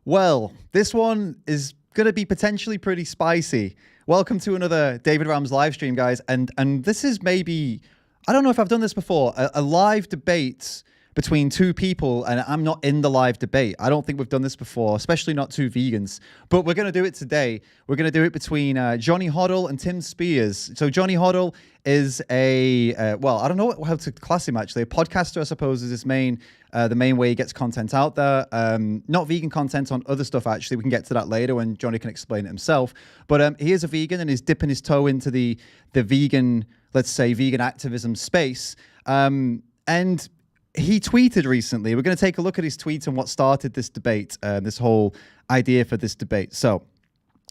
Well, this one is going to be potentially pretty spicy. Welcome to another David Rams live stream, guys. And this is maybe, I don't know if I've done this before, a live debate between two people, and I'm not in the live debate. I don't think we've done this before, especially not two vegans. But we're going to do it today. We're going to do it between JonnyHodl and Tim Speers. So JonnyHodl is well, I don't know how to class him actually. A podcaster, I suppose, is his the main way he gets content out there. Not vegan content on other stuff, actually. We can get to that later when Johnny can explain it himself. But he is a vegan and is dipping his toe into the vegan, let's say, vegan activism space. And he tweeted recently. We're going to take a look at his tweets and what started this debate, this whole idea for this debate. So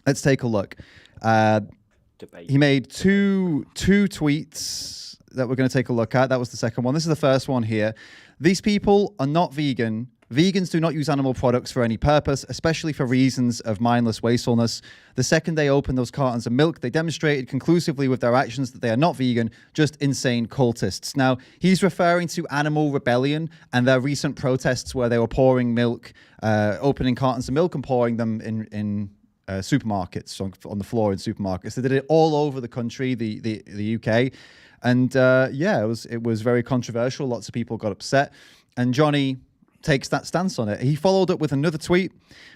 let's take a look. He made two tweets that we're going to take a look at. That was the second one. This is the first one here. These people are not vegan. Vegans do not use animal products for any purpose, especially for reasons of mindless wastefulness. The second they opened those cartons of milk, they demonstrated conclusively with their actions that they are not vegan, just insane cultists. Now, he's referring to Animal Rebellion and their recent protests where they were pouring milk, opening cartons of milk and pouring them in supermarkets, on the floor in supermarkets. They did it all over the country, the UK. And yeah, it was very controversial. Lots of people got upset. And Johnny takes that stance on it. He followed up with another tweet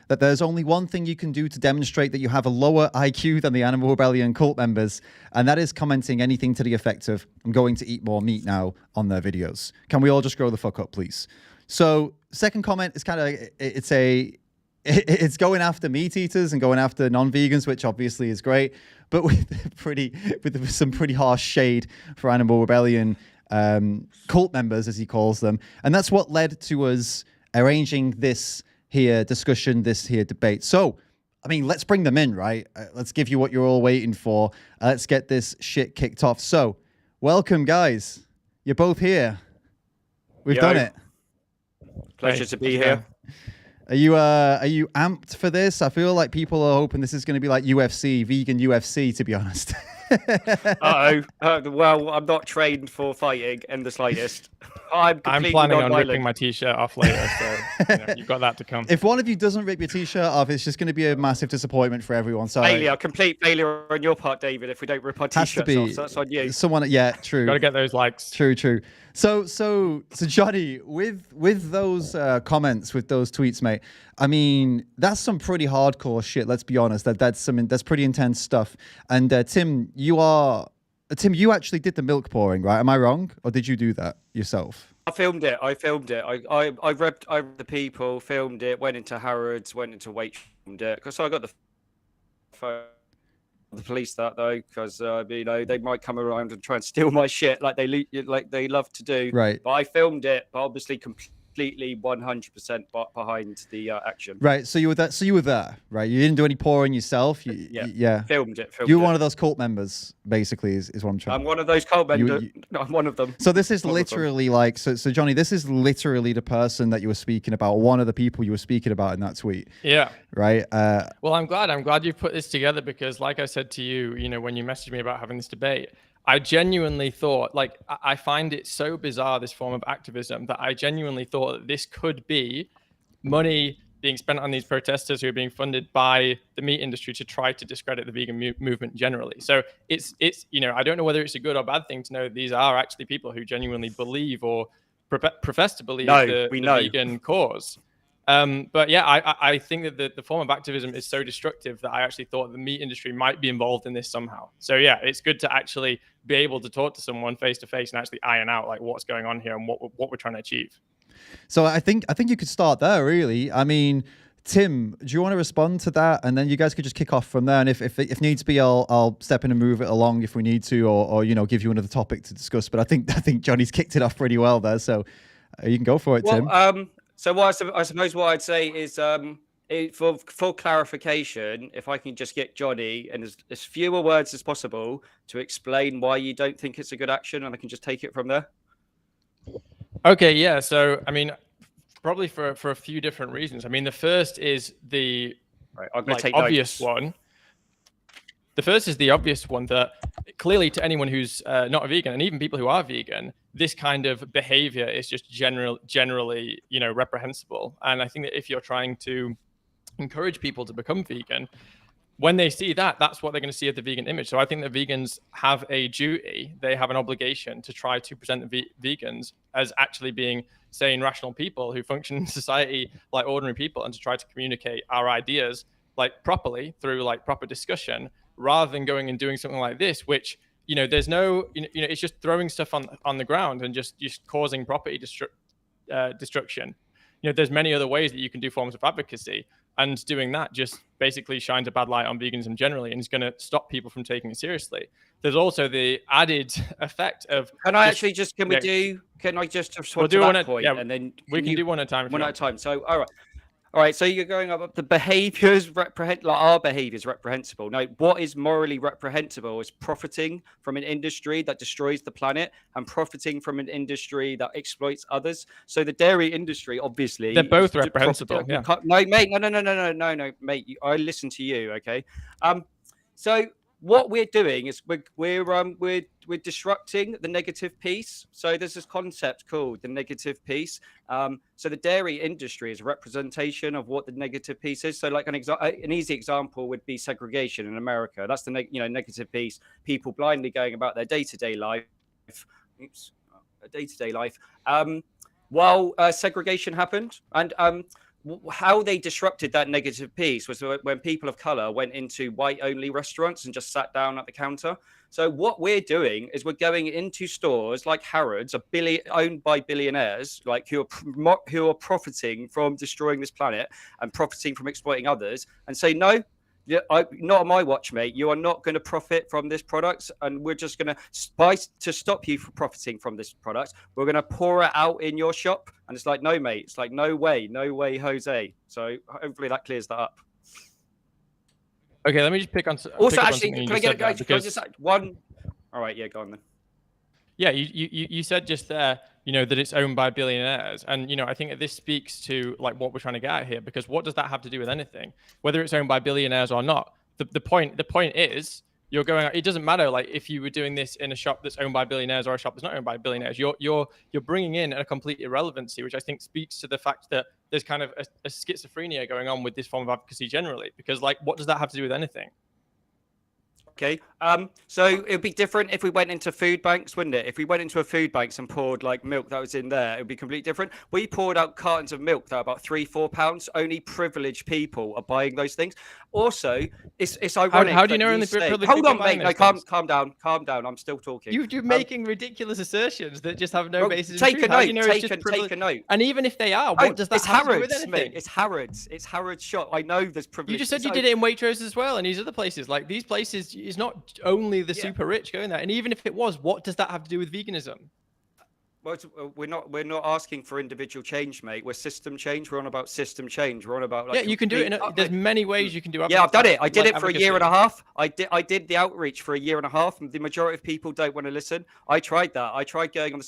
that there's only one thing you can do to demonstrate that you have a lower IQ than the Animal Rebellion cult members, and that is commenting anything to the effect of, I'm going to eat more meat now on their videos. Can we all just grow the fuck up, please? So second comment is kind of, it's going after meat eaters and going after non-vegans, which obviously is great, but with some pretty harsh shade for Animal Rebellion cult members, as he calls them. And that's what led to us arranging this here discussion, this here debate. So, I mean, let's bring them in, right? Let's give you what you're all waiting for. Let's get this shit kicked off. So, welcome, guys. You're both here. We've done it. Pleasure to be here. Are you amped for this? I feel like people are hoping this is going to be like UFC, vegan UFC, to be honest. Well, I'm not trained for fighting in the slightest. I'm planning on ripping my t-shirt off later, so you've got that to come. If one of you doesn't rip your t-shirt off, it's just going to be a massive disappointment for everyone. So complete failure on your part, David. If we don't rip our t-shirts off, so that's on you. Yeah, true. Got to get those likes. True. So Johnny, with those comments, with those tweets, mate, I mean, that's some pretty hardcore shit. Let's be honest. That's pretty intense stuff. And Tim, you actually did the milk pouring, right? Am I wrong, or did you do that yourself? I filmed it. I read the people, filmed it, went into Harrods, went into Wait, filmed it. So I got the phone. The police that though, because they might come around and try and steal my shit like they love to do. Right. But I filmed it, but obviously completely 100% behind the action. Right. So you were there, right? You didn't do any pouring yourself. Yeah. Filmed it. You were one of those cult members, basically, is what I'm trying. I'm one of those cult members. I'm one of them. So this is literally like, so Johnny, this is literally the person that you were speaking about, one of the people you were speaking about in that tweet. Yeah. Right. Well, I'm glad you put this together because, like I said to you, when you messaged me about having this debate, I genuinely thought, like, I find it so bizarre, this form of activism, that I genuinely thought that this could be money being spent on these protesters who are being funded by the meat industry to try to discredit the vegan movement generally. So it's I don't know whether it's a good or bad thing to know that these are actually people who genuinely believe or profess to believe the vegan cause. But yeah, I think that the form of activism is so destructive that I actually thought the meat industry might be involved in this somehow. So yeah, it's good to actually be able to talk to someone face to face and actually iron out like what's going on here and what we're trying to achieve. So I think you could start there, really. I mean, Tim, do you want to respond to that? And then you guys could just kick off from there. And if needs be, I'll step in and move it along if we need to, or give you another topic to discuss. But I think Johnny's kicked it off pretty well there. So you can go for it, Tim. So I suppose what I'd say is, for full clarification, if I can just get Johnny in as fewer words as possible to explain why you don't think it's a good action, and I can just take it from there. Okay, yeah. So, I mean, probably for a few different reasons. I mean, the first is the obvious one. The first is the obvious one that clearly to anyone who's not a vegan, and even people who are vegan, this kind of behavior is just generally, reprehensible. And I think that if you're trying to encourage people to become vegan, when they see that, that's what they're going to see of the vegan image. So I think that vegans have a duty, they have an obligation to try to present the vegans as actually being sane, rational people who function in society like ordinary people, and to try to communicate our ideas like properly through like proper discussion, rather than going and doing something like this, which, you know, there's no, you know, it's just throwing stuff on the ground and just causing property destruction. You know, there's many other ways that you can do forms of advocacy, and doing that just basically shines a bad light on veganism generally, and is going to stop people from taking it seriously. There's also the added effect of. Can I just respond to that point, and then we can do one at a time. One at a time. So, all right. So you're going up the behaviours our behaviours reprehensible. Now, what is morally reprehensible is profiting from an industry that destroys the planet and profiting from an industry that exploits others. So the dairy industry, obviously, they're both reprehensible. Yeah. No, mate. No, mate. I listen to you. Okay. So what we're doing is we're disrupting the negative piece. So there's this concept called the negative piece. So the dairy industry is a representation of what the negative piece is. So like an easy example would be segregation in America. That's the negative piece. People blindly going about their day-to-day life. While segregation happened, and how they disrupted that negative piece was when people of color went into white-only restaurants and just sat down at the counter. So what we're doing is we're going into stores like Harrods, owned by billionaires, like who are profiting from destroying this planet and profiting from exploiting others, and say, no, not on my watch, mate. You are not going to profit from this product, and we're just going to stop you from profiting from this product. We're going to pour it out in your shop. And it's like, no, mate. It's like, no way, Jose. So hopefully that clears that up. Okay, let me just pick on. Also, actually, can I just one? All right, yeah, go on then. Yeah, you said just there, you know, that it's owned by billionaires, and you know, I think that this speaks to like what we're trying to get at here, because what does that have to do with anything, whether it's owned by billionaires or not? The point is, you're going. It doesn't matter like if you were doing this in a shop that's owned by billionaires or a shop that's not owned by billionaires. You're bringing in a complete irrelevancy, which I think speaks to the fact that there's kind of a schizophrenia going on with this form of advocacy generally. Because like, what does that have to do with anything? Okay. So it'd be different if we went into food banks, wouldn't it? If we went into a food banks and poured like milk that was in there, it would be completely different. We poured out cartons of milk that are about £3-4. Only privileged people are buying those things. Also, it's ironic. How do you know only privileged people? Hold on, mate. No, calm down. I'm still talking. You're making ridiculous assertions that just have no basis. Take a note. And even if they are, what does that have to do with anything? Mate, it's Harrods shop. I know there's privilege. You just said you did it in Waitrose as well, and these other places. Like these places, it's not only the super rich going there. And even if it was, what does that have to do with veganism? Well, we're not asking for individual change, mate. We're system change. We're on about system change. We're on about like you can do it. There's many ways you can do it. Yeah, I've done it. I did it for a year and a half. I did the outreach for a year and a half. The majority of people don't want to listen. I tried that. I tried going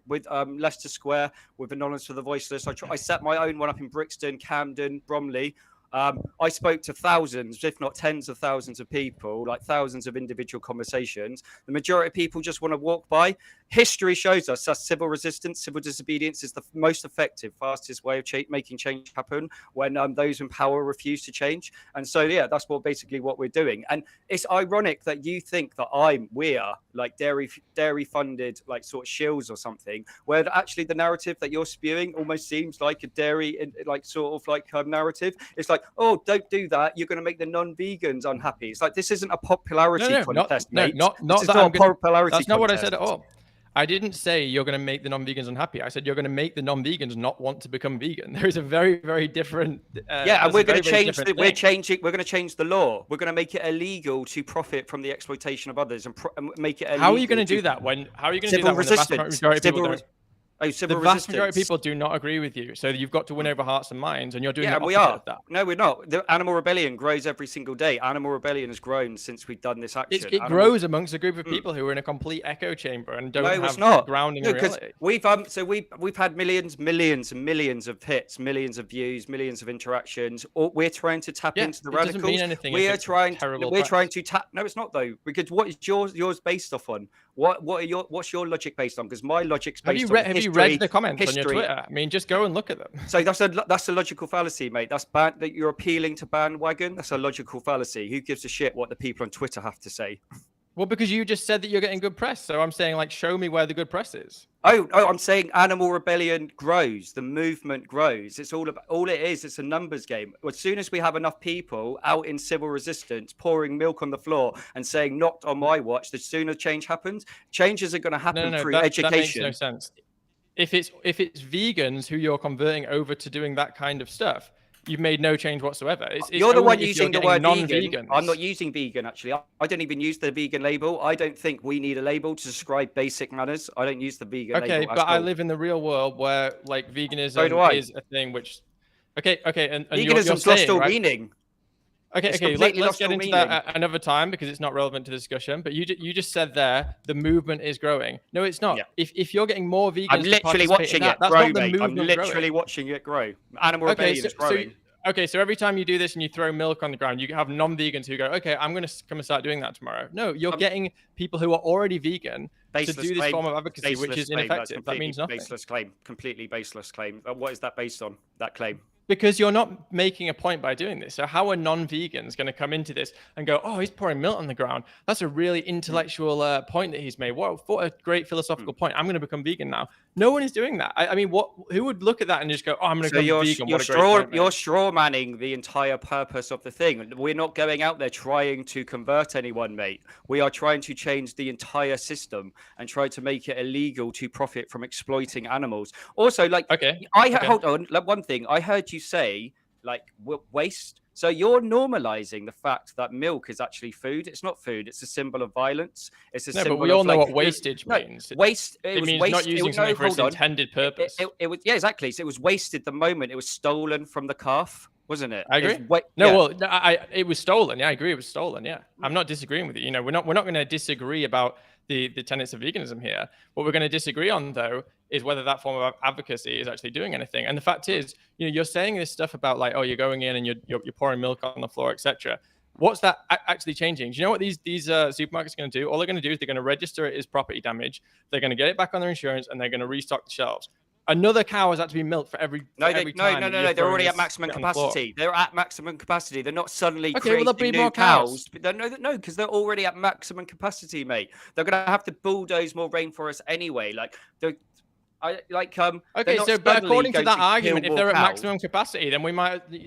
with Leicester Square with Anonymous for the Voiceless. I set my own one up in Brixton, Camden, Bromley. I spoke to thousands, if not tens of thousands of people, like thousands of individual conversations. The majority of people just want to walk by. History shows us that civil resistance, civil disobedience is the most effective, fastest way of making change happen when those in power refuse to change. And so, yeah, that's basically what we're doing. And it's ironic that you think that we are like dairy funded, like sort of shills or something, where actually the narrative that you're spewing almost seems like a dairy, like sort of like narrative. It's like, oh, don't do that. You're going to make the non-vegans unhappy. It's like, this isn't a popularity contest, mate. Not popularity. That's not what I said at all. I didn't say you're going to make the non-vegans unhappy. I said you're going to make the non-vegans not want to become vegan. There is a very, very different. And we're going to change. We're going to change the law. We're going to make it illegal to profit from the exploitation of others and make it illegal. How are you going to do that? How are you going to do that when the vast majority of people the vast majority of people do not agree with you. So you've got to win over hearts and minds, and you're doing the opposite of that. No, we're not. The Animal Rebellion grows every single day. Animal Rebellion has grown since we've done this action. It grows amongst a group of people who are in a complete echo chamber and don't have grounding in reality. We've had millions and millions of hits, millions of views, millions of interactions. We're trying to tap into the radicals. Doesn't mean anything. We're trying to tap. No, it's not though, because what is yours based off on? What's your logic based on? Because my logic's based on history. you read the comments on your Twitter? I mean, just go and look at them. So that's a logical fallacy, mate. That's that you're appealing to bandwagon. That's a logical fallacy. Who gives a shit what the people on Twitter have to say? Well, because you just said that you're getting good press. So I'm saying, like, show me where the good press is. Oh, I'm saying animal rebellion grows. The movement grows. It's all it is. It's a numbers game. As soon as we have enough people out in civil resistance, pouring milk on the floor and saying, not on my watch, the sooner change happens. Changes are going to happen through education. That makes no sense. If it's vegans who you're converting over to doing that kind of stuff, you've made no change whatsoever. You're the one using the word vegan. I'm not using vegan, actually. I don't even use the vegan label. I don't think we need a label to describe basic manners. I don't use the vegan label. Okay, but I live in the real world where, like, veganism is a thing which... Okay, and veganism's lost all meaning. Okay, let's get into that another time because it's not relevant to the discussion. But you just said there the movement is growing. No, it's not. Yeah. If you're getting more vegans, I'm literally watching it grow, mate. I'm literally watching it grow. Animal rebellion is growing. So every time you do this and you throw milk on the ground, you have non-vegans who go, okay, I'm going to come and start doing that tomorrow. No, you're getting people who are already vegan to do this form of advocacy, which is ineffective. That means nothing. Baseless claim, completely baseless claim. What is that based on, that claim? Because you're not making a point by doing this. So how are non-vegans going to come into this and go, oh, he's pouring milk on the ground? That's a really intellectual point that he's made. What a great philosophical point. I'm going to become vegan now. No one is doing that. I mean, who would look at that and just go, oh, I'm going to become vegan? You're straw manning the entire purpose of the thing. We're not going out there trying to convert anyone, mate. We are trying to change the entire system and try to make it illegal to profit from exploiting animals. Also, like, hold on, one thing. I heard you say, like, waste. So you're normalizing the fact that milk is actually food. It's not food. It's a symbol of violence. It's a symbol. But we all know what wastage means. Waste. It means not using something for its intended purpose. It was exactly. So it was wasted the moment it was stolen from the calf, wasn't it? I agree. It was stolen. Yeah, I agree. It was stolen. Yeah, I'm not disagreeing with you. You know, we're not going to disagree about the tenets of veganism here. What we're going to disagree on, though, is whether that form of advocacy is actually doing anything. And the fact is, you know, you're saying this stuff about, like, oh, you're going in and you're pouring milk on the floor, etc. What's that actually changing? Do you know what these supermarkets are going to do? All they're going to do is they're going to register it as property damage. They're going to get it back on their insurance and they're going to restock the shelves. Another cow has had to be milked for every No. They're already at maximum capacity. They're at maximum capacity. They're not suddenly creating new cows. No, because they're already at maximum capacity, mate. They're gonna have to bulldoze more rainforests anyway. But according to that argument, if they're at maximum capacity,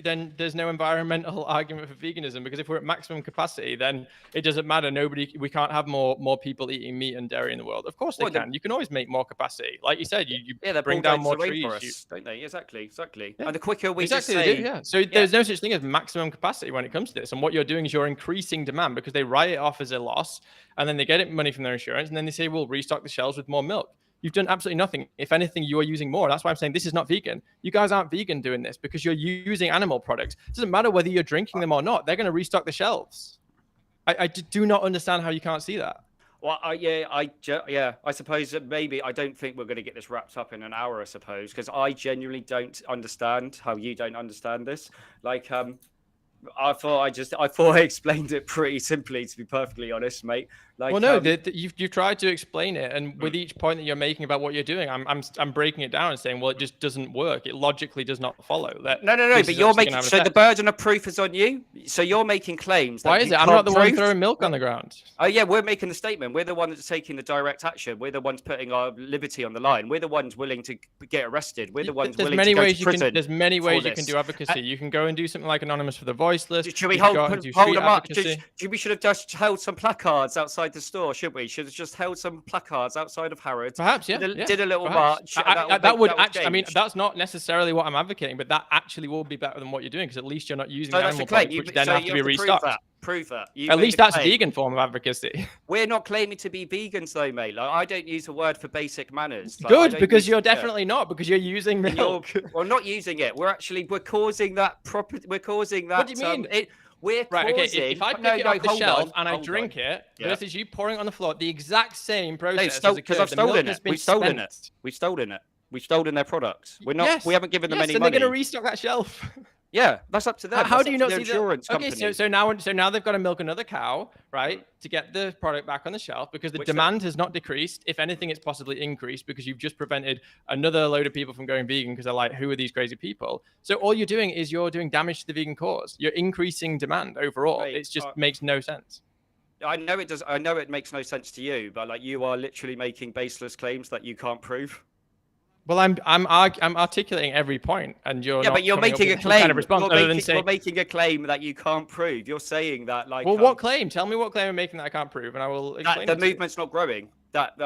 then there's no environmental argument for veganism, because if we're at maximum capacity, then it doesn't matter. We can't have more people eating meat and dairy in the world. Of course they can. You can always make more capacity. Like you said, you bring down more trees, don't they? Exactly. Yeah. And the quicker we So there's no such thing as maximum capacity when it comes to this. And what you're doing is you're increasing demand, because they write it off as a loss, and then they get money from their insurance, and then they say, we'll restock the shelves with more milk. You've done absolutely nothing. If anything, you are using more. That's why I'm saying this is not vegan. You guys aren't vegan doing this because you're using animal products. It doesn't matter whether you're drinking them or not. They're going to restock the shelves. I do not understand how you can't see that. Well, I suppose that maybe I don't think we're going to get this wrapped up in an hour, I suppose, because I genuinely don't understand how you don't understand this. Like, I thought I explained it pretty simply, to be perfectly honest, mate. Like, well, no, you've tried to explain it, and with each point that you're making about what you're doing, I'm breaking it down and saying, well, it just doesn't work. It logically does not follow. No. But you're making the burden of proof is on you. So you're making claims. Why is it? I'm not the one throwing milk on the ground. Oh yeah, we're making the statement. We're the ones that's taking the direct action. We're the ones putting our liberty on the line. We're the ones willing to get arrested. We're the ones willing to go to prison. There's many ways you can do advocacy. You can go and do something like Anonymous for the Voiceless. Should we hold them up? We should have just held some placards outside the store, should we? Should have just held some placards outside of Harrods. Perhaps, Did a little march. That would actually, I mean, that's not necessarily what I'm advocating, but that actually will be better than what you're doing, because at least you're not using animal products, which then have to be restocked. Prove that. At least that's a vegan form of advocacy. We're not claiming to be vegans, though, mate. Like, I don't use the word for basic manners. Like, good, because you're definitely not, because you're using milk. We're not using it. We're causing that. We're causing that. What do you mean? If I pick it off the shelf and I drink it, this is you pouring it on the floor. The exact same process. Because I've stolen it. We've stolen it. We've stolen it. We've stolen their products. We haven't given them any money. And they're going to restock that shelf. Yeah, that's up to them. How That's do you up not to see the insurance that? Okay, company. so now they've got to milk another cow, right, to get the product back on the shelf because the demand has not decreased. If anything, it's possibly increased because you've just prevented another load of people from going vegan because they're like, who are these crazy people? So all you're doing is you're doing damage to the vegan cause. You're increasing demand overall. Mate, it just makes no sense. I know it does. I know it makes no sense to you, but like you are literally making baseless claims that you can't prove. Well, I'm articulating every point, and you're but you're making a claim. Kind of response You're making a claim that you can't prove. You're saying that like. Well, what claim? Tell me what claim I'm making that I can't prove, and I will explain. That the movement's not growing. That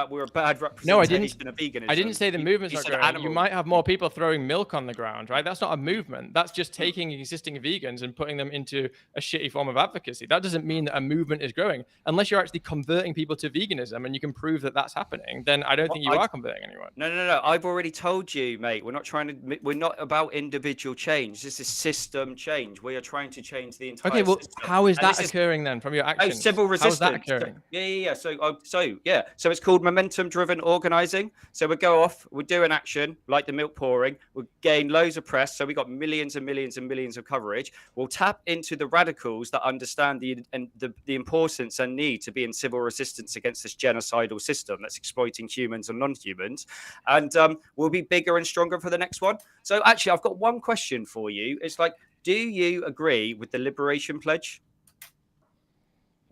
we're a bad representation no, I didn't, of veganism. I didn't say the movement's not growing. You might have more people throwing milk on the ground, right? That's not a movement. That's just taking existing vegans and putting them into a shitty form of advocacy. That doesn't mean that a movement is growing. Unless you're actually converting people to veganism and you can prove that that's happening, then I don't think you are converting anyone. No. I've already told you, mate. We're not about individual change. This is system change. We are trying to change the entire system. Okay, well, how is that occurring then from your actions? Civil resistance. How is that occurring? Yeah. So it's called momentum-driven organizing. So we go off, we do an action like the milk pouring, we gain loads of press. So we got millions and millions and millions of coverage. We'll tap into the radicals that understand the importance and need to be in civil resistance against this genocidal system that's exploiting humans and non-humans. And we'll be bigger and stronger for the next one. So actually, I've got one question for you. It's like, do you agree with the Liberation Pledge?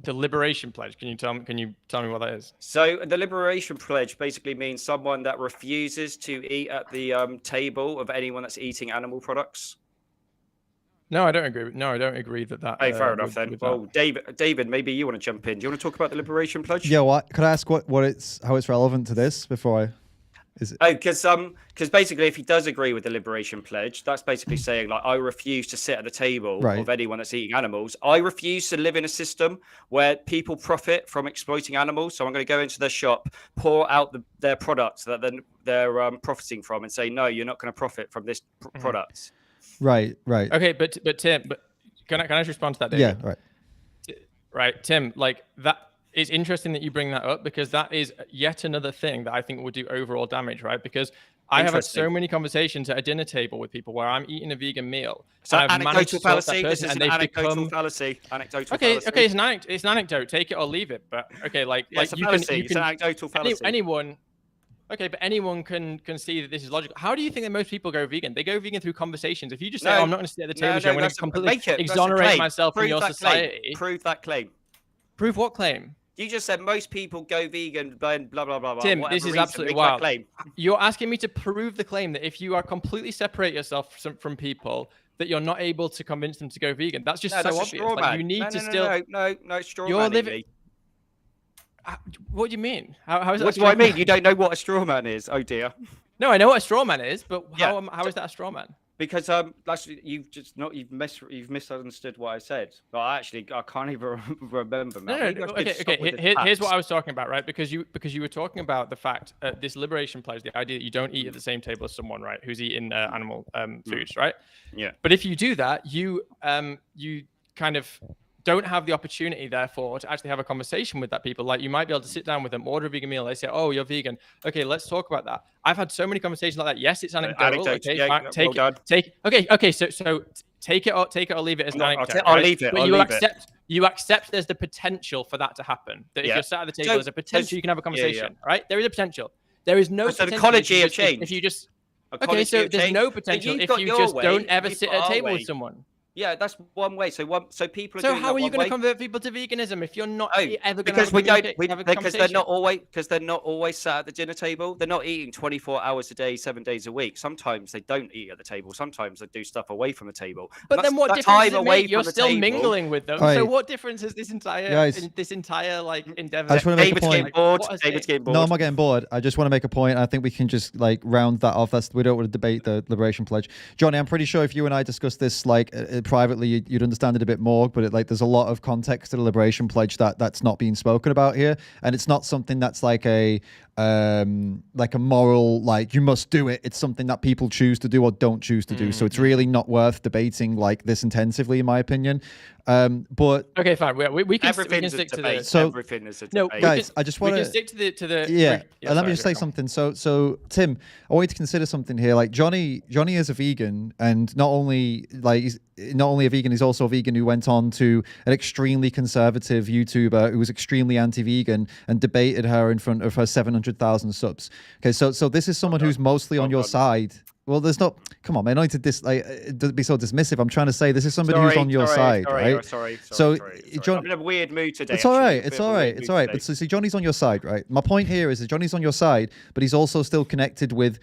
The Liberation Pledge. Can you tell me what that is? So the Liberation Pledge basically means someone that refuses to eat at the table of anyone that's eating animal products. No, I don't agree. No, I don't agree that. Hey, fair enough then. Well, David, maybe you want to jump in. Do you want to talk about the Liberation Pledge? Yeah. What? Could I ask how it's relevant to this before I? Is it? Oh, because basically, if he does agree with the Liberation Pledge, that's basically saying like, I refuse to sit at the table of anyone that's eating animals. I refuse to live in a system where people profit from exploiting animals. So I'm going to go into their shop, pour out their products that they're profiting from, and say, no, you're not going to profit from this product. Right. Okay, but Tim, can I just respond to that, David? Yeah. Right. Right, Tim. Like that. It's interesting that you bring that up because that is yet another thing that I think will do overall damage, right? Because I have had so many conversations at a dinner table with people where I'm eating a vegan meal. So anecdotal fallacy. This is an anecdotal fallacy. Anecdotal fallacy. Okay, it's an anecdote. Take it or leave it. But okay, it's a fallacy. It's an anecdotal fallacy. Anyone can see that this is logical. How do you think that most people go vegan? They go vegan through conversations. If you just say, I'm not going to sit at the table, I'm going to completely exonerate myself from your society. Prove that claim. Prove what claim? You just said most people go vegan, blah, blah, blah, blah. Tim, this is absolutely wild. You're asking me to prove the claim that if you are completely separate yourself from people, that you're not able to convince them to go vegan. That's just so obvious. Like, you need to still... No, straw man. What do you mean? How is that? What do I mean? You don't know what a straw man is? Oh, dear. No, I know what a straw man is, but how is that a straw man? Because you've misunderstood what I said. But I can't even remember. No. Okay. Here's what I was talking about, right? Because you were talking about the fact this Liberation Pledge, the idea that you don't eat at the same table as someone, right, who's eating animal foods, right? Yeah. But if you do that, you kind of don't have the opportunity, therefore, to actually have a conversation with that people. Like, you might be able to sit down with them, order a vegan meal. They say, "Oh, you're vegan. Okay, let's talk about that." I've had so many conversations like that. Yes, it's anecdotal. Okay, fine. Take it. Okay. So take it or leave it as an anecdote. I'll leave it. But you accept there's the potential for that to happen. That if you're sat at the table, there's a potential you can have a conversation. Right? There is a potential. There is no. So the ecology of change. If you just so there's no potential if you just don't ever sit at a table with someone. Yeah, that's one way. So people are. So how are you going to convert people to veganism if you're not ever going to because they're not always sat at the dinner table. They're not eating 24 hours a day, 7 days a week. Sometimes they don't eat at the table. Sometimes they do stuff away from the table. But then what difference does it make? You're still mingling with them. So what difference is this entire like endeavor? I just want to make a point. David's getting bored. No, I'm not getting bored. I just want to make a point. I think we can just like round that off. We don't want to debate the Liberation Pledge. Johnny, I'm pretty sure if you and I discussed this like privately, you'd understand it a bit more, but there's a lot of context to the Liberation Pledge that's not being spoken about here, and it's not something that's like a like a moral, like you must do it. It's something that people choose to do or don't choose to do. So it's really not worth debating like this intensively, in my opinion. But okay, fine. We can Everything's stick to debate. the. So- Everything is a No, debate. guys, I just want we to can stick to the. yeah. And let sorry, me just say go on. something. So Tim, I want you to consider something here. Like Johnny is a vegan, and not only a vegan, he's also a vegan who went on to an extremely conservative YouTuber who was extremely anti-vegan and debated her in front of her 700,000 subs. Okay, so this is someone who's mostly on your side. Well, there's not. Come on, man. I don't need to be so dismissive. I'm trying to say this is somebody who's on your side, right? Sorry. John- I'm in a weird mood today. It's all actually, right. a It's bit of all a right. weird It's mood all right. today. But so see, Johnny's on your side, right? My point here is that Johnny's on your side, but he's also still connected with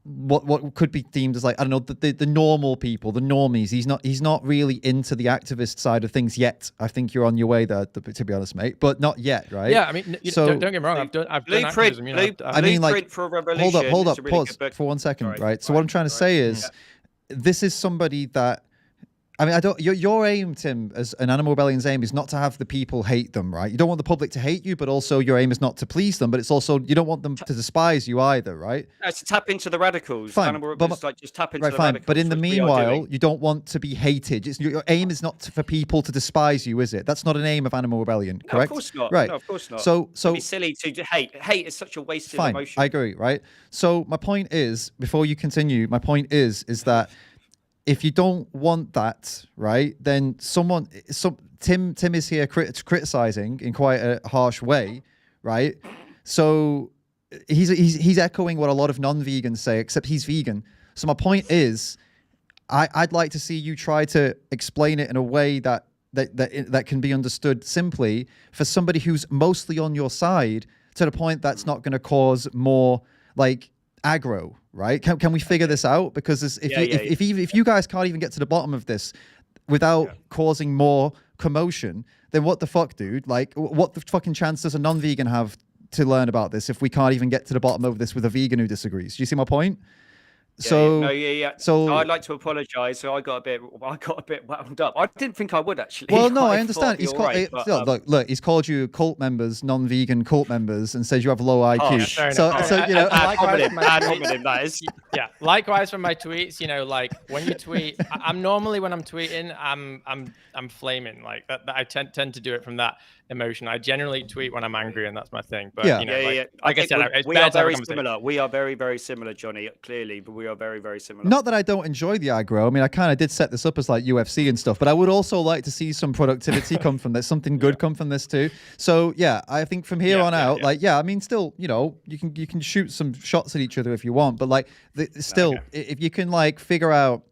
what could be deemed as like, I don't know, the normal people, the normies. He's not really into the activist side of things yet. I think you're on your way there, to be honest, mate. But not yet, right? Yeah, I mean, So- don't get me wrong. I've done activism. I mean, like, Blueprint for a Revolution. hold is up, a really pause good book. for 1 second, Sorry, right? So what I'm trying to say is, this is somebody that. I mean, your aim, Tim, as an Animal Rebellion's aim is not to have the people hate them, right? You don't want the public to hate you, but also your aim is not to please them, but it's also, you don't want them to despise you either, right? No, it's to tap into the radicals. Fine, Animal but- Rebels, like just tap into Right, the fine. radicals. But in the which we are meanwhile, doing. you don't want to be hated. Your aim is not for people to despise you, is it? That's not an aim of Animal Rebellion, No, correct? of course not. Right. No, of course not. So It'd be silly to hate. Hate is such a wasted fine, emotion. I agree, right? So my point is, before you continue, my point is that if you don't want that, right, then Tim is here criticizing in quite a harsh way, right? So he's echoing what a lot of non-vegans say, except he's vegan. So my point is, I'd like to see you try to explain it in a way that can be understood simply for somebody who's mostly on your side, to the point that's not going to cause more like aggro, right? Can we figure this out? Because if you guys can't even get to the bottom of this without causing more commotion, then what the fuck, dude? Like, what the fucking chance does a non-vegan have to learn about this if we can't even get to the bottom of this with a vegan who disagrees? Do you see my point? So I'd like to apologise. So I got a bit wound up. I didn't think I would actually. Well, no, I thought understand. you're right, but, Look, he's called you cult members, non-vegan cult members, and says you have low IQ. fair so enough. you know, ad hominem, that is. Yeah, likewise for my tweets, you know, like when you tweet, I'm normally, when I'm tweeting, I'm flaming like that. I tend to do it from that emotion. I generally tweet when I'm angry, and that's my thing. But Yeah. you know, Yeah. like I said, it's we better are to have a very conversation. similar. We are very, very similar, Johnny. Clearly, but we are very, very similar. not that I don't enjoy the aggro. I mean, I kind of did set this up as like UFC and stuff, but I would also like to see some productivity come from this, something good come from this too. So yeah, I think from here on out, I mean, still, you know, you can shoot some shots at each other if you want, but like, if you can like figure out.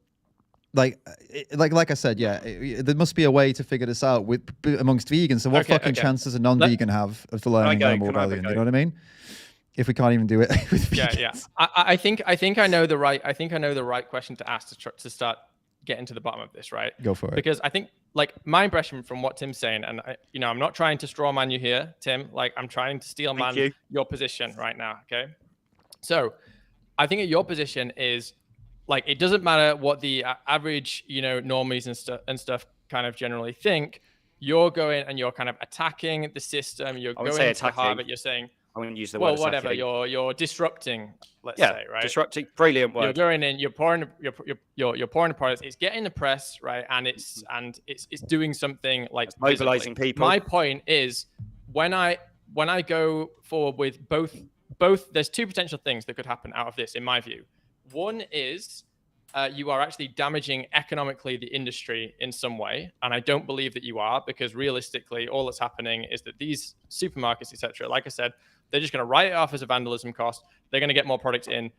Like I said, there must be a way to figure this out amongst vegans. So what fucking chance does a non-vegan have of learning Animal Rebellion? You know what I mean? If we can't even do it with vegans. Yeah. I think I know the right question to ask to start getting to the bottom of this, right? Go for it. Because I think, like, my impression from what Tim's saying, and I'm not trying to straw man you here, Tim. Like, I'm trying to steel man your position right now. Okay. So, I think your position is, like, it doesn't matter what the average, normies and stuff kind of generally think. You're going and you're kind of attacking the system. You're going to the heart of it. You're saying, I wouldn't use the word whatever. attacking. You're disrupting. Let's say, right? Disrupting. Brilliant word. You're going in. You're pouring the products. It's getting the press, right? And it's doing something like mobilizing people. My point is, when I go forward with both, there's two potential things that could happen out of this, in my view. One is you are actually damaging economically the industry in some way. And I don't believe that you are, because realistically, all that's happening is that these supermarkets, etc., like I said, they're just going to write it off as a vandalism cost. They're going to get more product in,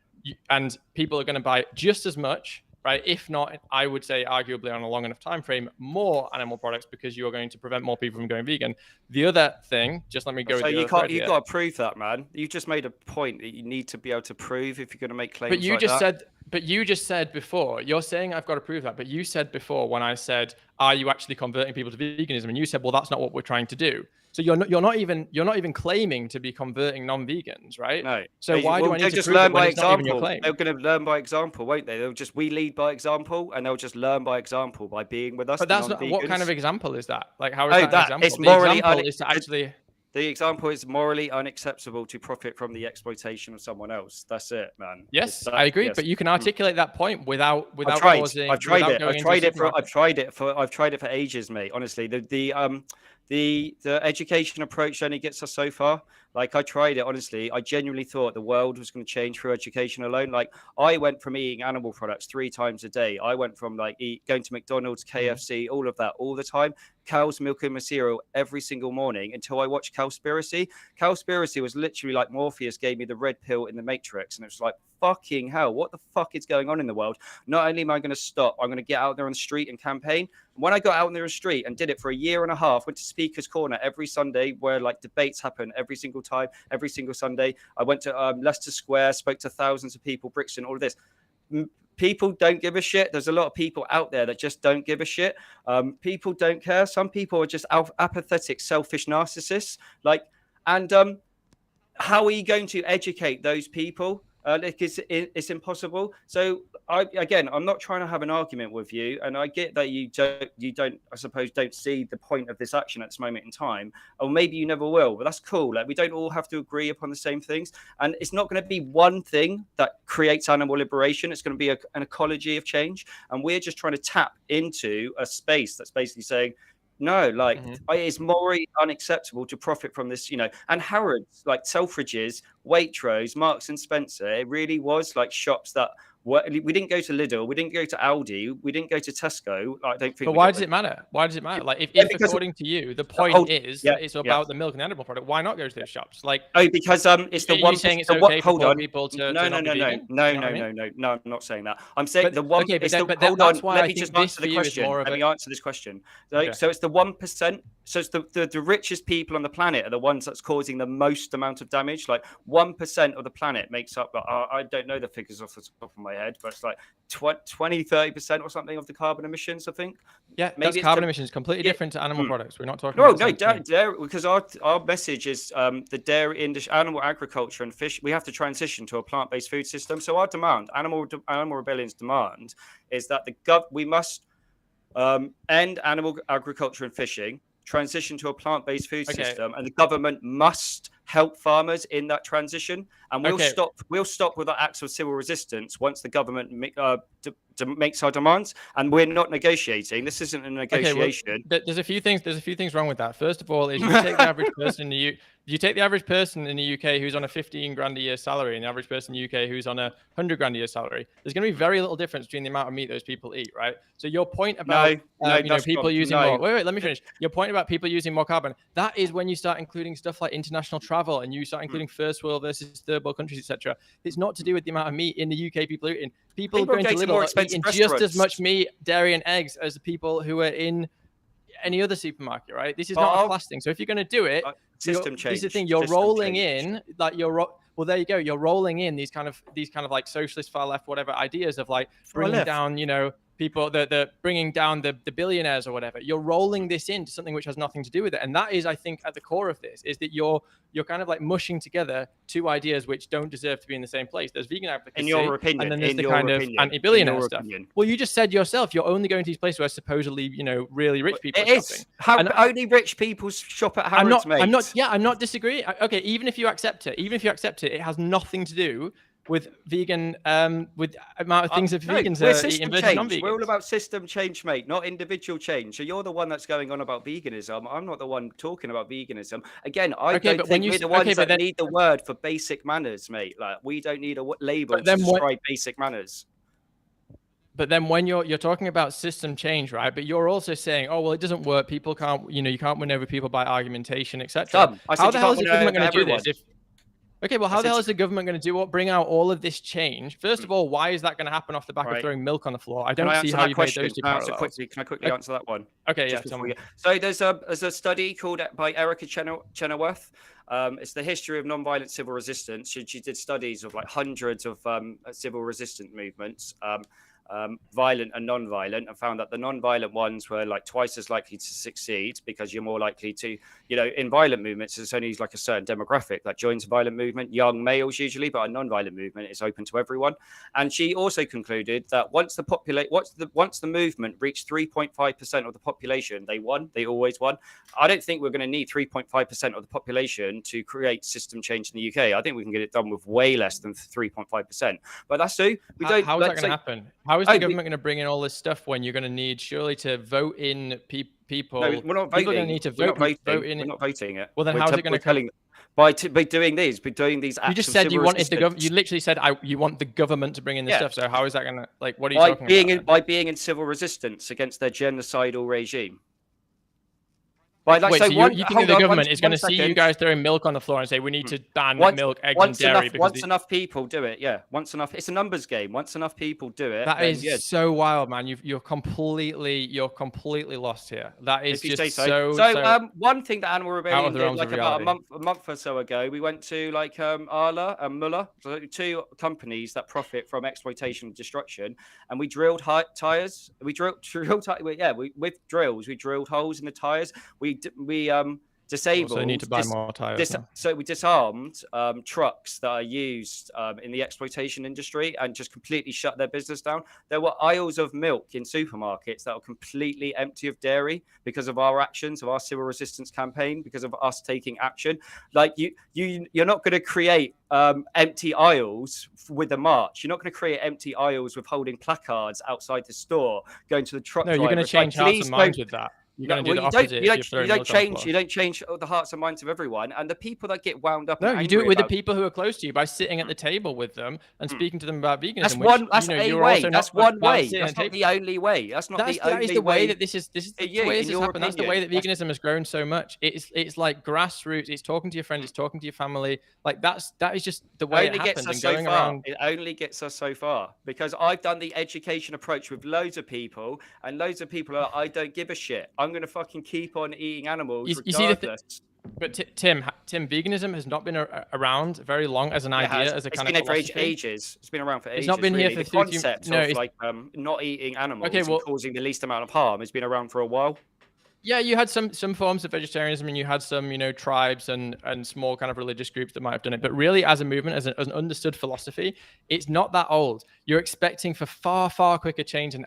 and people are going to buy just as much, right? If not, I would say arguably on a long enough time frame, more animal products, because you are going to prevent more people from going vegan. The other thing, just let me go. So you've got to prove that, man. You just made a point that you need to be able to prove if you're going to make claims. But you just said before, you're saying I've got to prove that. But you said before, when I said, "Are you actually converting people to veganism?" and you said, "Well, that's not what we're trying to do." So you're not even claiming to be converting non-vegans, right? No. So why do I need to just prove learn it when by it's not even your example? claim? They're going to learn by example, won't they? We lead by example, and they'll just learn by example by being with us. But that's not, what kind of example is that? Like, how is Oh, that an example? it's The morally example is to actually. The example is morally unacceptable to profit from the exploitation of someone else. That's it, man. Yes, I agree. Yes. But you can articulate that point without I've tried. causing. I've tried without it. going I've into a tried it for. supermarket. I've tried it for ages, mate. Honestly, the education approach only gets us so far. Like I tried it. Honestly, I genuinely thought the world was going to change through education alone. Like I went from eating animal products 3 times a day. I went from like going to McDonald's, KFC, all of that, all the time. Cow's milk in my cereal every single morning until I watched Cowspiracy. Cowspiracy was literally like Morpheus gave me the red pill in the Matrix, and it was like, fucking hell, what the fuck is going on in the world? Not only am I going to stop, I'm going to get out there on the street and campaign. When I got out there on the street and did it for a year and a half, went to Speaker's Corner every Sunday where like debates happen every single time, every single Sunday. I went to Leicester Square, spoke to thousands of people, Brixton, all of this. People don't give a shit. There's a lot of people out there that just don't give a shit. People don't care. Some people are just apathetic, selfish narcissists. How are you going to educate those people? It's impossible. So I'm not trying to have an argument with you, and I get that you don't, I suppose, don't see the point of this action at this moment in time, or maybe you never will. But that's cool. Like we don't all have to agree upon the same things, and it's not going to be one thing that creates animal liberation. It's going to be an ecology of change, and we're just trying to tap into a space that's basically saying, no, like it's morally unacceptable to profit from this, and Harrods, like Selfridges, Waitrose, Marks and Spencer, it really was like shops that we didn't go to Lidl, we didn't go to Aldi, we didn't go to Tesco. I don't think. But why does it matter? Why does it matter? Like, if according to you, the point is that it's about the milk and animal product, why not go to those shops? Like, because it's the one. Saying it's okay for poor people to no, I'm not saying that. I'm saying the one. Okay, but hold on. Let me just answer the question. Let me answer this question. So it's the 1%. So it's the richest people on the planet are the ones that's causing the most amount of damage. Like 1% of the planet makes up. I don't know the figures off the top of my head, but it's like 20-30% or something of the carbon emissions, I think. Yeah, maybe carbon emissions completely different to animal products. We're not talking because our message is the dairy industry, animal agriculture and fish. We have to transition to a plant-based food system. So our demand, Animal Rebellion's demand, is that we must end animal agriculture and fishing, transition to a plant-based food system, and the government must help farmers in that transition. And we'll stop with our acts of civil resistance once the government makes our demands. And we're not negotiating. This isn't a negotiation. There's a few things wrong with that. First of all, is you take the average person in the UK who's on a 15 grand a year salary and the average person in the UK who's on a 100 grand a year salary, there's going to be very little difference between the amount of meat those people eat, right? So your point about people using more. Wait, let me finish. Your point about people using more carbon, that is when you start including stuff like international travel and you start including first world versus third world countries, etc. It's not to do with the amount of meat in the UK people are eating. People going to Lidl are eating just as much meat, dairy, and eggs as the people who are in any other supermarket, right? This is not a class thing. So if you're going to do it, system change. This is the thing. You're rolling in, like well, there you go. You're rolling in these kind of like socialist, far left, whatever ideas of like bringing down, people that bringing down the billionaires or whatever. You're rolling this into something which has nothing to do with it, and that is, I think, at the core of this is that you're kind of like mushing together two ideas which don't deserve to be in the same place. There's vegan advocacy, in your opinion, and then there's the kind of anti-billionaire stuff. Well, you just said yourself you're only going to these places where supposedly really rich people are shopping. Only rich people shop at Harrods, mate. I'm not disagreeing. Okay, even if you accept it, it has nothing to do with vegan, with amount of things that vegans are eating versus non-vegans. We're all about system change, mate, not individual change. So you're the one that's going on about veganism. I'm not the one talking about veganism. Again, I don't think we're the ones that need the word for basic manners, mate. Like we don't need a label to describe basic manners. But then when you're talking about system change, right? But you're also saying, oh, well, it doesn't work. People can't, you can't win over people by argumentation, etc. How the hell is the government going to do this? Okay, well, how the hell is the government going to bring out all of this change? First of all, why is that going to happen off the back of throwing milk on the floor? I don't see how you made those two parallels. Can I quickly answer that one? Okay, yeah. So there's a study by Erica Chenoweth. It's the history of nonviolent civil resistance. She did studies of like hundreds of civil resistance movements. violent and non-violent, and found that the non-violent ones were like twice as likely to succeed because you're more likely to, in violent movements, there's only like a certain demographic that joins a violent movement, young males usually, but a non-violent movement is open to everyone. And she also concluded that once the movement reached 3.5% of the population, they won. They always won. I don't think we're going to need 3.5% of the population to create system change in the UK. I think we can get it done with way less than 3.5%. But that's true. How is that going to happen? How is the government going to bring in all this stuff when you're going to need surely to vote in people? No, we're not voting. People are going to need to vote in. We're not voting it. Well, then how is it going to come? By doing these acts. You just said you wanted the government. You literally said you want the government to bring in this stuff. So how is that going to, like, what are you talking about? By being in civil resistance against their genocidal regime. Wait, so you think the government is going to see you guys throwing milk on the floor and say we need to ban milk, eggs, and dairy? Once enough people do it, once enough, it's a numbers game. Once enough people do it, that is so wild, man. You're completely lost here. That is just so. One thing that Animal Rebellion did, like about a month or so ago, we went to like Arla and Muller, so two companies that profit from exploitation and destruction, and we drilled tires. We drilled with drills. We drilled holes in the tires. We disabled. So they need to buy more tires. So we disarmed trucks that are used in the exploitation industry and just completely shut their business down. There were aisles of milk in supermarkets that were completely empty of dairy because of our actions, of our civil resistance campaign, because of us taking action. Like you're not going to create empty aisles with a march. You're not going to create empty aisles with holding placards outside the store, going to the truck. No, you're going to change hearts and minds with that. You're going to do the opposite. You don't change the hearts and minds of everyone, and the people that get wound up. No, you do it with the people who are close to you by sitting at the table with them and speaking to them about veganism. That's one. That's a way. That's one way. That's not the only way. That's not the only way. That is the way that this is. This is the way this has happened. That's the way that veganism has grown so much. It's like grassroots. It's talking to your friends. It's talking to your family. Like that is just the way it happens. And going around. It only gets us so far because I've done the education approach with loads of people, and loads of people are. I don't give a shit. I'm going to fucking keep on eating animals regardless. But Tim, veganism has not been around very long as an idea, as a kind of philosophy. It's been for ages. It's been around for ages. It's not been here for the concept of like not eating animals and causing the least amount of harm has been around for a while. Yeah, you had some forms of vegetarianism, and you had some, tribes and small kind of religious groups that might have done it. But really, as a movement, as an understood philosophy, it's not that old. You're expecting for far, far quicker change than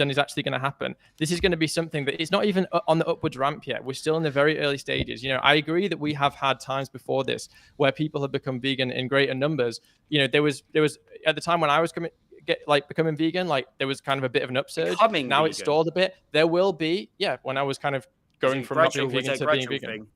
is actually going to happen. This is going to be something that it's not even on the upwards ramp yet. We're still in the very early stages. I agree that we have had times before this where people have become vegan in greater numbers. There was at the time when I was becoming vegan, like there was kind of a bit of an upsurge. Now it's stalled a bit. There will be, when I was kind of going from not being vegan to being vegan.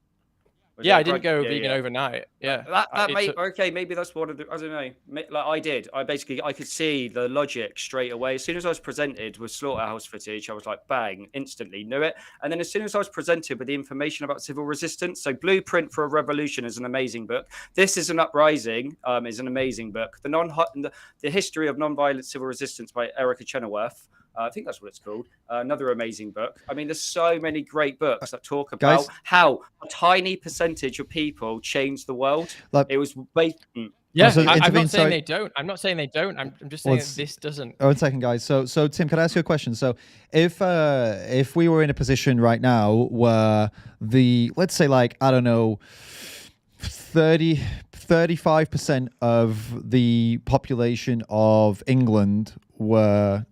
I didn't go vegan overnight. Maybe that's one of the, I don't know. Like I did. I could see the logic straight away. As soon as I was presented with slaughterhouse footage, I was like, bang, instantly knew it. And then as soon as I was presented with the information about civil resistance, so Blueprint for a Revolution is an amazing book. This is an Uprising is an amazing book. The History of Nonviolent Civil Resistance by Erica Chenoweth. I think that's what it's called. Another amazing book. I mean, there's so many great books that talk about how a tiny percentage of people change the world. It was based. Yeah, I'm not saying they don't. I'm not saying they don't. I'm just saying that this doesn't. Oh, 1 second, guys. So Tim, can I ask you a question? So if we were in a position right now where let's say like, I don't know, 35% of the population of England were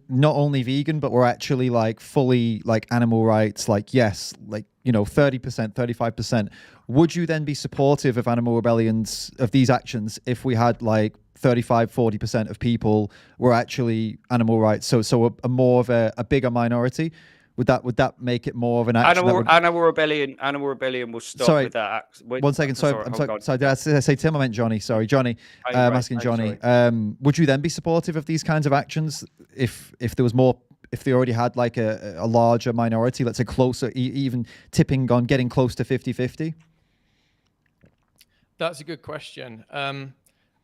not only vegan, but we're actually like fully like animal rights, like 30%, 35%. Would you then be supportive of animal rebellions, of these actions, if we had like 35-40% of people were actually animal rights? So a more of a bigger minority. Would that make it more of an action? Animal rebellion will stop with that. 1 second. Sorry, I'm sorry. Did I say Tim? I meant Johnny. Sorry, Johnny. I'm asking Johnny. Would you then be supportive of these kinds of actions if there was more? If they already had like a larger minority, let's say closer, even tipping on getting close to 50-50? That's a good question.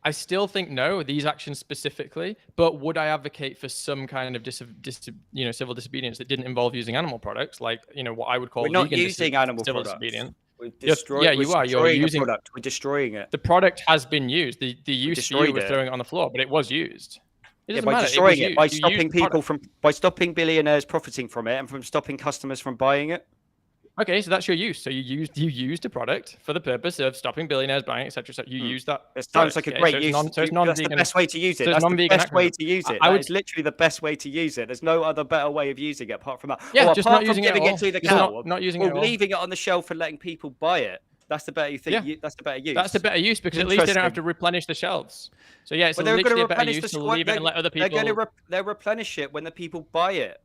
I still think no, these actions specifically, but would I advocate for some kind of civil disobedience that didn't involve using animal products, like what I would call we're not using animal civil products. Disobedience? You're using product. We're destroying it. The product has been used. The use for you was throwing it on the floor, but it was used. It doesn't by matter. destroying was it, by used. You stopping used the people by stopping billionaires profiting from it, and from stopping customers from buying it. Okay, so that's your use. So you used a product for the purpose of stopping billionaires buying, etc. So you use that. It sounds like a great use. So it's non-vegan. That's the best way to use it. So That's the non-vegan best way activism. to use it. I That would is literally the best way to use it. There's no other better way of using it apart from that. Yeah, just apart not from using it at giving all. it to the Just cow. not using it at all. Leaving it on the shelf and letting people buy it. That's the better thing. Yeah. That's the better use. That's the better use because at least they don't have to replenish the shelves. So yeah, it's literally a better use to leave it and let other people. They'll replenish it when the people buy it.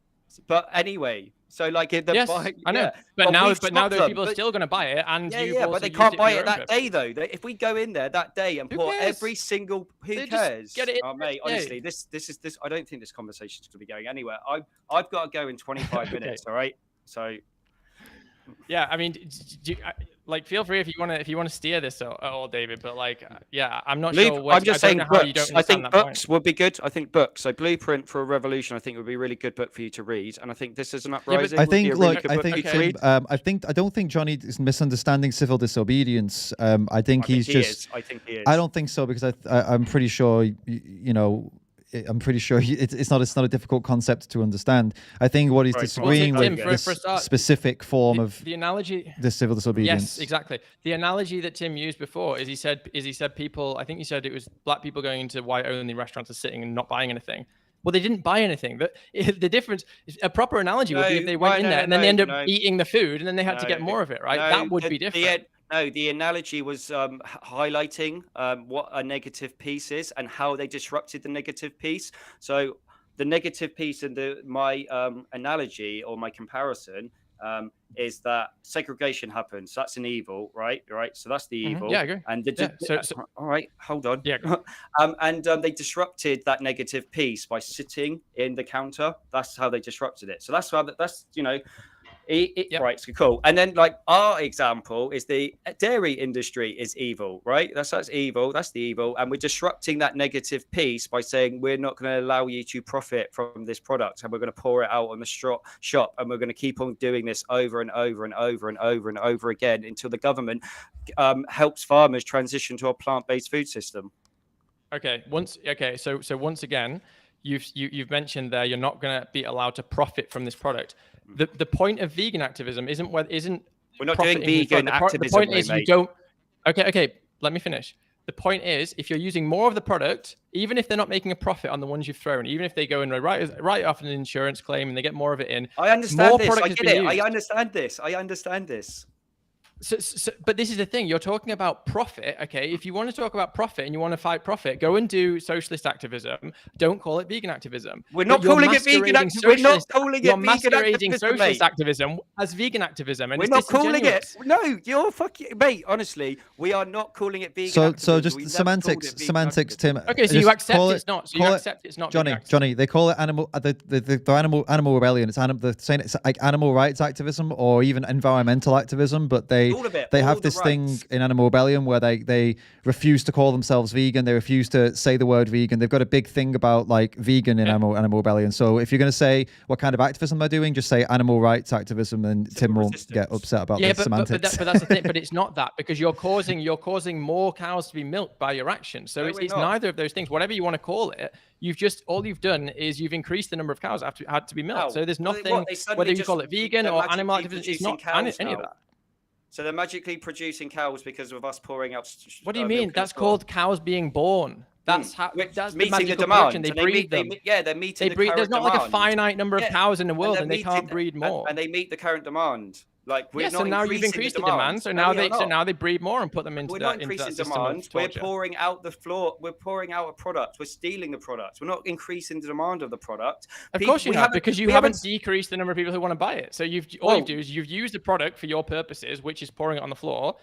But anyway, so like I know. Yeah. But now those people are still going to buy it, and but they can't buy it that day though. If we go in there that day and pour every single, who cares? Get it. Oh mate, honestly, this is. I don't think this conversation is going to be going anywhere. I've got to go in 25 minutes. All right, so. Yeah, I mean, feel free if you want to steer this at all, David. But I'm not sure. I'm just saying books. I think books would be good. I think books. So Blueprint for a Revolution, I think would be a really good book for you to read. And I think This Is an Uprising. I think, I don't think Johnny is misunderstanding civil disobedience. I think he is. I don't think so because I'm pretty sure I'm pretty sure it's not a difficult concept to understand. I think what he's disagreeing with this specific form of the analogy, the civil disobedience. Yes, exactly. The analogy that Tim used before is he said people. I think he said it was black people going into white-only restaurants and sitting and not buying anything. Well, they didn't buy anything. The difference, a proper analogy would be if they went in there and then they end up eating the food and then they had to get more of it, right? That would be different. No, the analogy was highlighting what a negative piece is and how they disrupted the negative piece. So the negative piece in my analogy or my comparison is that segregation happens. That's an evil, right? Right. So that's the evil. Yeah, I agree. And all right, hold on. Yeah. And they disrupted that negative piece by sitting in the counter. That's how they disrupted it. So that's right, so cool. And then our example is the dairy industry is evil, right? That's evil. That's the evil. And we're disrupting that negative piece by saying we're not going to allow you to profit from this product, and we're going to pour it out on the shop, and we're going to keep on doing this over and over and over and over and over again until the government helps farmers transition to a plant-based food system. So once again, you've mentioned there you're not going to be allowed to profit from this product. The point of vegan activism isn't we're not doing vegan activism. The point is you don't. Okay. Let me finish. The point is if you're using more of the product, even if they're not making a profit on the ones you've thrown, even if they go and write off an insurance claim and they get more of it in. I understand this. I get it. I understand this. But this is the thing. You're talking about profit, okay? If you want to talk about profit and you want to fight profit, go and do socialist activism. Don't call it vegan activism. We're not calling it vegan activism. We're not calling it vegan masquerading activism, socialist activism as vegan activism. And we're not calling it. No, you're fucking mate. Honestly, we are not calling it vegan activism. So just semantics, Tim. Okay, so you accept it's not. So you accept it's not. Johnny, they call it animal rebellion. They're saying it's like animal rights activism or even environmental activism, but they have this thing in Animal Rebellion where they refuse to call themselves vegan. They refuse to say the word vegan. They've got a big thing about vegan in Animal Rebellion. So if you're going to say what kind of activism they're doing, just say animal rights activism, and Tim won't get upset about the semantics. But that's the thing. But it's not that, because you're causing more cows to be milked by your actions. So it's neither of those things. Whatever you want to call it, all you've done is you've increased the number of cows that had to be milked. So there's nothing, whether you call it vegan or animal activism, it's not any of that. So they're magically producing cows because of us pouring out. What do you mean? That's called cows being born. That's how. That's meeting the demand. They breed them. They're meeting the current demand. There's not like a finite number of cows in the world, and they can't breed more. And they meet the current demand. So now you've increased the demand. So now they breed more and put them into that. We're not increasing demand. We're pouring out the floor. We're pouring out a product. We're stealing the product. We're not increasing the demand of the product. Of course you have, because you haven't decreased the number of people who want to buy it. So all you do is you've used the product for your purposes, which is pouring it on the floor.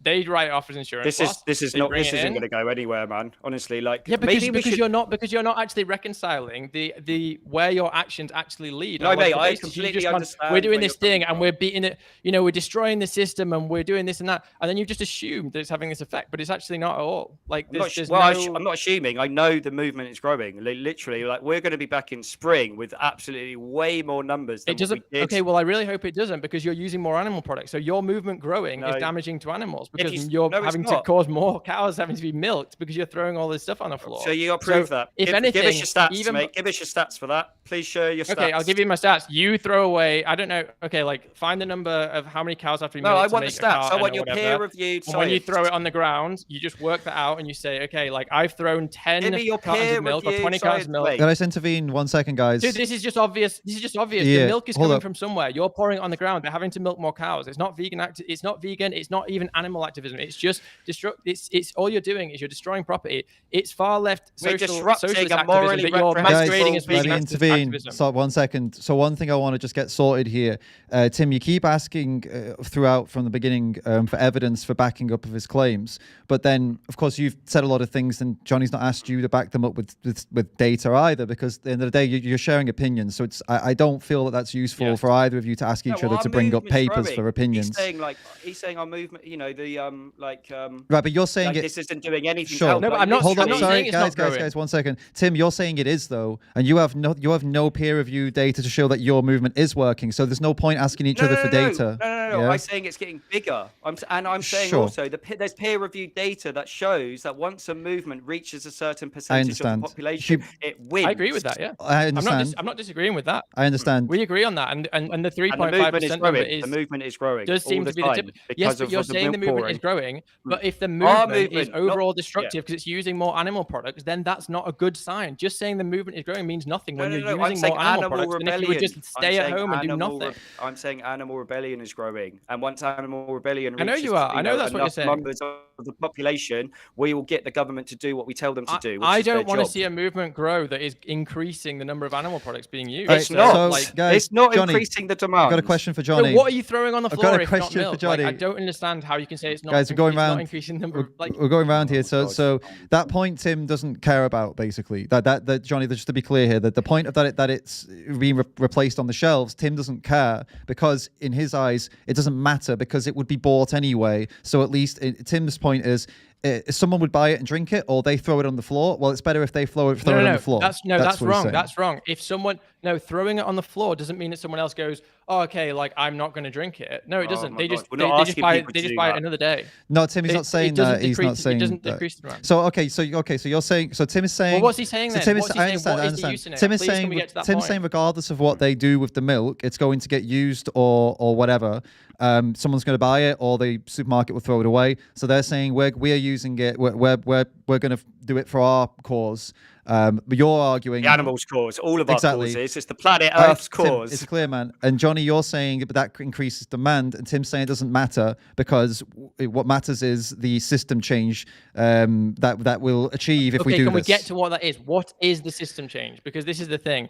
They write it off as insurance. This isn't going to go anywhere, man. Honestly, because you're not actually reconciling the where your actions actually lead. No, mate, I completely understand. We're doing this thing and we're beating it. We're destroying the system and we're doing this and that, and then you've just assumed that it's having this effect, but it's actually not at all. I'm not assuming. I know the movement is growing. Literally, we're going to be back in spring with absolutely way more numbers. Than it doesn't. We did. Okay, well, I really hope it doesn't, because you're using more animal products. So your movement growing is damaging to animals. because you're having to cause more cows having to be milked because you're throwing all this stuff on the floor. So you approve that. If anything, give us your stats, mate. Give us your stats for that. Please share your stats. Okay, I'll give you my stats. You throw away, I don't know, okay, like find the number of how many cows have to be milked. No, I want the stats. I want your peer-reviewed science. When you throw it on the ground, you just work that out and you say, okay, like I've thrown 10 cartons of milk or 20 cartons of milk. Can I just intervene 1 second, guys? Dude, this is just obvious. Yeah, the milk is coming from somewhere. You're pouring it on the ground. They're having to milk more cows. It's not vegan. It's not vegan. It's not even animal activism. It's just it's all you're doing is you're destroying property. It's far left socialist activism that you're masquerading as vegan activism. So 1 second. So one thing I want to just get sorted here, Tim. You keep asking throughout from the beginning for evidence for backing up of his claims, but then of course you've said a lot of things, and Johnny's not asked you to back them up with data either, because at the end of the day you're sharing opinions. So I don't feel that that's useful for either of you to ask each other to bring up papers for opinions. He's saying our movement, right, but you're saying this isn't doing anything. Sure. No, but I'm not. Hold on, sorry, guys, 1 second. Tim, you're saying it is though, and you have no peer review data to show that your movement is working. So there's no point asking each other for data. No. I'm saying it's getting bigger. I'm saying also there's peer reviewed data that shows that once a movement reaches a certain percentage of the population, it wins. I agree with that. Yeah, I understand. I'm not disagreeing with that. I understand. We agree on that, and the 3.5% number is the movement is growing. Does seem to be the tip. Yes, but you're saying the movement is growing, but if the movement is overall destructive because it's using more animal products, then that's not a good sign. Just saying the movement is growing means nothing when you're using more animal products. And if you would just stay at home and do nothing. I'm saying animal rebellion is growing, and once animal rebellion reaches, I know you are. I know that's what you're saying. Numbers of the population, we will get the government to do what we tell them to do. I don't want to see a movement grow that is increasing the number of animal products being used. It's not. It's not increasing the demand. I've got a question for Johnny. So what are you throwing on the floor? I've got a question for Johnny. I don't understand how you can say it's not. Guys, we're going around. Not increasing the number. We're going around here. So that point Tim doesn't care about, basically. That Johnny, just to be clear here, that the point of that it's being replaced on the shelves, Tim doesn't care, because in his eyes it doesn't matter because it would be bought anyway. So at least Tim's point is, if someone would buy it and drink it, or they throw it on the floor, well, it's better if they throw it on the floor. That's wrong. That's wrong. If someone throwing it on the floor doesn't mean that someone else goes, oh, okay, like I'm not going to drink it. No, it doesn't. They just buy it another day. No, Tim, he's not saying that. He's not saying it doesn't that. Decrease the demand. So you're saying. So Tim is saying. Well, what's he saying then? I understand. Tim is saying regardless of what they do with the milk, it's going to get used or whatever. Someone's going to buy it, or the supermarket will throw it away. So they're saying we're using it. We're going to do it for our cause. But you're arguing the animals' cause, all of our causes. It's the planet Earth's cause. Tim, it's clear, man. And Johnny, you're saying but that increases demand, and Tim's saying it doesn't matter because what matters is the system change that we'll achieve if we do this. Can we get to what that is? What is the system change? Because this is the thing.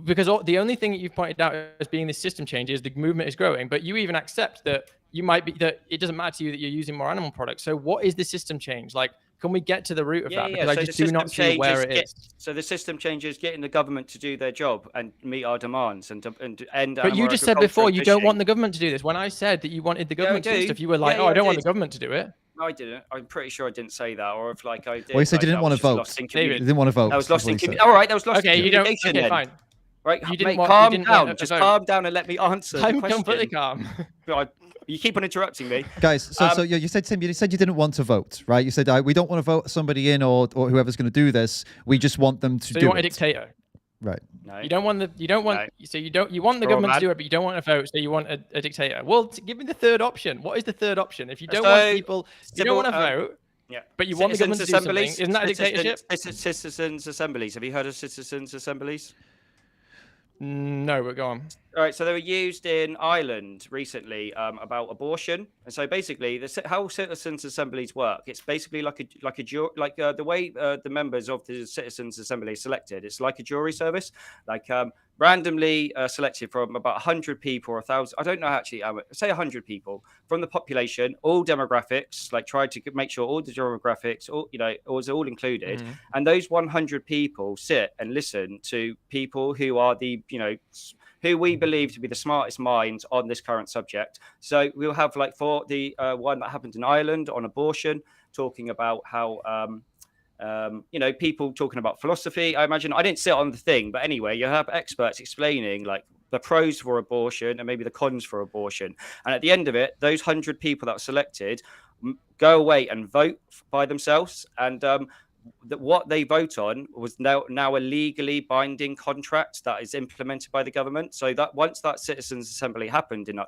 Because the only thing that you've pointed out as being the system change is the movement is growing, but you even accept that that it doesn't matter to you that you're using more animal products. So what is the system change? Like, can we get to the root of that? Because I just do not see where it is. So the system change is getting the government to do their job and meet our demands and end. But you just said before you don't want the government to do this. When I said that you wanted the government to do stuff, you were like, I don't want the government to do it. No, I didn't. I'm pretty sure I didn't say that. Or if I did. Well, you said you didn't want to vote. You didn't want to vote. That was lost in communication. All right, that was lost in communication. Okay, fine. Right, calm down. Just calm down and let me answer. I'm completely calm. You keep on interrupting me, guys. So you said, Tim, you said you didn't want to vote, right? You said we don't want to vote somebody in or whoever's going to do this. We just want them to do it. So you want a dictator, right? No. You want the government to do it, but you don't want a vote, so you want a dictator. Well, give me the third option. What is the third option? If you don't want people, you don't want to vote. Yeah, but you want the government to do something. Isn't that a dictatorship? Citizens' assemblies. Have you heard of citizens' assemblies? No, but go on. All right, so they were used in Ireland recently about abortion, and so basically, how citizens' assemblies work. It's basically like the way the members of the citizens' assembly are selected. It's like a jury service, like randomly selected from about 100 people or 1,000. I don't know actually. Say 100 people from the population, all demographics. Like try to make sure all the demographics, was all included, and those 100 people sit and listen to people who are who we believe to be the smartest minds on this current subject. So we'll have for the one that happened in Ireland on abortion, talking about how, people talking about philosophy. I imagine, I didn't sit on the thing, but anyway, you have experts explaining the pros for abortion and maybe the cons for abortion. And at the end of it, those 100 people that were selected go away and vote by themselves. And that what they vote on was now a legally binding contract that is implemented by the government. So that once that citizens' assembly happened in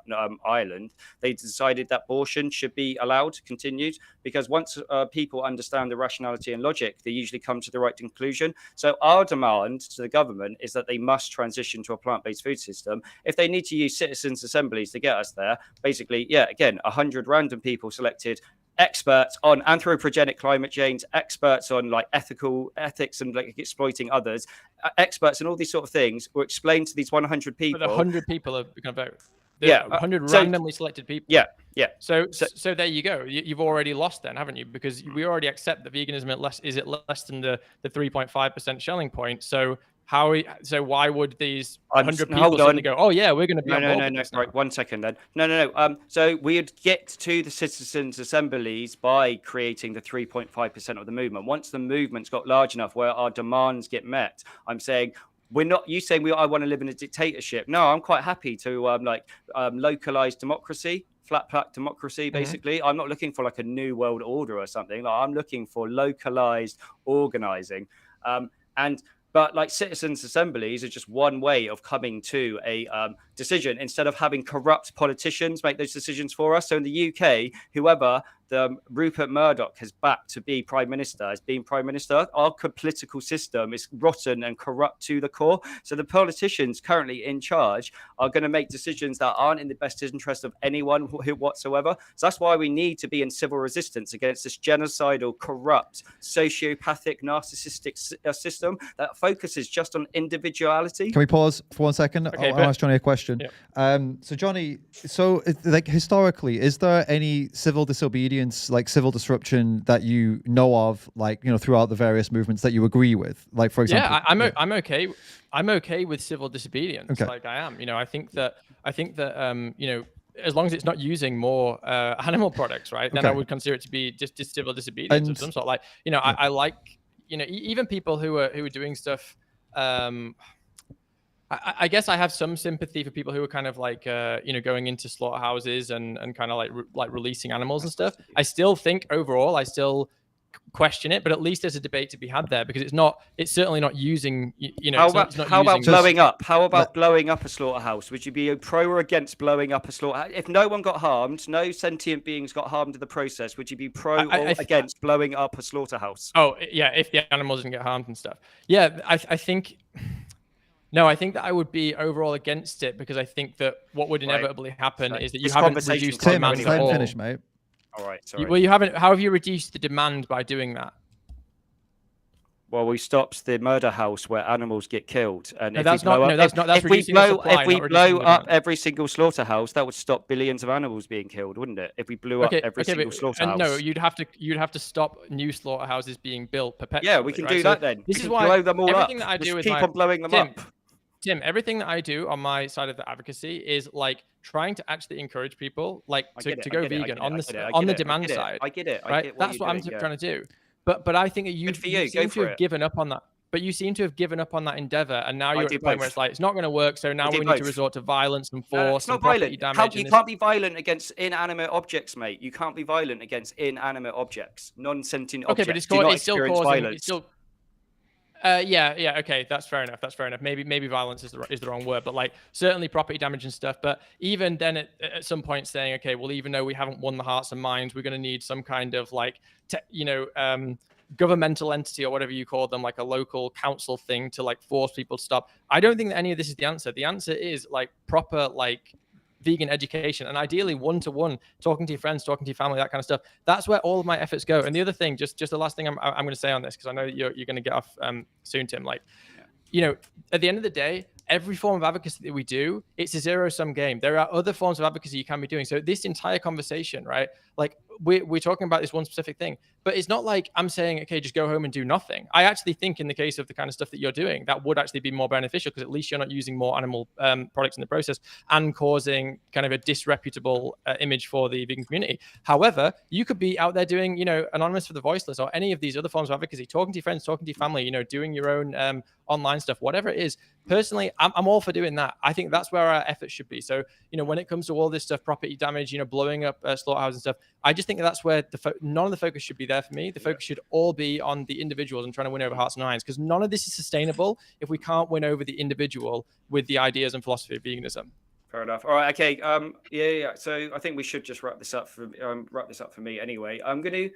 Ireland, they decided that abortion should be allowed, continued, because once people understand the rationality and logic, they usually come to the right conclusion. So our demand to the government is that they must transition to a plant-based food system. If they need to use citizens' assemblies to get us there, basically, yeah, again, 100 random people selected, experts on anthropogenic climate change, experts on like ethics and like exploiting others, experts in all these sort of things were explained to these 100 people. But 100 people are going to vote. Yeah, 100 randomly selected people. Yeah. So there you go. You've already lost then, haven't you? Because we already accept that veganism is less than the 3.5% Schelling point. So why would these 100 people suddenly go, oh yeah, we're going to be no. Right, 1 second then. No. So we'd get to the citizens' assemblies by creating the 3.5% of the movement. Once the movement's got large enough where our demands get met, I'm saying we're not. You saying I want to live in a dictatorship? No, I'm quite happy to localized democracy. Flat pack democracy, basically. I'm not looking for like a new world order or something. Like I'm looking for localized organizing, But like citizens' assemblies are just one way of coming to a decision instead of having corrupt politicians make those decisions for us. So in the UK, whoever Rupert Murdoch has backed to be prime minister as being prime minister, our political system is rotten and corrupt to the core. So the politicians currently in charge are going to make decisions that aren't in the best interest of anyone whatsoever. So that's why we need to be in civil resistance against this genocidal, corrupt, sociopathic, narcissistic system that focuses just on individuality. Can we pause for 1 second? Okay, I'll ask Johnny a question. Yeah. So Johnny, like historically, is there any civil disobedience, like civil disruption that you know of, like, you know, throughout the various movements that you agree with? Like, for example, I'm okay. I'm okay with civil disobedience. Okay. Like I am. You know, I think that you know, as long as it's not using more animal products, right? Then I would consider it to be just civil disobedience of some sort. Like, you know, I like, you know, even people who are doing stuff. I guess I have some sympathy for people who are kind of like, you know, going into slaughterhouses and kind of like releasing animals and stuff. I still think overall, I still question it, but at least there's a debate to be had there because it's certainly not using, you know, how about blowing up? How about blowing up a slaughterhouse? Would you be pro or against blowing up a slaughterhouse? If no one got harmed, no sentient beings got harmed in the process, would you be pro or against blowing up a slaughterhouse? Oh, yeah, if the animals didn't get harmed and stuff. Yeah, I think... No, I think that I would be overall against it because I think that what would inevitably happen is that you haven't reduced the demand at all. Finish, mate. All right, sorry. Well, you haven't. How have you reduced the demand by doing that? Well, we stopped the murder house where animals get killed, and if we blow up every single slaughterhouse, that would stop billions of animals being killed, wouldn't it? If we blew up every single slaughterhouse. No, you'd have to stop new slaughterhouses being built perpetually. Yeah, we can do that then. This is why blow them all everything up. that I do is keep on blowing them up. Tim, everything that I do on my side of the advocacy is like trying to actually encourage people like to go vegan on the demand side. I get it. Right? That's what I'm trying to do. But I think that you seem to have given up on that. But you seem to have given up on that endeavor, and now you're at the point where it's like it's not going to work. So now we need to resort to violence and force. It's not violent. You can't be violent against inanimate objects, mate. You can't be violent against inanimate objects, non-sentient objects. Okay, but it's still causing. Okay, that's fair enough. Maybe violence is the wrong word, but like certainly property damage and stuff. But even then, at some point, saying, okay, well, even though we haven't won the hearts and minds, we're going to need some kind of like, governmental entity or whatever you call them, like a local council thing to like force people to stop. I don't think that any of this is the answer. The answer is like proper like vegan education, and ideally one-to-one, talking to your friends, talking to your family, that kind of stuff. That's where all of my efforts go. And the other thing, just the last thing I'm going to say on this, because I know you're going to get off soon, Tim. Like, you know, at the end of the day, every form of advocacy that we do, it's a zero-sum game. There are other forms of advocacy you can be doing. So this entire conversation, right? Like we're talking about this one specific thing, but it's not like I'm saying, okay, just go home and do nothing. I actually think in the case of the kind of stuff that you're doing, that would actually be more beneficial because at least you're not using more animal products in the process and causing kind of a disreputable image for the vegan community. However, you could be out there doing, you know, Anonymous for the Voiceless or any of these other forms of advocacy, talking to your friends, talking to your family, you know, doing your own online stuff, whatever it is. personally, I'm all for doing that. I think that's where our efforts should be. So, when it comes to all this stuff, property damage, blowing up slaughterhouses and stuff, I just think that's where none of the focus should be there for me. The focus should all be on the individuals and trying to win over hearts and minds, because none of this is sustainable if we can't win over the individual with the ideas and philosophy of veganism. Fair enough. All right. Okay. Yeah. So I think we should just wrap this up for me anyway. I'm gonna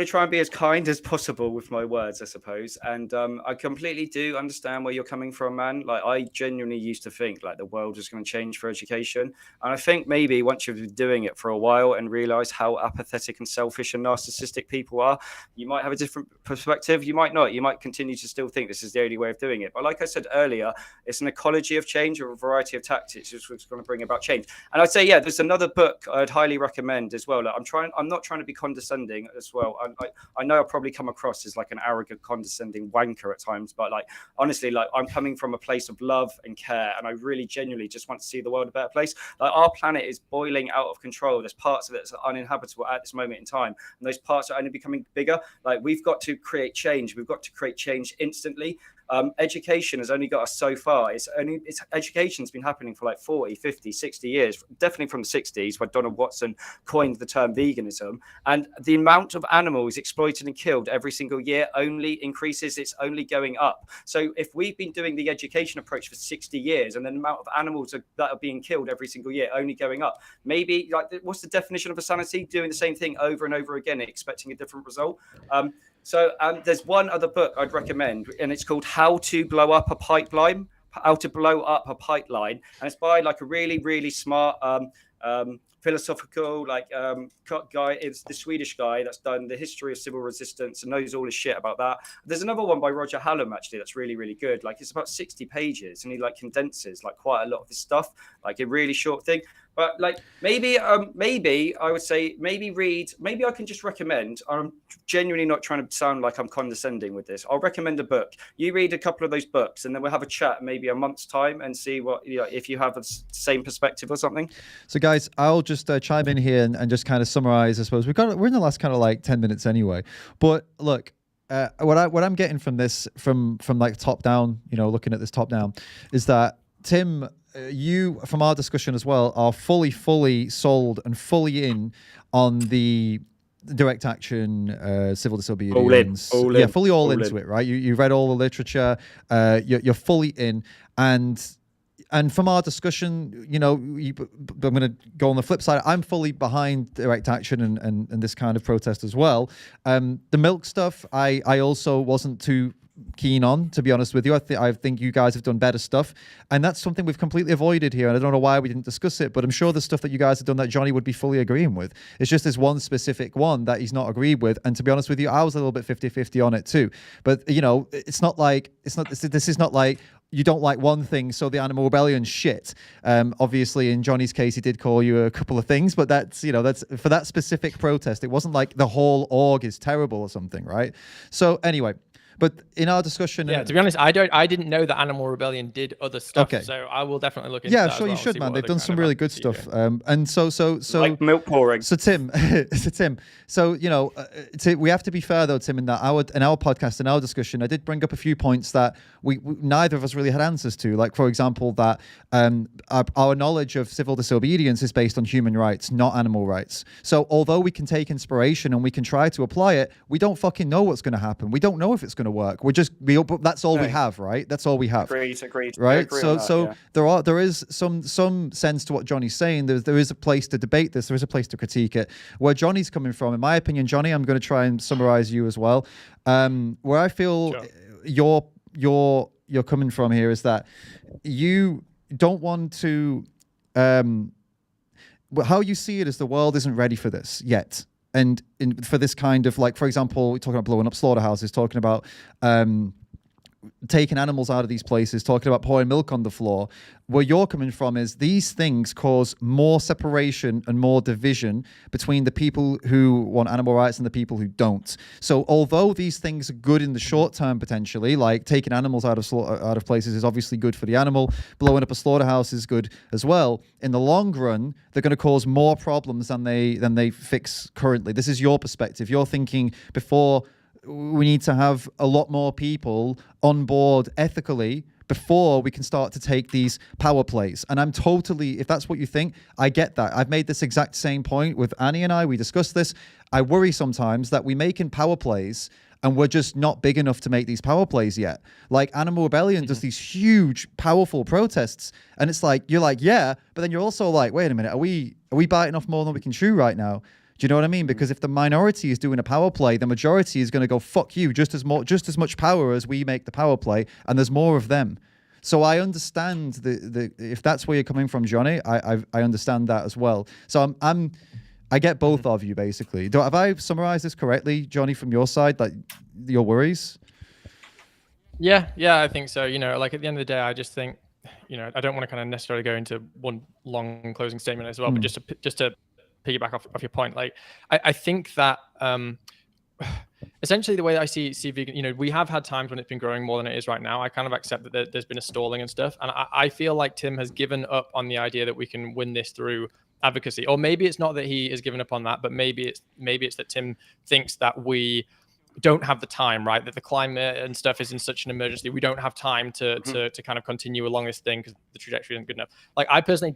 try and be as kind as possible with my words, I suppose. And I completely do understand where you're coming from, man. Like, I genuinely used to think like the world was going to change for education. And I think maybe once you've been doing it for a while and realize how apathetic and selfish and narcissistic people are, you might have a different perspective. You might not. You might continue to still think this is the only way of doing it. But like I said earlier, it's an ecology of change or a variety of tactics which is going to bring about change. And I'd say, yeah, there's another book I'd highly recommend as well. Like, I'm not trying to be condescending as well. I know I'll probably come across as like an arrogant, condescending wanker at times, but like, honestly, like, I'm coming from a place of love and care, and I really genuinely just want to see the world a better place. Like, our planet is boiling out of control. There's parts of it that's uninhabitable at this moment in time, and those parts are only becoming bigger. Like, we've got to create change. We've got to create change instantly. Education has only got us so far. Education's been happening for like 40, 50, 60 years, definitely from the 60s, where Donald Watson coined the term veganism. And the amount of animals exploited and killed every single year only increases. It's only going up. So if we've been doing the education approach for 60 years, and then the amount of animals that are being killed every single year only going up, maybe, like, what's the definition of insanity? Doing the same thing over and over again, expecting a different result. So there's one other book I'd recommend, and it's called How to Blow Up a Pipeline. How to Blow Up a Pipeline, and it's by like a really, really smart philosophical guy. It's the Swedish guy that's done the history of civil resistance and knows all his shit about that. There's another one by Roger Hallam actually that's really, really good. Like, it's about 60 pages, and he like condenses like quite a lot of this stuff, like a really short thing. But like, maybe I would say maybe I can just recommend. I'm genuinely not trying to sound like I'm condescending with this. I'll recommend a book. You read a couple of those books, and then we'll have a chat maybe a month's time and see what, if you have the same perspective or something. So guys, I'll just chime in here and just kind of summarize. I suppose we're in the last kind of like 10 minutes anyway. But look, what I'm getting from this, from like top down, looking at this top down, is that Tim, you, from our discussion as well, are fully sold and fully in on the direct action, civil disobedience. All in. Fully all into it, right? You've read all the literature, you're fully in, and from our discussion, I'm going to go on the flip side. I'm fully behind direct action and this kind of protest as well. The milk stuff, I also wasn't too keen on, to be honest with you. I think you guys have done better stuff, and that's something we've completely avoided here, and I don't know why we didn't discuss it, but I'm sure the stuff that you guys have done that Johnny would be fully agreeing with. It's just this one specific one that he's not agreed with, and to be honest with you, I was a little bit 50-50 on it too. But this is not like you don't like one thing, so the animal rebellion shit. Obviously, in Johnny's case, he did call you a couple of things, but that's for that specific protest. It wasn't like the whole org is terrible or something, right? So anyway, but in our discussion, to be honest, I didn't know that Animal Rebellion did other stuff. Okay. So I will definitely look into that. Yeah, sure, you should, man. They've done some really good stuff. And so like milk pouring. So Tim, we have to be fair though, Tim, in that in our podcast, in our discussion, I did bring up a few points that we neither of us really had answers to. Like, for example, that our knowledge of civil disobedience is based on human rights, not animal rights. So although we can take inspiration and we can try to apply it, we don't fucking know what's going to happen. We don't know if it's going to work. That's all we have, right? That's all we have. Agreed. Right. There is some sense to what Johnny's saying. There is a place to debate this. There is a place to critique it. Where Johnny's coming from, in my opinion, Johnny, I'm going to try and summarize you as well. Where I feel you're coming from here is that you don't want to. How you see it is the world isn't ready for this yet. And for this kind of, like, for example, we're talking about blowing up slaughterhouses, talking about taking animals out of these places, talking about pouring milk on the floor. Where you're coming from is these things cause more separation and more division between the people who want animal rights and the people who don't. So although these things are good in the short term, potentially, like taking animals out of places is obviously good for the animal, blowing up a slaughterhouse is good as well. In the long run, they're going to cause more problems than they fix currently. This is your perspective. You're thinking before we need to have a lot more people on board ethically before we can start to take these power plays. And I'm totally, if that's what you think, I get that. I've made this exact same point with Annie and I. We discussed this. I worry sometimes that we make in power plays and we're just not big enough to make these power plays yet. Like Animal Rebellion does these huge, powerful protests, and it's like you're like, yeah, but then you're also like, wait a minute, are we biting off more than we can chew right now? Do you know what I mean? Because if the minority is doing a power play, the majority is going to go fuck you, just as much power as we make the power play, and there's more of them. So I understand the if that's where you're coming from, Johnny. I understand that as well. So I get both of you, basically. Have I summarized this correctly, Johnny, from your side, like your worries? Yeah, I think so. Like at the end of the day, I just think, I don't want to kind of necessarily go into one long closing statement as well, but just to piggyback off your point, like I think that essentially the way that I see vegan, we have had times when it's been growing more than it is right now. I kind of accept that there's been a stalling and stuff, and I feel like Tim has given up on the idea that we can win this through advocacy. Or maybe it's not that he has given up on that, but maybe it's that Tim thinks that we don't have the time, right? That the climate and stuff is in such an emergency. We don't have time to kind of continue along this thing because the trajectory isn't good enough. Like I personally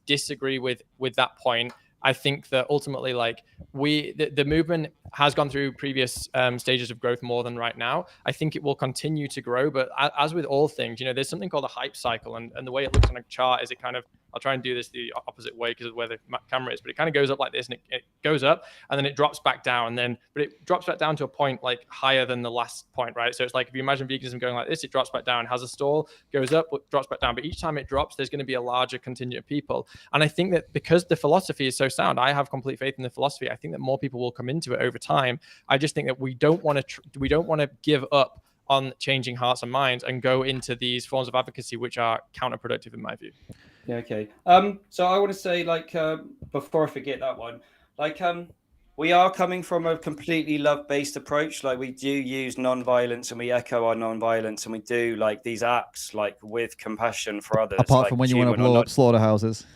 disagree with that point. I think that ultimately, like the movement has gone through previous stages of growth more than right now. I think it will continue to grow, but as with all things, there's something called a hype cycle, and the way it looks on a chart is it kind of, I'll try and do this the opposite way because of where the camera is, but it kind of goes up like this, and it goes up, and then it drops back down, but it drops back down to a point like higher than the last point, right? So it's like if you imagine veganism going like this, it drops back down, has a stall, goes up, drops back down, but each time it drops, there's going to be a larger contingent of people. And I think that because the philosophy is so sound, I have complete faith in the philosophy. I think that more people will come into it over time. I just think that we don't want to give up on changing hearts and minds and go into these forms of advocacy which are counterproductive in my view. Yeah, okay. So I want to say, like, before I forget that one, like, we are coming from a completely love-based approach. Like, we do use non-violence and we echo our non-violence, and we do like these acts like with compassion for others. Apart like, from when you want to blow up slaughterhouses.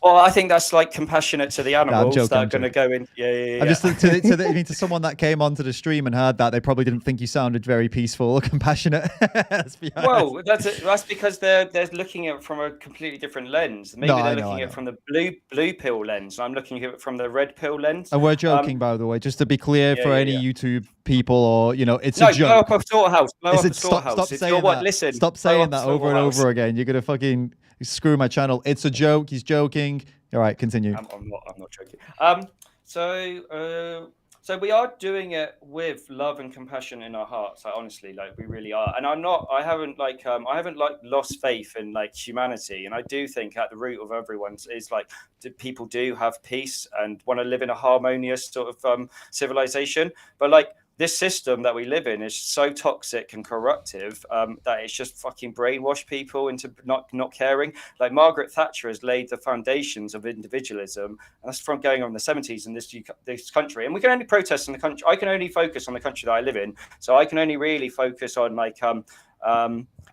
Well, I think that's like compassionate to the animals that are going to go in. Yeah. I'm just to someone that came onto the stream and heard that, they probably didn't think you sounded very peaceful or compassionate. Let's be honest. Well, that's because they're looking at it from a completely different lens. Maybe they're looking at it from the blue pill lens. I'm looking at it from the red pill lens. And we're joking, by the way, just to be clear for any YouTube people, or it's a joke. Blow up a slaughterhouse. Stop saying that. Listen, stop saying that over and over again. You're gonna fucking screw my channel. It's a joke. He's joking. All right, continue. I'm not joking. So we are doing it with love and compassion in our hearts. Like, honestly, like we really are. And I haven't lost faith in like humanity. And I do think at the root of everyone's is like, people do have peace and want to live in a harmonious sort of civilization. But like, this system that we live in is so toxic and corruptive that it's just fucking brainwashed people into not caring. Like Margaret Thatcher has laid the foundations of individualism, and that's from going on in the 70s in this country. And we can only protest in the country. I can only focus on the country that I live in, so I can only really focus on like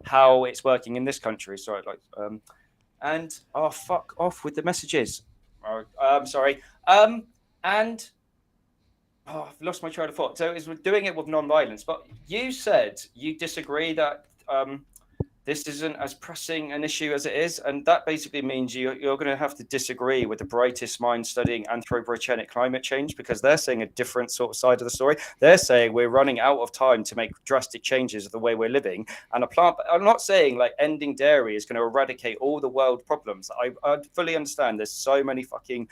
how it's working in this country. Sorry, and fuck off with the messages. Sorry. And. Oh, I've lost my train of thought. So we're doing it with non-violence, but you said you disagree that this isn't as pressing an issue as it is, and that basically means you're going to have to disagree with the brightest minds studying anthropogenic climate change, because they're saying a different sort of side of the story. They're saying we're running out of time to make drastic changes of the way we're living, and I'm not saying like ending dairy is going to eradicate all the world problems. I fully understand there's so many fucking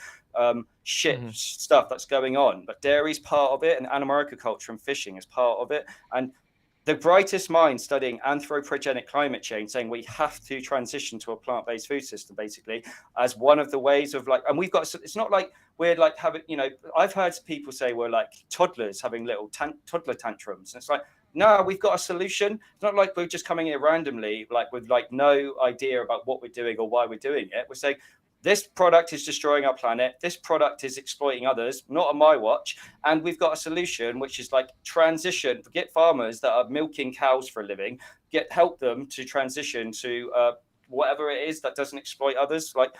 stuff that's going on, but dairy's part of it, and animal agriculture and fishing is part of it. And the brightest minds studying anthropogenic climate change saying we have to transition to a plant-based food system, basically, as one of the ways of like, and we've got, it's not like we're like having, I've heard people say we're like toddlers having little toddler tantrums. And it's like, no, we've got a solution. It's not like we're just coming here randomly, like with like no idea about what we're doing or why we're doing it. We're saying, this product is destroying our planet. This product is exploiting others, not on my watch. And we've got a solution, which is like transition. Get farmers that are milking cows for a living, help them to transition to whatever it is that doesn't exploit others. Like,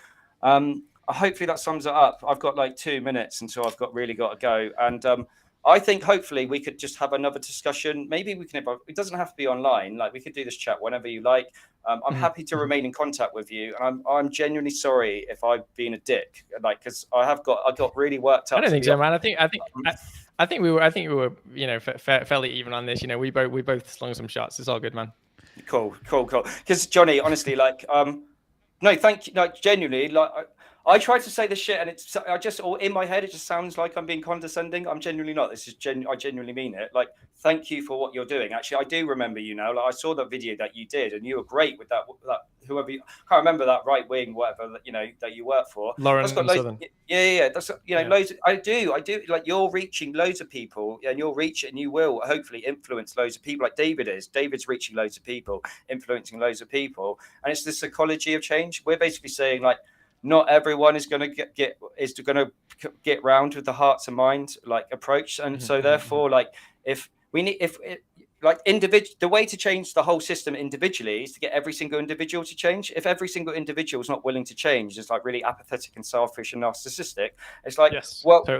hopefully that sums it up. I've got like 2 minutes until I've really got to go. And I think hopefully we could just have another discussion. Maybe we can. It doesn't have to be online. Like we could do this chat whenever you like. I'm happy to remain in contact with you, and I'm genuinely sorry if I've been a dick. Like because I got really worked up. I don't think so, man. I think we were fairly even on this. You know, we both slung some shots. It's all good, man. Cool. Because Johnny, honestly, like no, thank you. Like genuinely, like. I try to say this shit, and in my head, it just sounds like I'm being condescending. I'm genuinely not. This is I genuinely mean it. Like, thank you for what you're doing. Actually, I do remember you now. Like, I saw that video that you did, and you were great with that whoever you can't remember that right wing, whatever that you work for. Lauren Southern. Yeah. That's loads. I do. Like, you're reaching loads of people, and you will hopefully influence loads of people. Like David is. David's reaching loads of people, influencing loads of people, and it's the psychology of change. We're basically saying like. Not everyone is going to get round with the hearts and minds like approach, and so therefore, like the way to change the whole system individually is to get every single individual to change. If every single individual is not willing to change, it's like really apathetic and selfish and narcissistic. It's like,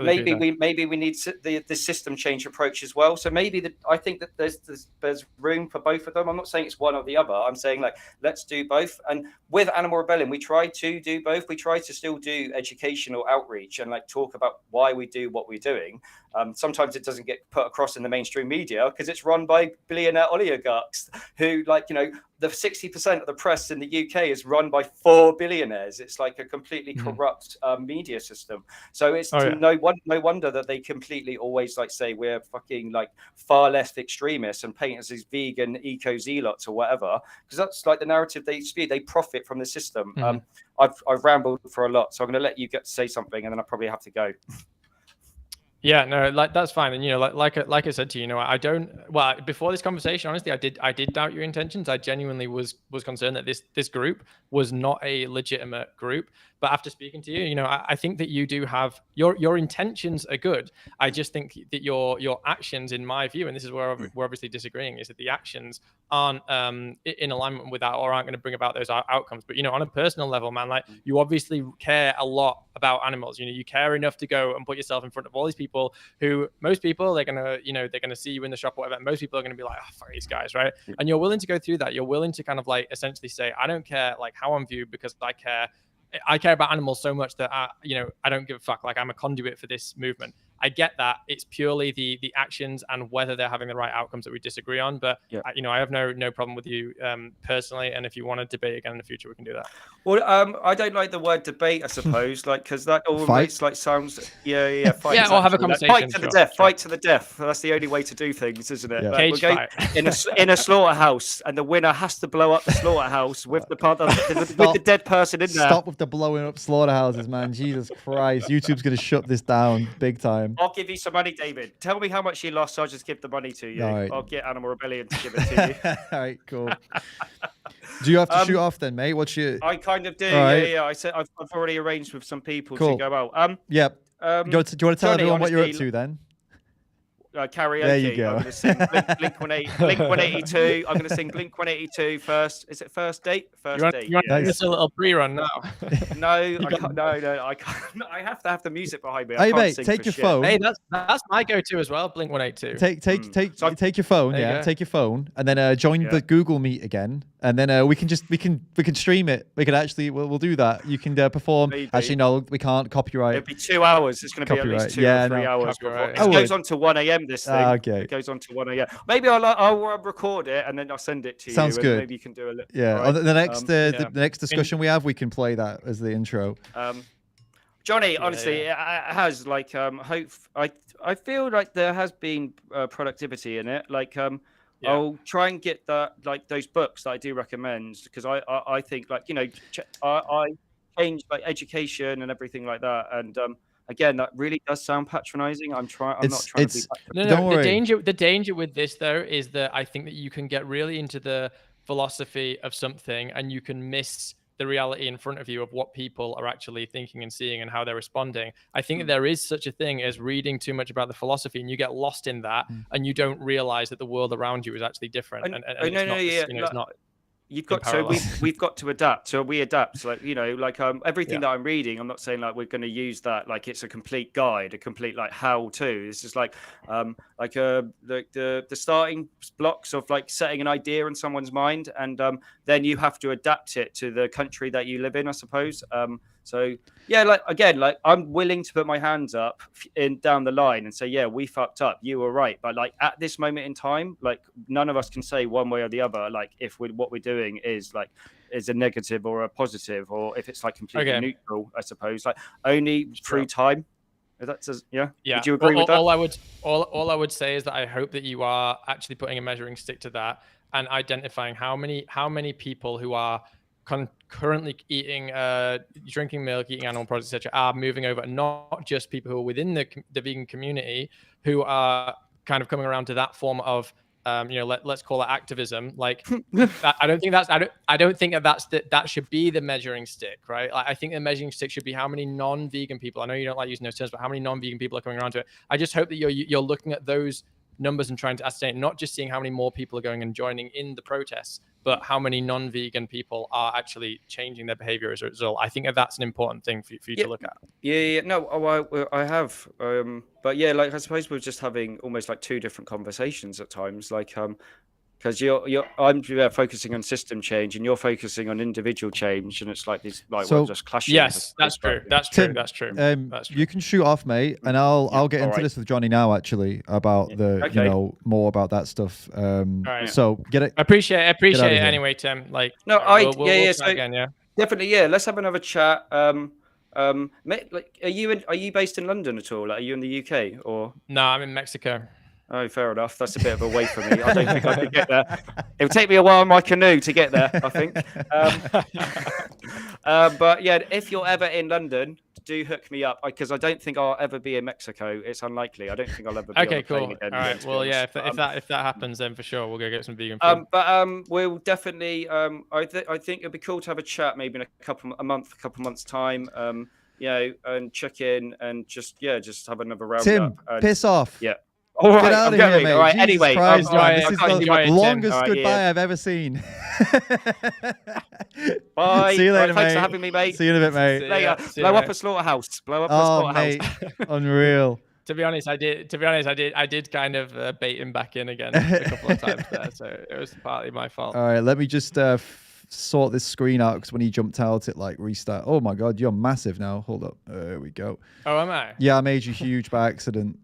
maybe we need the system change approach as well. So maybe I think that there's room for both of them. I'm not saying it's one or the other. I'm saying like let's do both. And with Animal Rebellion, we try to do both. We try to still do educational outreach and like talk about why we do what we're doing. Sometimes it doesn't get put across in the mainstream media because it's run by billionaire oligarchs who, like, the 60% of the press in the UK is run by 4 billionaires. It's like a completely corrupt media system. So it's no wonder that they completely always like say we're fucking like far left extremists and paint us as vegan eco zealots or whatever, because that's like the narrative they spew. They profit from the system. I've rambled for a lot, so I'm going to let you get to say something, and then I probably have to go. Yeah, no, like that's fine. And like I said to you, I don't. Well, before this conversation, honestly, I did doubt your intentions. I genuinely was concerned that this group was not a legitimate group. But after speaking to you, I think that you do have your intentions are good. I just think that your actions, in my view, and this is where we're obviously disagreeing, is that the actions aren't in alignment with that or aren't going to bring about those outcomes. But on a personal level, man, like you obviously care a lot about animals. You care enough to go and put yourself in front of all these people who most people they're gonna see you in the shop or whatever. Most people are gonna be like, oh, fuck these guys, right? And you're willing to go through that. You're willing to kind of like essentially say, I don't care like how I'm viewed because I care about animals so much that I don't give a fuck. Like I'm a conduit for this movement. I get that. It's purely the actions and whether they're having the right outcomes that we disagree on. But I have no problem with you personally. And if you want to debate again in the future, we can do that. Well, I don't like the word debate, I suppose, like because that always like sounds fight. Yeah, exactly. We'll have a conversation. Fight to the death. Fight to the death. That's the only way to do things, isn't it? Yeah. Like, Cage fight. in a slaughterhouse, and the winner has to blow up the slaughterhouse with the dead person in there. Stop with the blowing up slaughterhouses, man. Jesus Christ. YouTube's going to shut this down big time. I'll give you some money, David. Tell me how much you lost, so I'll just give the money to you. Right. I'll get Animal Rebellion to give it to you. All right, cool. Do you have to shoot off then, mate? What's your... I kind of do. Right. Yeah. I said I've already arranged with some people Cool. to go out. Yep. Do you want to tell Johnny, everyone what you're up honestly, to then? Karaoke. There you go. I'm going to sing Blink 182. I'm going to sing Blink 182 first. Is it first date? First date. You want Nice. just a little pre-run now? No, I can't. No, I can't. I have to have the music behind me. Hey, mate, take your phone. Hey, that's my go-to as well. Blink 182. Take your phone. There you go. Take your phone, and then join the Google Meet again, and then we can stream it. We can actually we'll do that. You can perform. Maybe. Actually, no, we can't copyright. It'll be 2 hours. It's going to be at least 2 or 3 hours. Copyright. It goes on to 1 a.m. This thing. Okay. It goes on to 1 a.m. Maybe I'll record it and then I'll send it to you. Sounds good. Maybe you can do a little. Yeah. Right? On the next discussion we have, we can play that as the intro. Johnny, honestly, it has like hope. I feel like there has been productivity in it. Like I'll try and get that like those books that I do recommend because I think like I changed like education and everything like that and. Again, that really does sound patronizing. I'm not trying to be No, Don't worry. The danger with this though is that I think that you can get really into the philosophy of something and you can miss the reality in front of you of what people are actually thinking and seeing and how they're responding. I think that there is such a thing as reading too much about the philosophy and you get lost in that and you don't realize that the world around you is actually different. It's not. You've got so we've got to adapt. So we adapt. Like everything that I'm reading, I'm not saying like we're going to use that like it's a complete guide, a complete like how to. This is like the starting blocks of like setting an idea in someone's mind, and then you have to adapt it to the country that you live in, I suppose. So yeah, like again, like I'm willing to put my hands up in down the line and say, yeah, we fucked up. You were right, but like at this moment in time, like none of us can say one way or the other. Like if what we're doing is a negative or a positive, or if it's like completely neutral, I suppose. Like only through time. That's yeah. Would you agree with that? All I would say is that I hope that you are actually putting a measuring stick to that and identifying how many people who are currently eating, drinking milk, eating animal products, etc., are moving over, and not just people who are within the vegan community who are kind of coming around to that form of, let's call it activism. Like, I don't think that should be the measuring stick, right? Like, I think the measuring stick should be how many non-vegan people. I know you don't like using those terms, but how many non-vegan people are coming around to it. I just hope that you're looking at those numbers and trying to ascertain, not just seeing how many more people are going and joining in the protests, but how many non-vegan people are actually changing their behavior as a result. I think that's an important thing for you to look at. Yeah. No, I have. But yeah, like I suppose we're just having almost like two different conversations at times. Like, because I'm focusing on system change and you're focusing on individual change, and it's like these we're just clashing. Yes, that's true. That's true. That's true. You can shoot off, mate, and I'll get into this with Johnny now, actually, about more about that stuff. So get it. Appreciate it anyway, Tim. Like, no, we'll so again, definitely, yeah. Let's have another chat. Like, are you based in London at all? Like, are you in the UK or? No, I'm in Mexico. Oh, fair enough. That's a bit of a way from me. I don't think I could get there. It would take me a while in my canoe to get there, I think. But yeah, if you're ever in London, do hook me up, because I don't think I'll ever be in Mexico. It's unlikely. I don't think I'll ever be on a plane again. All right. Well, yeah. If that happens, then for sure we'll go get some vegan food. But we'll definitely. I think it'd be cool to have a chat, maybe in a couple months time. And check in and just have another round. Tim, piss off. Yeah. All right, get out of here, mate. All right, Jesus anyway, Christ, this is the longest goodbye I've ever seen. Bye. See you later, mate. Thanks for having me, mate. See you in a bit, mate. Later. Blow up a slaughterhouse. Mate, unreal. To be honest, I did kind of bait him back in again a couple of times there, so it was partly my fault. All right, let me just sort this screen out, because when he jumped out, it like restart. Oh my God, you're massive now. Hold up. There we go. Oh, am I? Yeah, I made you huge by accident.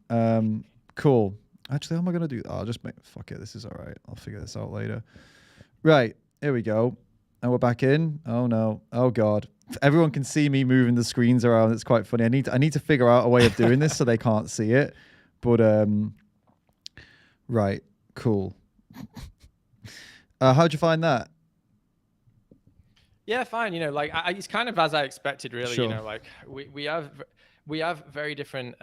Cool. Actually, how am I going to do that? I'll just fuck it. This is all right. I'll figure this out later. Right. Here we go. And we're back in. Oh no. Oh God. Everyone can see me moving the screens around. It's quite funny. I need to figure out a way of doing this so they can't see it. But, right. Cool. How'd you find that? Yeah, fine. It's kind of as I expected, really. Sure. Like we have very different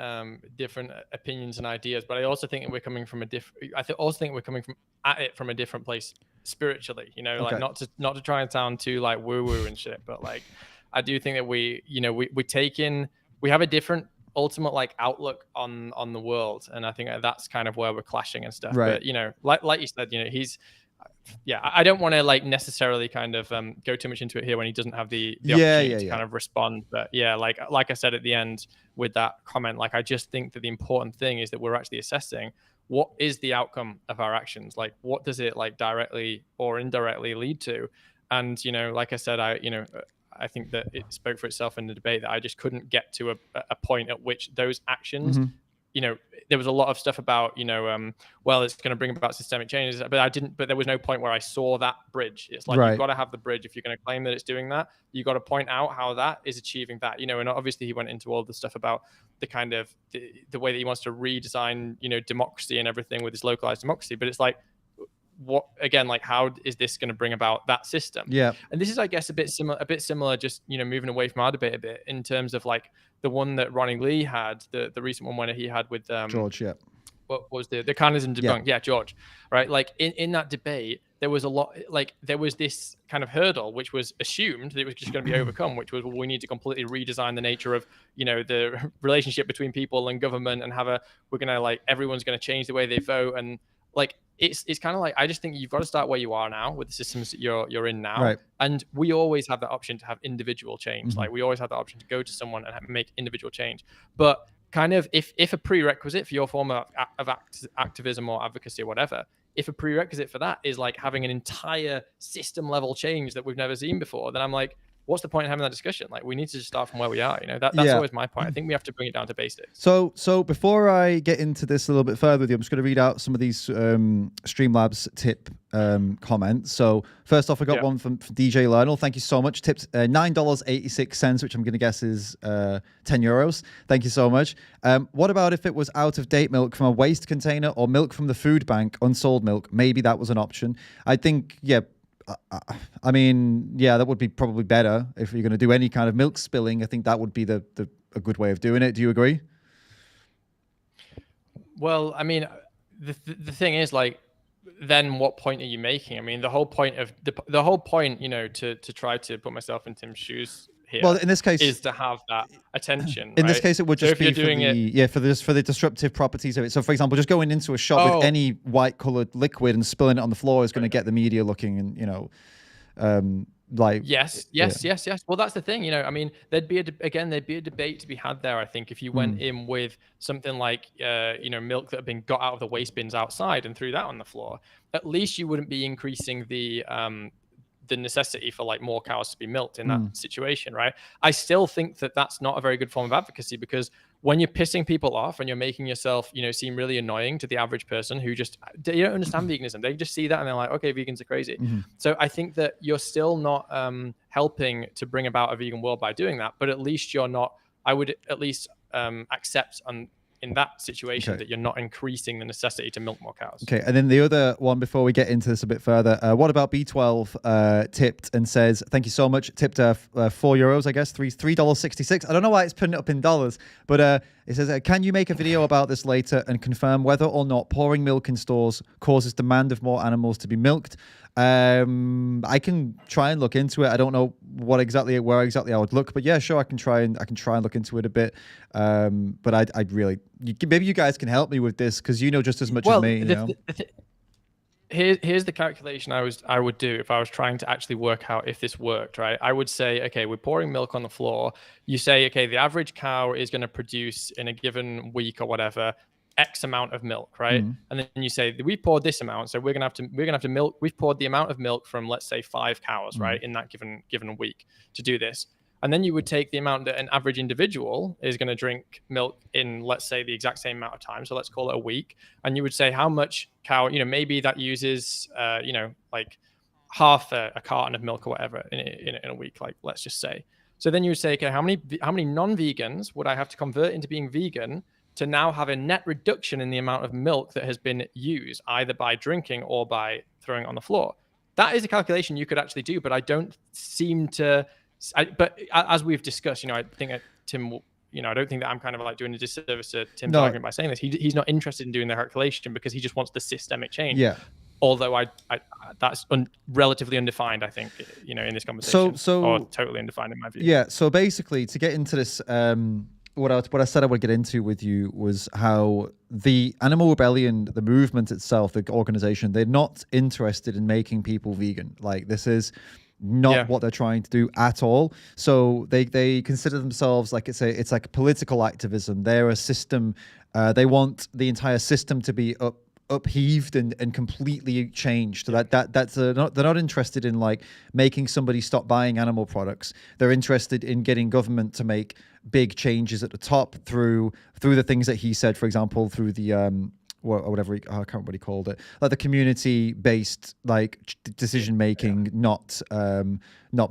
opinions and ideas, but I also think that we're coming from at it from a different place spiritually. Like not to try and sound too like woo woo and shit, but like I do think that we have a different ultimate like outlook on the world, and I think that's kind of where we're clashing and stuff. Right. But like you said, he's. Yeah, I don't want to like necessarily kind of go too much into it here when he doesn't have the opportunity to kind of respond. But yeah, like I said at the end with that comment, like I just think that the important thing is that we're actually assessing what is the outcome of our actions. Like what does it like directly or indirectly lead to? And like I said, I think that it spoke for itself in the debate that I just couldn't get to a point at which those actions. There was a lot of stuff about, well, it's going to bring about systemic changes, but there was no point where I saw that bridge. It's like, you've got to have the bridge. If you're going to claim that it's doing that, you got to point out how that is achieving that, and obviously he went into all the stuff about the kind of the way that he wants to redesign, democracy and everything with his localized democracy. But it's like, what again, like how is this going to bring about that system? Yeah. And this is, I guess, a bit similar, just moving away from our debate a bit in terms of like the one that Ronnie Lee had, the recent one when he had with George. Yeah. What was the carnism debunk? Yeah, George. Right. Like in that debate, there was a lot, like there was this kind of hurdle which was assumed that it was just going to be overcome, which was, well, we need to completely redesign the nature of the relationship between people and government, and we're gonna like everyone's going to change the way they vote, and like it's kind of like, I just think you've got to start where you are now with the systems that you're in now. Right. And we always have that option to have individual change. Mm-hmm. Like we always have the option to go to someone and make individual change. But kind of if a prerequisite for your form of activism or advocacy or whatever, if a prerequisite for that is like having an entire system level change that we've never seen before, then I'm like, what's the point in having that discussion? Like, we need to just start from where we are. That's always my point. I think we have to bring it down to basics. So before I get into this a little bit further with you, I'm just going to read out some of these Streamlabs tip comments. So first off, I got one from DJ Lionel. Thank you so much. Tipped $9.86, which I'm going to guess is 10 euros. Thank you so much. What about if it was out of date milk from a waste container or milk from the food bank, unsold milk? Maybe that was an option. I think, I mean, that would be probably better if you're going to do any kind of milk spilling. I think that would be a good way of doing it. Do you agree? Well, I mean, the thing is, like, then what point are you making? I mean, the whole point of the whole point, to try to put myself in Tim's shoes here. Well, in this case, is to have that attention. In this case, it would just be for the disruptive properties of it. So, for example, just going into a shop with any white-colored liquid and spilling it on the floor is going to get the media looking, and like yes. Well, that's the thing. I mean, there'd be a debate to be had there. I think if you went in with something like milk that had been got out of the waste bins outside and threw that on the floor, at least you wouldn't be increasing the necessity for like more cows to be milked in that situation, right? I still think that that's not a very good form of advocacy, because when you're pissing people off and you're making yourself, seem really annoying to the average person who you don't understand veganism. They just see that and they're like, okay, vegans are crazy. So I think that you're still not helping to bring about a vegan world by doing that, but at least I would at least accept in that situation that you're not increasing the necessity to milk more cows. Okay, and then the other one, before we get into this a bit further, what about B12 tipped and says, thank you so much, tipped €4, I guess, $3.66. I don't know why it's putting it up in dollars, but it says, can you make a video about this later and confirm whether or not pouring milk in stores causes demand of more animals to be milked? I can try and look into it. I don't know where exactly I would look, but yeah, sure, I can try and look into it a bit. But I'd really, maybe you guys can help me with this, because you know just as much as me. Here's the calculation I would do if I was trying to actually work out if this worked, right? I would say, okay, we're pouring milk on the floor. You say, okay, the average cow is going to produce in a given week or whatever X amount of milk, right? And then you say, we poured this amount, so we're gonna have to milk. We've poured the amount of milk from, let's say, 5 cows, right, in that given week to do this. And then you would take the amount that an average individual is going to drink milk in, let's say, the exact same amount of time. So let's call it a week. And you would say how much cow, maybe that uses, like half a carton of milk or whatever in a week, like, let's just say. So then you would say, okay, how many non-vegans would I have to convert into being vegan to now have a net reduction in the amount of milk that has been used, either by drinking or by throwing it on the floor? That is a calculation you could actually do, but I don't seem to... but as we've discussed, I think that Tim will, I don't think that I'm kind of like doing a disservice to Tim's argument by saying this. He's not interested in doing the calculation because he just wants the systemic change. Yeah. Although that's relatively undefined, I think, in this conversation. Or totally undefined in my view. Yeah. So basically, to get into this, what I said I would get into with you was how the Animal Rebellion, the movement itself, the organization, they're not interested in making people vegan. Like, this is not what they're trying to do at all. So they consider themselves like it's like political activism. They're a system. They want the entire system to be upheaved and completely changed. So they're not interested in like making somebody stop buying animal products. They're interested in getting government to make big changes at the top through the things that he said, for example, through the or whatever I can't remember what he called it, like the community-based like decision-making, not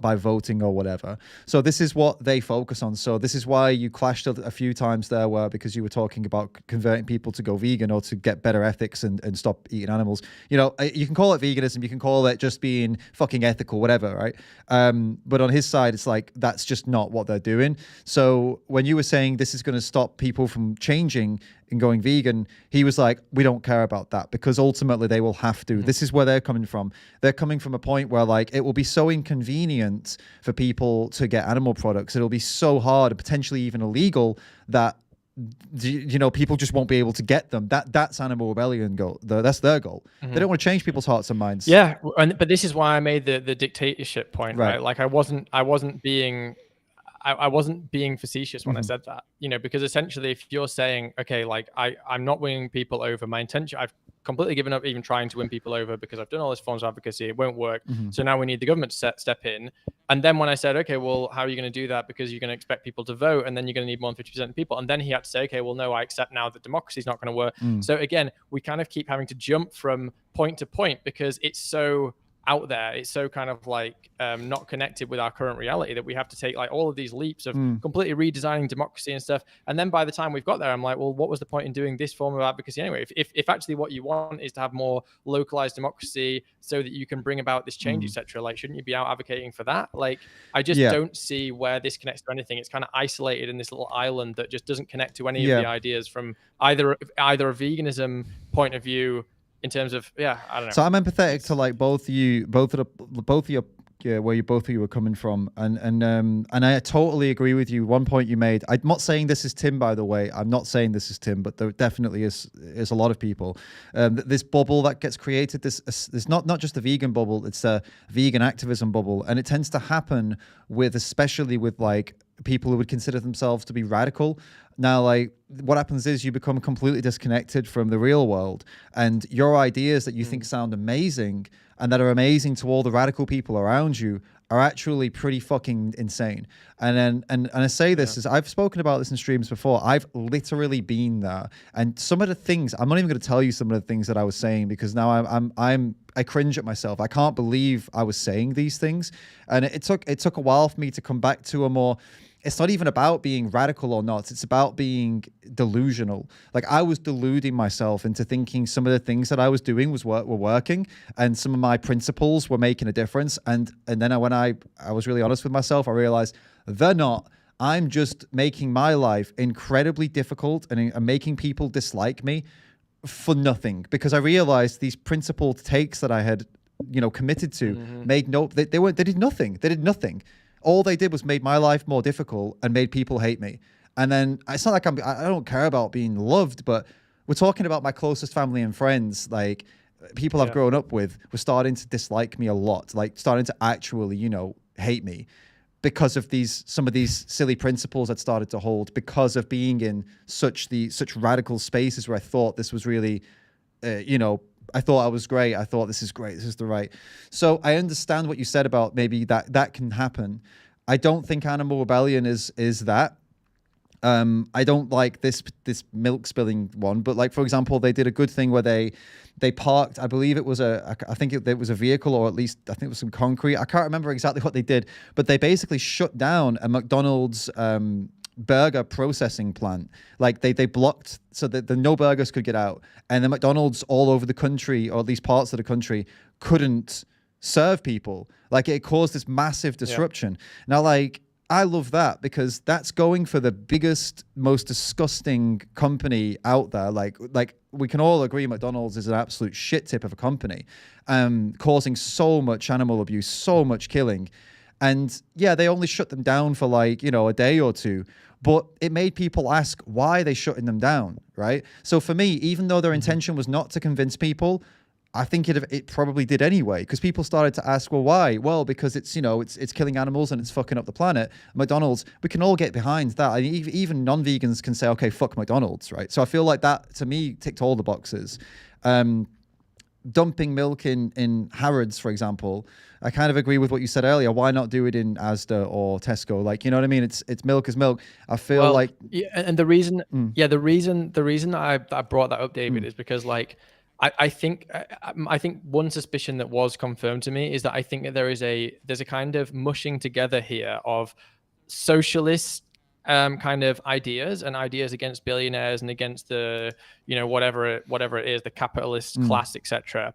by voting or whatever. So this is what they focus on. So this is why you clashed a few times there, because you were talking about converting people to go vegan or to get better ethics and stop eating animals. You can call it veganism, you can call it just being fucking ethical, whatever, right? But on his side, it's like that's just not what they're doing. So when you were saying this is going to stop people from changing and going vegan, he was like, we don't care about that, because ultimately they will have to. This is where they're coming from. They're coming from a point where like it will be so inconvenient for people to get animal products. It'll be so hard, potentially even illegal, that people just won't be able to get them. That's animal rebellion goal. That's their goal. They don't want to change people's hearts and minds. Yeah, but this is why I made the dictatorship point, Right. right? Like I wasn't being facetious when I said that, because essentially if you're saying, okay, like I'm not winning people over, my intention, I've completely given up even trying to win people over because I've done all this forms of advocacy, it won't work. So now we need the government to step in. And then when I said, okay, well, how are you going to do that? Because you're going to expect people to vote and then you're going to need more than 50% of people. And then he had to say, okay, well, no, I accept now that democracy is not going to work. So again, we kind of keep having to jump from point to point because it's so out there, it's so kind of like not connected with our current reality that we have to take like all of these leaps of completely redesigning democracy and stuff. And then by the time we've got there, I'm like, well, what was the point in doing this form of advocacy anyway? If actually what you want is to have more localized democracy so that you can bring about this change, etc., like shouldn't you be out advocating for that? Like I just don't see where this connects to anything. It's kind of isolated in this little island that just doesn't connect to any of the ideas from either a veganism point of view. In terms of, I don't know. So I'm empathetic to like both of you where both of you were coming from, and I totally agree with you. One point you made, I'm not saying this is Tim, by the way. I'm not saying this is Tim, but there definitely is a lot of people. This bubble that gets created, this not just the vegan bubble, it's a vegan activism bubble, and it tends to happen especially with like people who would consider themselves to be radical. Now, like, what happens is you become completely disconnected from the real world, and your ideas that you think sound amazing and that are amazing to all the radical people around you are actually pretty fucking insane. And I say this is, I've spoken about this in streams before. I've literally been there, and some of the things, I'm not even going to tell you some of the things that I was saying because now I cringe at myself. I can't believe I was saying these things, and it took a while for me to come back to a more. It's not even about being radical or not. It's about being delusional. Like I was deluding myself into thinking some of the things that I was doing were working, and some of my principles were making a difference. And then when I was really honest with myself, I realized they're not. I'm just making my life incredibly difficult and making people dislike me for nothing, because I realized these principled takes that I had, committed to they did nothing. They did nothing. All they did was made my life more difficult and made people hate me. And then it's not like I don't care about being loved, but we're talking about my closest family and friends, like people I've grown up with, were starting to dislike me a lot, like starting to actually, hate me because of some of these silly principles I'd started to hold, because of being in such radical spaces where I thought this was really, I thought I was great. I thought this is great. This is the right. So I understand what you said about maybe that can happen. I don't think animal rebellion is that. I don't like this milk spilling one, but like, for example, they did a good thing where they parked, I believe it was it was a vehicle, or at least I think it was some concrete. I can't remember exactly what they did, but they basically shut down a McDonald's burger processing plant. Like they blocked so that the no burgers could get out, and the McDonald's all over the country, or at least parts of the country, couldn't serve people. Like it caused this massive disruption. Now, like, I love that because that's going for the biggest, most disgusting company out there. Like we can all agree McDonald's is an absolute shit tip of a company, causing so much animal abuse, so much killing. And yeah, they only shut them down for like, a day or two, but it made people ask, why are they shutting them down, right? So for me, even though their intention was not to convince people, I think it probably did anyway, because people started to ask, well, why? Well, because it's killing animals and it's fucking up the planet. McDonald's, we can all get behind that. I mean, even non-vegans can say, okay, fuck McDonald's, right? So I feel like that, to me, ticked all the boxes. Dumping milk in Harrods, for example, I kind of agree with what you said earlier. Why not do it in Asda or Tesco? Like, you know what I mean? It's milk is milk. I feel like... Yeah, and the reason that I brought that up, David, is because, like, I think one suspicion that was confirmed to me is that I think that there's a kind of mushing together here of socialist kind of ideas and ideas against billionaires and against the whatever it is, the capitalist class, etc.,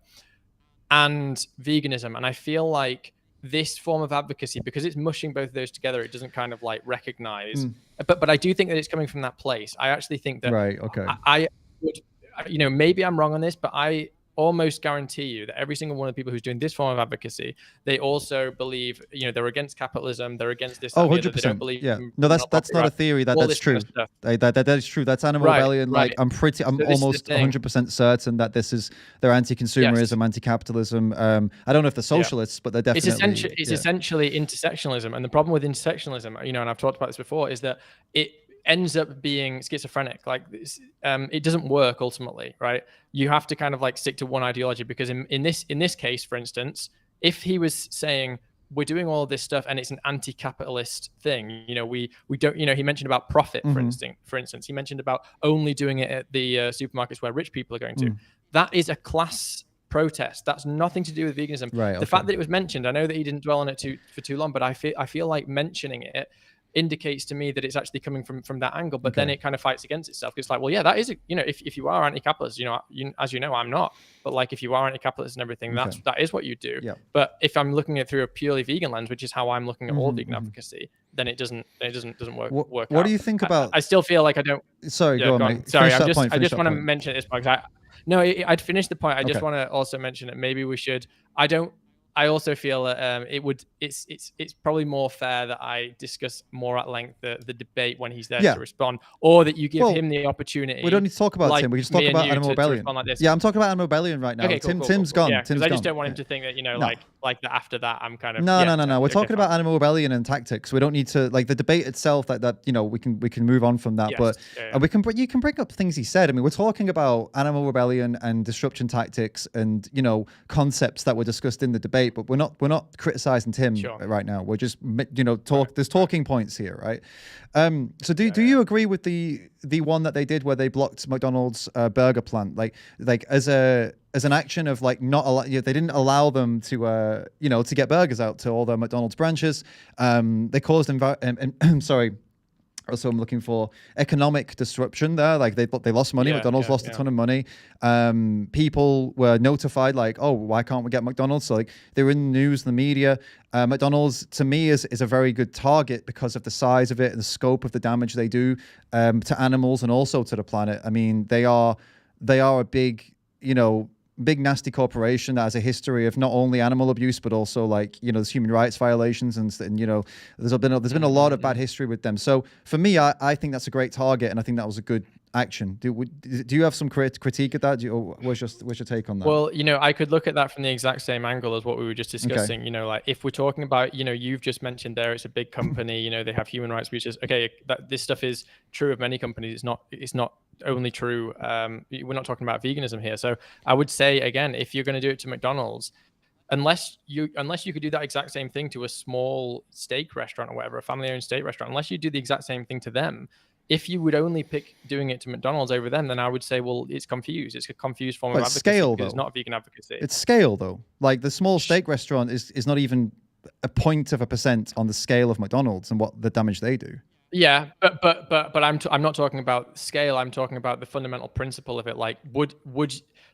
and veganism. And I feel like this form of advocacy, because it's mushing both of those together, it doesn't kind of like recognize. But I do think that it's coming from that place. I actually think that right. Okay. I would. Maybe I'm wrong on this, but I almost guarantee you that every single one of the people who's doing this form of advocacy, they also believe, they're against capitalism, they're against this, that, and the other. They don't 100%. believe Yeah. in No, that's not a rights, theory. all That's this true. kind of stuff. That is true. That's animal Right, rebellion. Like right. I'm So this is the almost thing. 100% certain that they're anti-consumerism, anti-capitalism. I don't know if they're socialists, but they're definitely. It's essentially intersectionalism, and the problem with intersectionalism, and I've talked about this before, is that it ends up being schizophrenic. Like this, it doesn't work ultimately, right? You have to kind of like stick to one ideology, because in this case, for instance, if he was saying we're doing all this stuff and it's an anti-capitalist thing, we don't, he mentioned about profit, for instance, he mentioned about only doing it at the supermarkets where rich people are going to. That is a class protest. That's nothing to do with veganism. Right, the fact that it was mentioned, I know that he didn't dwell on it for too long, but I feel like mentioning it indicates to me that it's actually coming from that angle, but then it kind of fights against itself. It's like, well, yeah, that is, if you are anti-capitalist, as you know, I'm not, but like, if you are anti-capitalist and everything, that is what you do. Yeah. But if I'm looking at it through a purely vegan lens, which is how I'm looking at all vegan advocacy, then it doesn't work. What do you think about? I still feel like I don't. Sorry, go on, mate. Sorry, I just want to mention this because I'd finished the point. I just want to also mention that maybe we should. I also feel that it's probably more fair that I discuss more at length the debate when he's there to respond, or that you give him the opportunity. We don't need to talk about Tim. We just talk about Animal Rebellion. Like I'm talking about Animal Rebellion right now. Okay, Tim's gone. Yeah, Tim's I gone. just don't want him to think that like that after that I'm kind of no. We're talking about Animal Rebellion and tactics. We don't need to like the debate itself. That we can move on from that. Yes, but you can bring up things he said. I mean, we're talking about Animal Rebellion and disruption tactics and concepts that were discussed in the debate. But we're not criticizing Tim right now. We're just there's talking points here, right? So do you agree with the one that they did where they blocked McDonald's burger plant, like as an action of like they didn't allow them to to get burgers out to all the McDonald's branches. They caused also I'm looking for economic disruption there. Like they lost money. McDonald's lost a ton of money. People were notified like, oh, why can't we get McDonald's? So like they were in the news, the media. McDonald's to me is a very good target because of the size of it and the scope of the damage they do to animals and also to the planet. I mean, they are a big nasty corporation that has a history of not only animal abuse but also like there's human rights violations and there's been a lot of bad history with them. So for me, I think that's a great target and I think that was a good action. Do you have some critique of that? What's your take on that? Well, I could look at that from the exact same angle as what we were just discussing. Like if we're talking about, you've just mentioned there, it's a big company, they have human rights breaches. Okay, this stuff is true of many companies. It's not only true. We're not talking about veganism here. So I would say again, if you're going to do it to McDonald's, unless you could do that exact same thing to a small steak restaurant or whatever, a family-owned steak restaurant, unless you do the exact same thing to them. If you would only pick doing it to McDonald's over them, then I would say, well, it's confused. It's a confused form of advocacy. Scale, though. It's not vegan advocacy. It's scale, though. Like the small steak restaurant is not even a 0.1% on the scale of McDonald's and what the damage they do. Yeah, but I'm not talking about scale. I'm talking about the fundamental principle of it. Like, would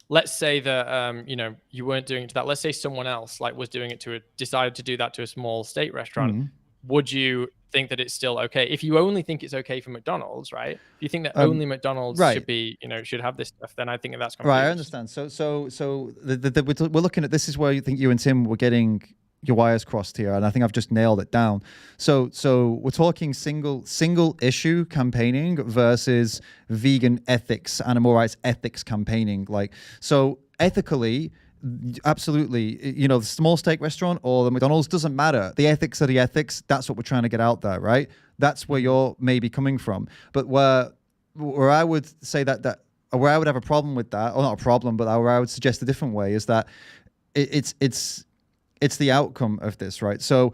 let's say that you weren't doing it to that. Let's say someone else was doing it decided to do that to a small steak restaurant. Mm-hmm. Would you think that it's still okay? If you only think it's okay for McDonald's, right? If you think that only McDonald's should be, should have this stuff, then I think that's confused. Right. I understand. So we're looking at this is where you think you and Tim were getting your wires crossed here, and I think I've just nailed it down. So we're talking single issue campaigning versus vegan ethics, animal rights ethics campaigning. So ethically, absolutely, the small steak restaurant or the McDonald's doesn't matter. The ethics are the ethics. That's what we're trying to get out there, right? That's where you're maybe coming from. But where I would say that where I would have a problem with that, or not a problem, but where I would suggest a different way is that it's the outcome of this, right? So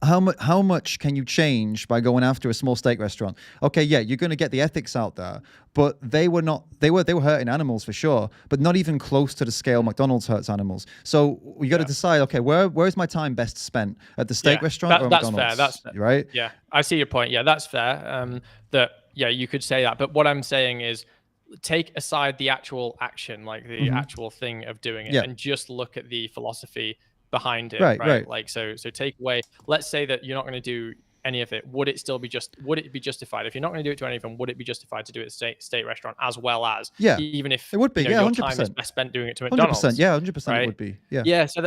how much can you change by going after a small steak restaurant? Okay, yeah, you're going to get the ethics out there, but they were hurting animals for sure, but not even close to the scale McDonald's hurts animals. So you got to decide, okay, where's my time best spent? At the steak restaurant or McDonald's? That's fair. Right? Yeah, I see your point. Yeah, that's fair. You could say that, but what I'm saying is, take aside the actual action, like the actual thing of doing it, and just look at the philosophy behind it. Right. So take away, let's say that you're not going to do any of it, would it be justified? If you're not going to do it to any of them, would it be justified to do it at state restaurant as well as, even if it would be, your time is best spent doing it to McDonald's? 100%, yeah, 100% right? it would be, yeah. So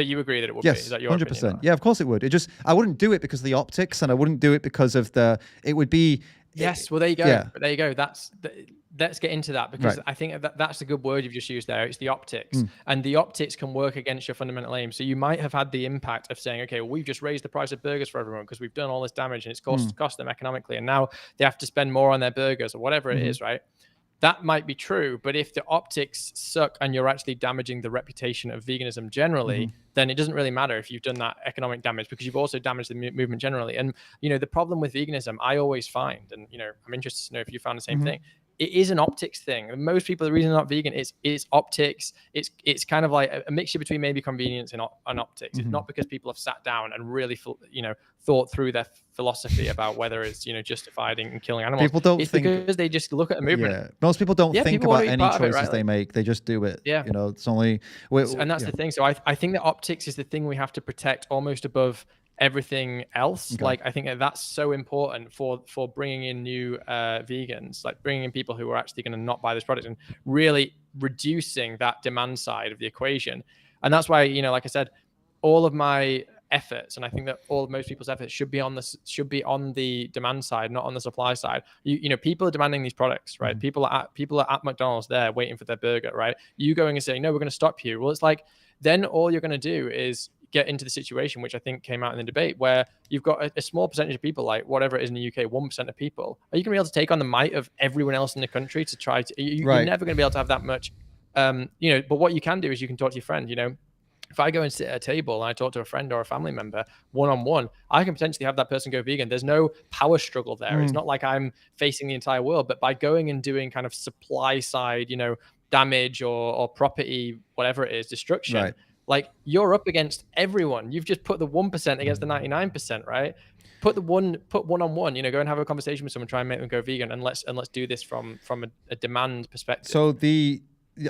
you agree that it would be? Is that your 100%. opinion? Yeah, of course it would. I wouldn't do it because of the optics, and I wouldn't do it because of it would be. Yes, well, there you go. Yeah. There you go. Let's get into that, because I think that's a good word you've just used there. It's the optics, and the optics can work against your fundamental aim. So you might have had the impact of saying, okay, well, we've just raised the price of burgers for everyone because we've done all this damage and it's cost them economically, and now they have to spend more on their burgers or whatever it is, right? That might be true, but if the optics suck and you're actually damaging the reputation of veganism generally, then it doesn't really matter if you've done that economic damage, because you've also damaged the movement generally. And, the problem with veganism, I always find, and, I'm interested to know if you found the same thing, it is an optics thing. And most people, the reason they're not vegan is optics. It's kind of like a mixture between maybe convenience and optics. It's not because people have sat down and really, thought through their philosophy about whether it's, justified in killing animals. People don't think, because they just look at a movement. Yeah. Most people don't think about any choices they make. They just do it. Yeah. It's only. And that's the thing. So I think that optics is the thing we have to protect almost above everything else. Okay. Like, I think that's so important for bringing in new vegans, like bringing in people who are actually going to not buy this product and really reducing that demand side of the equation. And that's why, like I said, all of my efforts, and I think that most people's efforts should be on the demand side, not on the supply side. People are demanding these products, right? People are at McDonald's there waiting for their burger, right? You going and saying, no, we're going to stop you. Well, it's like, then all you're going to do is get into the situation, which I think came out in the debate, where you've got a small percentage of people, like whatever it is in the UK, 1% of people. Are you going to be able to take on the might of everyone else in the country to try to? You're never going to be able to have that much. But what you can do is you can talk to your friend. If I go and sit at a table and I talk to a friend or a family member one-on-one, I can potentially have that person go vegan. There's no power struggle there. It's not like I'm facing the entire world, but by going and doing kind of supply side, damage or property, whatever it is, destruction, like you're up against everyone. You've just put the 1% against the 99%, right? Put one-on-one, go and have a conversation with someone, try and make them go vegan, and let's do this from a demand perspective. So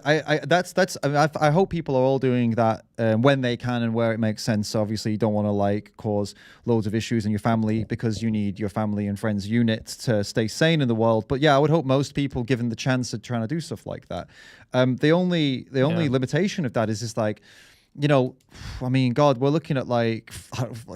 I hope people are all doing that when they can and where it makes sense. So obviously you don't want to cause loads of issues in your family, because you need your family and friends unit to stay sane in the world. But yeah, I would hope most people, given the chance, are trying to do stuff like that. The only limitation of that is just I mean, God, we're looking at like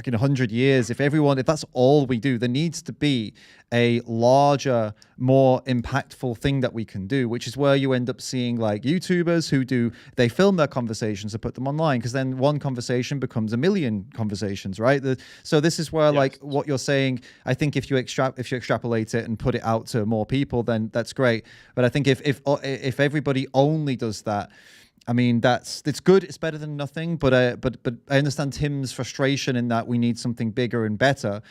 in 100 years. If that's all we do, there needs to be a larger, more impactful thing that we can do, which is where you end up seeing like YouTubers they film their conversations and put them online, because then one conversation becomes a million conversations, right? So this is where like what you're saying, I think if you extrapolate it and put it out to more people, then that's great. But I think if everybody only does that, I mean, it's good. It's better than nothing. But I understand Tim's frustration in that we need something bigger and better.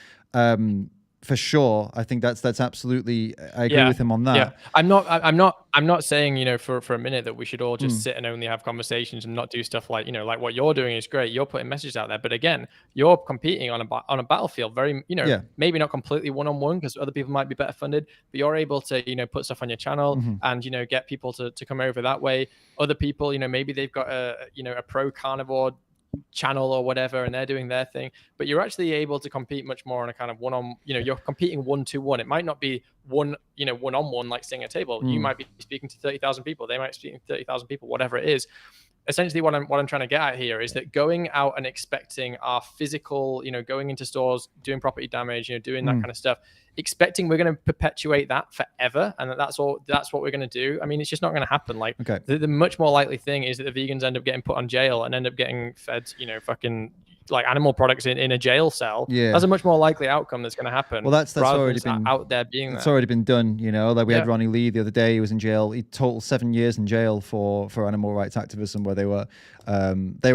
For sure, I think that's absolutely. I agree with him on that. Yeah, I'm not saying for a minute that we should all just sit and only have conversations and not do stuff like like what you're doing is great. You're putting messages out there, but again, you're competing on a battlefield. Very maybe not completely one-on-one, because other people might be better funded, but you're able to put stuff on your channel and get people to come over that way. Other people maybe they've got a pro carnivore channel or whatever, and they're doing their thing, but you're actually able to compete much more on a kind of you're competing 1-to-1. It might not be one-on-one like sitting at a table. You might be speaking to 30,000 people, they might be speaking to 30,000 people, whatever it is. Essentially what I'm trying to get at here is that going out and expecting our physical, going into stores, doing property damage, doing that kind of stuff, expecting we're going to perpetuate that forever, and that's what we're going to do. I mean, it's just not going to happen. Like the much more likely thing is that the vegans end up getting put on jail and end up getting fed, fucking like animal products in a jail cell. Yeah, that's a much more likely outcome that's going to happen. Well, that's already been out there being. It's already been done. Like we had Ronnie Lee the other day. He was in jail. He total 7 years in jail for animal rights activism, where they were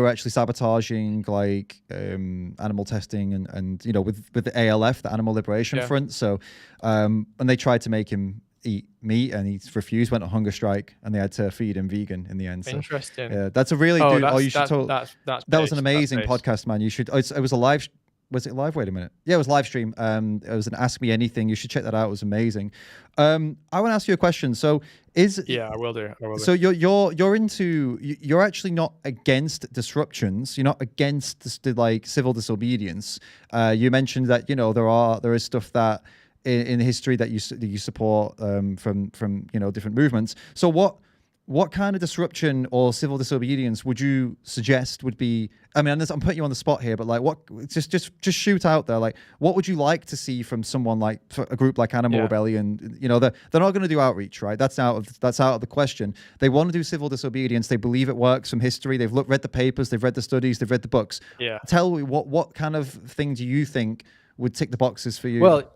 actually sabotaging like animal testing and with the ALF, the Animal Liberation Front. So and they tried to make him eat meat, and he refused, went on hunger strike, and they had to feed him vegan in the end. So, interesting. Yeah, that's a really good. You should talk. That was an amazing podcast, man. You should. It was a live was it live? Wait a minute. Yeah, it was live stream. It was an Ask Me Anything. You should check that out. It was amazing. I want to ask you a question. So I will do. So you're actually not against disruptions. You're not against the like civil disobedience. You mentioned that there is stuff that in history that you support from different movements. So what kind of disruption or civil disobedience would you suggest would be? I mean, I'm putting you on the spot here, but like, what? Just shoot out there. Like, what would you like to see from someone like a group like Animal Rebellion? They're not going to do outreach, right? That's out of the question. They want to do civil disobedience. They believe it works from history. They've read the papers. They've read the studies. They've read the books. Yeah. Tell me what kind of thing do you think would tick the boxes for you? Well.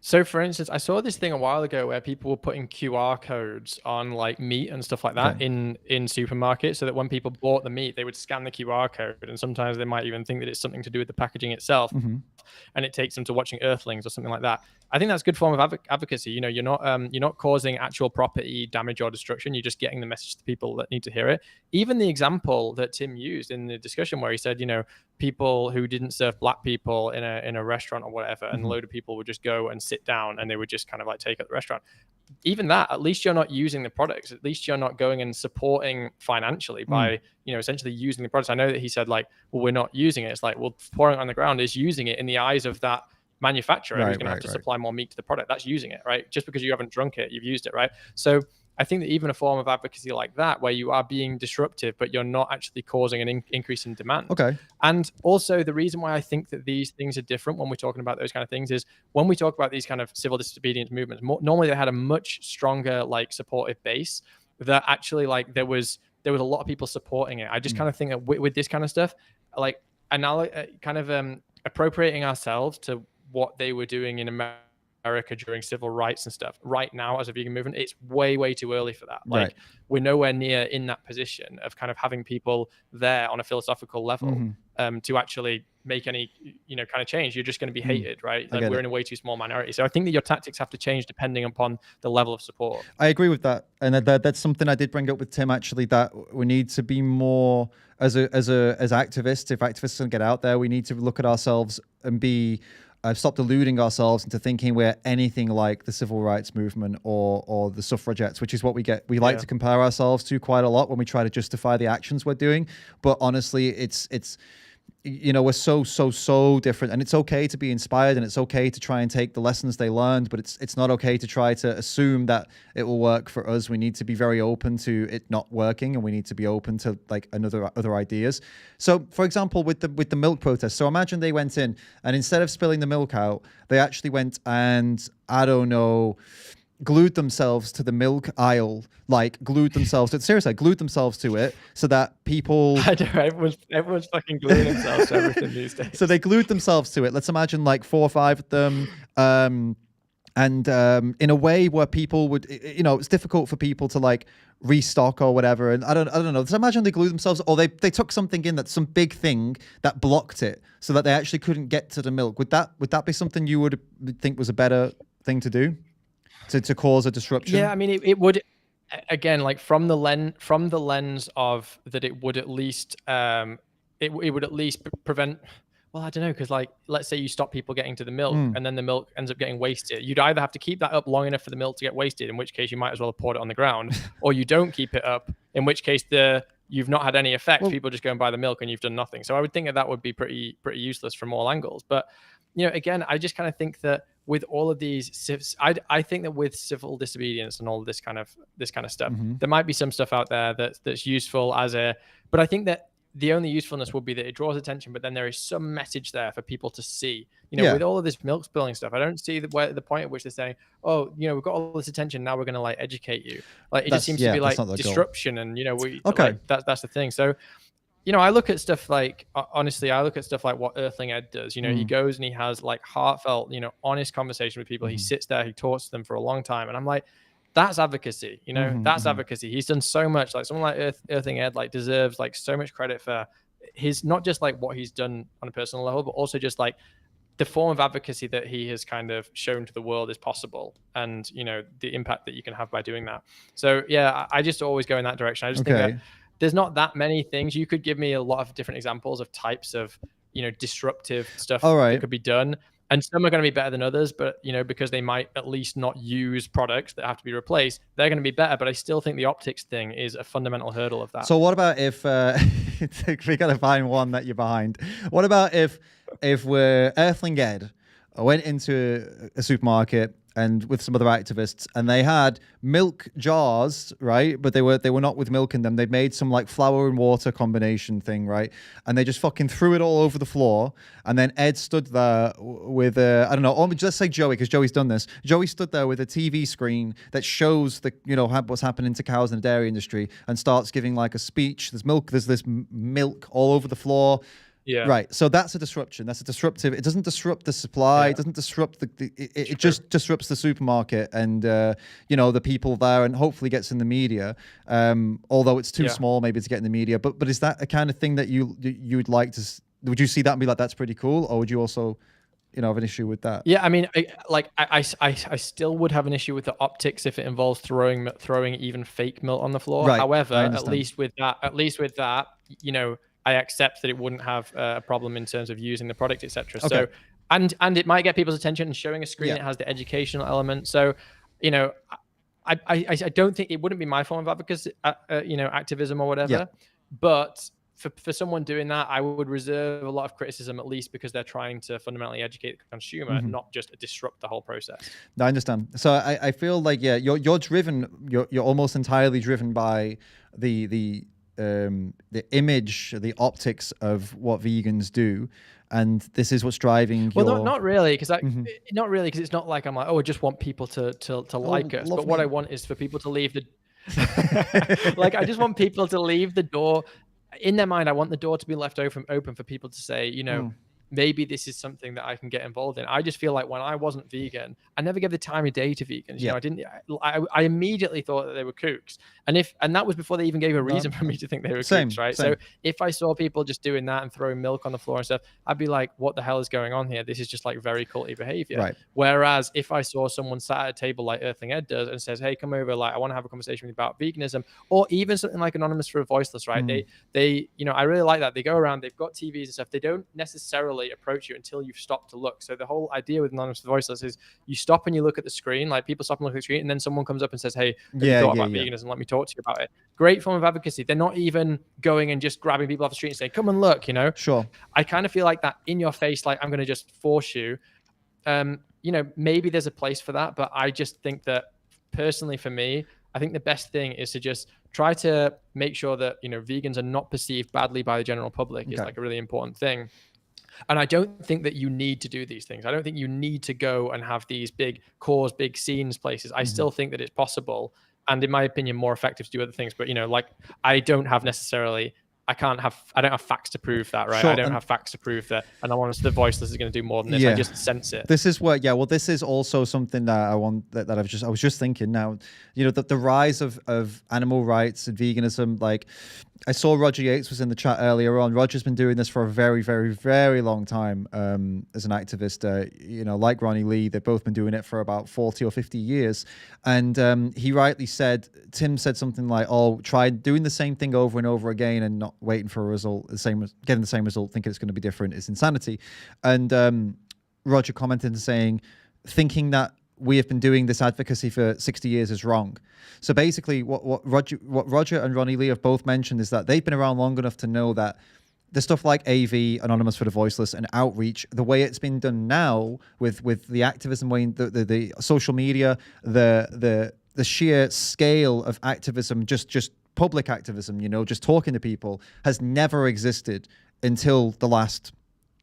So for instance, I saw this thing a while ago where people were putting QR codes on like meat and stuff like that in supermarkets, so that when people bought the meat, they would scan the QR code, and sometimes they might even think that it's something to do with the packaging itself, and it takes them to watching Earthlings or something like that. I think that's a good form of advocacy. You're not causing actual property damage or destruction. You're just getting the message to people that need to hear it. Even the example that Tim used in the discussion where he said, people who didn't serve black people in a restaurant or whatever, and a load of people would just go and sit down and they would just kind of like take up the restaurant. Even that, at least you're not using the products. At least you're not going and supporting financially by, essentially using the products. I know that he said like, well, we're not using it. It's like, well, pouring it on the ground is using it in the eyes of that manufacturer who's going to have to supply more meat to the product. That's using it, right? Just because you haven't drunk it, you've used it, right? So I think that even a form of advocacy like that, where you are being disruptive, but you're not actually causing an increase in demand. Okay. And also the reason why I think that these things are different when we're talking about those kind of things is when we talk about these kind of civil disobedience movements, normally they had a much stronger like supportive base that actually like there was a lot of people supporting it. I just kind of think that with this kind of stuff, like appropriating ourselves to what they were doing in America during civil rights and stuff right now as a vegan movement, it's way too early for that. Like we're nowhere near in that position of kind of having people there on a philosophical level to actually make any kind of change. You're just going to be hated, right? Like we're in a way too small minority. So I think that your tactics have to change depending upon the level of support. I agree with that, and that's something I did bring up with Tim actually, that we need to be more as activists. If activists can get out there, we need to look at ourselves and be stop deluding ourselves into thinking we're anything like the civil rights movement or the suffragettes, which is what we like to compare ourselves to quite a lot when we try to justify the actions we're doing. But honestly, it's we're so different, and it's okay to be inspired, and it's okay to try and take the lessons they learned, but it's not okay to try to assume that it will work for us. We need to be very open to it not working, and we need to be open to like other ideas. So for example, with the milk protest, so imagine they went in and instead of spilling the milk out, they actually went and, I don't know, glued themselves to the milk aisle, like glued themselves to it so that people... I know, everyone's fucking gluing themselves to everything these days. So they glued themselves to it. Let's imagine like 4 or 5 of them. And in a way where people would, it's difficult for people to like restock or whatever. And I don't know. So imagine they glued themselves, or they took something in that's some big thing that blocked it so that they actually couldn't get to the milk. Would that be something you would think was a better thing to do? To cause a disruption? Yeah, I mean, it would, again, like from the lens of that, it would at least it would at least prevent. Well, I don't know, because like let's say you stop people getting to the milk, and then the milk ends up getting wasted. You'd either have to keep that up long enough for the milk to get wasted, in which case you might as well have poured it on the ground, or you don't keep it up, in which case you've not had any effect. Well, people just go and buy the milk, and you've done nothing. So I would think that would be pretty useless from all angles. But again, I just kind of think that with all of these, I think that with civil disobedience and all this kind of stuff, there might be some stuff out there that's useful but I think that the only usefulness would be that it draws attention, but then there is some message there for people to see. With all of this milk spilling stuff, I don't see the point at which they're saying, oh, we've got all this attention, now we're going to like educate you. Like it just seems to be like disruption, and like, that's the thing. So I look at stuff like, honestly, I look at stuff like what Earthling Ed does. He goes and he has like heartfelt, honest conversation with people. He sits there, he talks to them for a long time. And I'm like, that's advocacy, that's advocacy. He's done so much. Like someone like Earthling Ed like deserves like so much credit for his, not just like what he's done on a personal level, but also just like the form of advocacy that he has kind of shown to the world is possible, and the impact that you can have by doing that. So yeah, I just always go in that direction. I just think that there's not that many things. You could give me a lot of different examples of types of disruptive stuff All right. that could be done. And some are going to be better than others, but because they might at least not use products that have to be replaced, they're going to be better. But I still think the optics thing is a fundamental hurdle of that. So what about if we got to find one that you're behind? What about if we're Earthling Ed went into a supermarket and with some other activists, and they had milk jars, right? But they were not with milk in them. They made some like flour and water combination thing, right? And they just fucking threw it all over the floor. And then Ed stood there with I don't know, or let's say Joey, because Joey's done this. Joey stood there with a TV screen that shows what's happening to cows in the dairy industry, and starts giving like a speech. There's this milk all over the floor. Yeah. Right. So that's a disruption. That's a disruptive. It doesn't disrupt the supply. Yeah. It doesn't disrupt it just disrupts the supermarket and the people there, and hopefully gets in the media. Although it's too small maybe to get in the media. But is that a kind of thing that you'd like to? Would you see that and be like, that's pretty cool, or would you also have an issue with that? Yeah, I mean, I still would have an issue with the optics if it involves throwing even fake milk on the floor. Right. However, at least with that, I accept that it wouldn't have a problem in terms of using the product, etc. Okay. So, and it might get people's attention, and showing a screen, it has the educational element. So, I don't think it wouldn't be my form of advocacy, activism or whatever. Yeah. But for someone doing that, I would reserve a lot of criticism, at least because they're trying to fundamentally educate the consumer, not just disrupt the whole process. I understand. So I feel like you're driven. You're almost entirely driven by the image, the optics of what vegans do, and this is what's driving. Well, not really, because not really, because it's not like I'm like, I just want people to like us. But what I want is for people to leave the I just want people to leave the door. In their mind, I want the door to be left open for people to say, maybe this is something that I can get involved in. I just feel like when I wasn't vegan, I never gave the time of day to vegans. I immediately thought that they were kooks. And that was before they even gave a reason for me to think they were kooks, right? Same. So if I saw people just doing that and throwing milk on the floor and stuff, I'd be like, what the hell is going on here? This is just like very culty behavior. Right. Whereas if I saw someone sat at a table like Earthling Ed does and says, hey, come over, I want to have a conversation with you about veganism, or even something like Anonymous for a Voiceless, right? They I really like that. They go around, they've got TVs and stuff. They don't necessarily approach you until you've stopped to look. So the whole idea with Anonymous for the Voiceless is you stop and you look at the screen, like people stop and look at the screen, and then someone comes up and says, hey, have you thought about veganism? Let me talk to you about it. Great form of advocacy. They're not even going and just grabbing people off the street and saying, come and look, Sure. I kind of feel like that in your face, like I'm going to just force you. Maybe there's a place for that, but I just think that personally for me, I think the best thing is to just try to make sure that, vegans are not perceived badly by the general public is like a really important thing. And I don't think that you need to do these things. I don't think you need to go and have these big scenes places. I still think that it's possible. And in my opinion, more effective to do other things. But, I don't have facts to prove that, right? Sure, I don't have facts to prove that. And I want the Voiceless is going to do more than this. I just sense it. This is what, this is also something that I want, that I was just thinking now, the rise of animal rights and veganism. Like I saw Roger Yates was in the chat earlier on. Roger's been doing this for a very, very, very long time as an activist. Like Ronnie Lee, they've both been doing it for about 40 or 50 years. And he rightly said, Tim said something like, try doing the same thing over and over again and not waiting for a result, getting the same result, thinking it's going to be different is insanity. And Roger commented and saying, thinking that we have been doing this advocacy for 60 years is wrong. So basically what Roger and Ronnie Lee have both mentioned is that they've been around long enough to know that the stuff like AV, Anonymous for the Voiceless, and outreach, the way it's been done now with the activism way, the social media, the sheer scale of activism, just public activism, just talking to people, has never existed until the last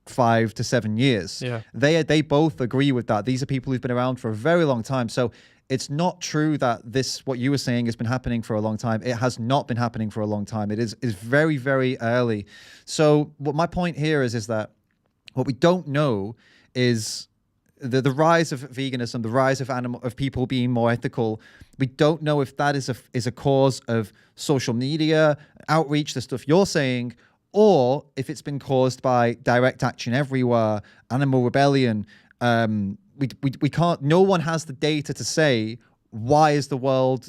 5 to 7 years. Yeah. They both agree with that. These are people who've been around for a very long time. So it's not true that what you were saying has been happening for a long time. It has not been happening for a long time. It is very, very early. So what my point here is that what we don't know is the rise of veganism, the rise of people being more ethical. We don't know if that is a cause of social media, outreach, the stuff you're saying, or if it's been caused by direct action everywhere, animal rebellion. We can't, no one has the data to say, why is the world,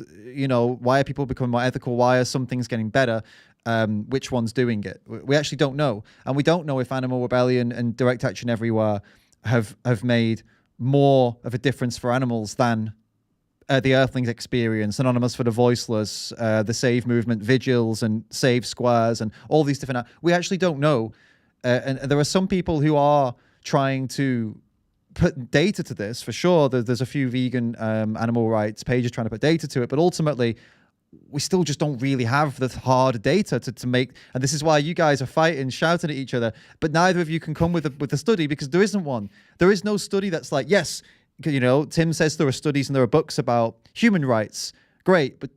why are people becoming more ethical? Why are some things getting better? which one's doing it. We actually don't know. And we don't know if Animal Rebellion and Direct Action Everywhere have made more of a difference for animals than the Earthlings Experience, Anonymous for the Voiceless, the Save Movement, Vigils, and Save Squares, and all these different... We actually don't know. And there are some people who are trying to put data to this, for sure. There's a few vegan animal rights pages trying to put data to it, but ultimately, we still just don't really have the hard data to make... And this is why you guys are fighting, shouting at each other, but neither of you can come with a study, because there isn't one. There is no study that's like, yes... Tim says there are studies and there are books about human rights. Great, but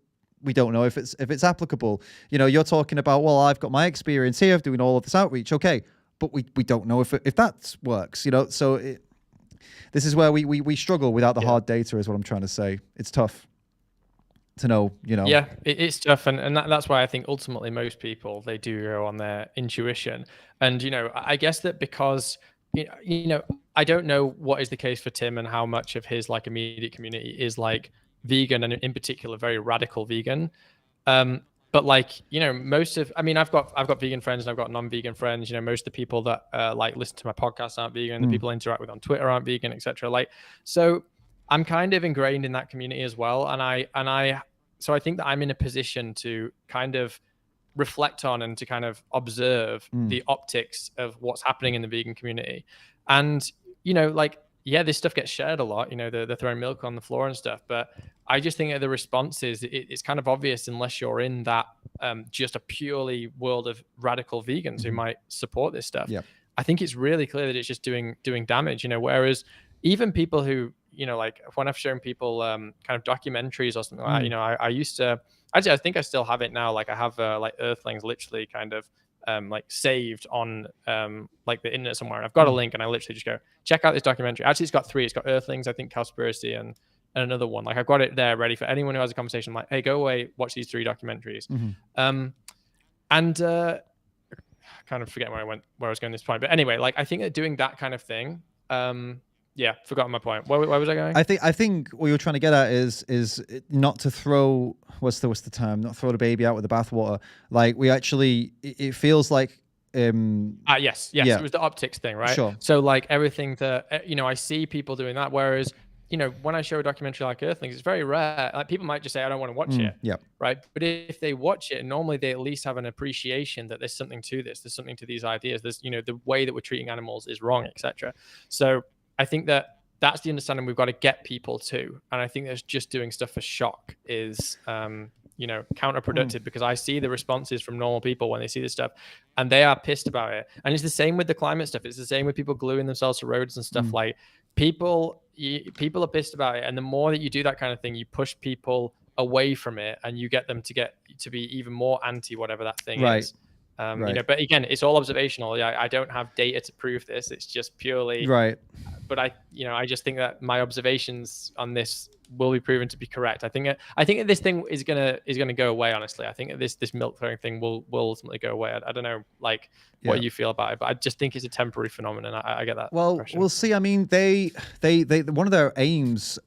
we don't know if it's applicable. You're talking about, well, I've got my experience here of doing all of this outreach. Okay, but we don't know if that works. So this is where we struggle without the hard data, is what I'm trying to say. It's tough to know. Yeah, it's tough, and that's why I think ultimately most people, they do go on their intuition. And I guess that because I don't know what is the case for Tim and how much of his immediate community is vegan, and in particular very radical vegan. But most of, I've got vegan friends and I've got non-vegan friends. Most of the people that listen to my podcast aren't vegan. The people I interact with on Twitter aren't vegan, etc. So I'm kind of ingrained in that community as well, so I think that I'm in a position to kind of reflect on and to kind of observe the optics of what's happening in the vegan community. And, this stuff gets shared a lot, they're throwing milk on the floor and stuff, but I just think that the response is, it's kind of obvious unless you're in that, just a purely world of radical vegans who might support this stuff. Yeah. I think it's really clear that it's just doing damage, whereas even people who, when I've shown people kind of documentaries or something like that, I used to, actually, I think I still have it now. I have Earthlings literally kind of saved on the internet somewhere, and I've got a link, and I literally just go check out this documentary. Actually, it's got 3. It's got Earthlings, I think, Cowspiracy, and another one. I've got it there ready for anyone who has a conversation. Hey, go away, watch these 3 documentaries. And kind of forget where I was going at this point, but anyway, I think that doing that kind of thing. Forgotten my point. Where was I going? I think what you're trying to get at is not to throw what's the term? Not throw the baby out with the bathwater. We actually, it feels like. Yes. Yeah. It was the optics thing, right? Sure. So everything that I see people doing that, whereas when I show a documentary like Earthlings, it's very rare. People might just say, I don't want to watch it. Yeah. Right. But if they watch it, normally they at least have an appreciation that there's something to this. There's something to these ideas. There's the way that we're treating animals is wrong, etc. So I think that's the understanding we've got to get people to. And I think that's just doing stuff for shock is, counterproductive, because I see the responses from normal people when they see this stuff and they are pissed about it. And it's the same with the climate stuff. It's the same with people gluing themselves to roads and stuff. People are pissed about it. And the more that you do that kind of thing, you push people away from it and you get them to be even more anti whatever that thing is. Right. But again, it's all observational. I don't have data to prove this. It's just purely right. But I just think that my observations on this will be proven to be correct. I think that this thing is gonna go away. Honestly, I think that this milk throwing thing will ultimately go away. I don't know, what you feel about it, but I just think it's a temporary phenomenon. I get that. Well, impression. We'll see. They one of their aims.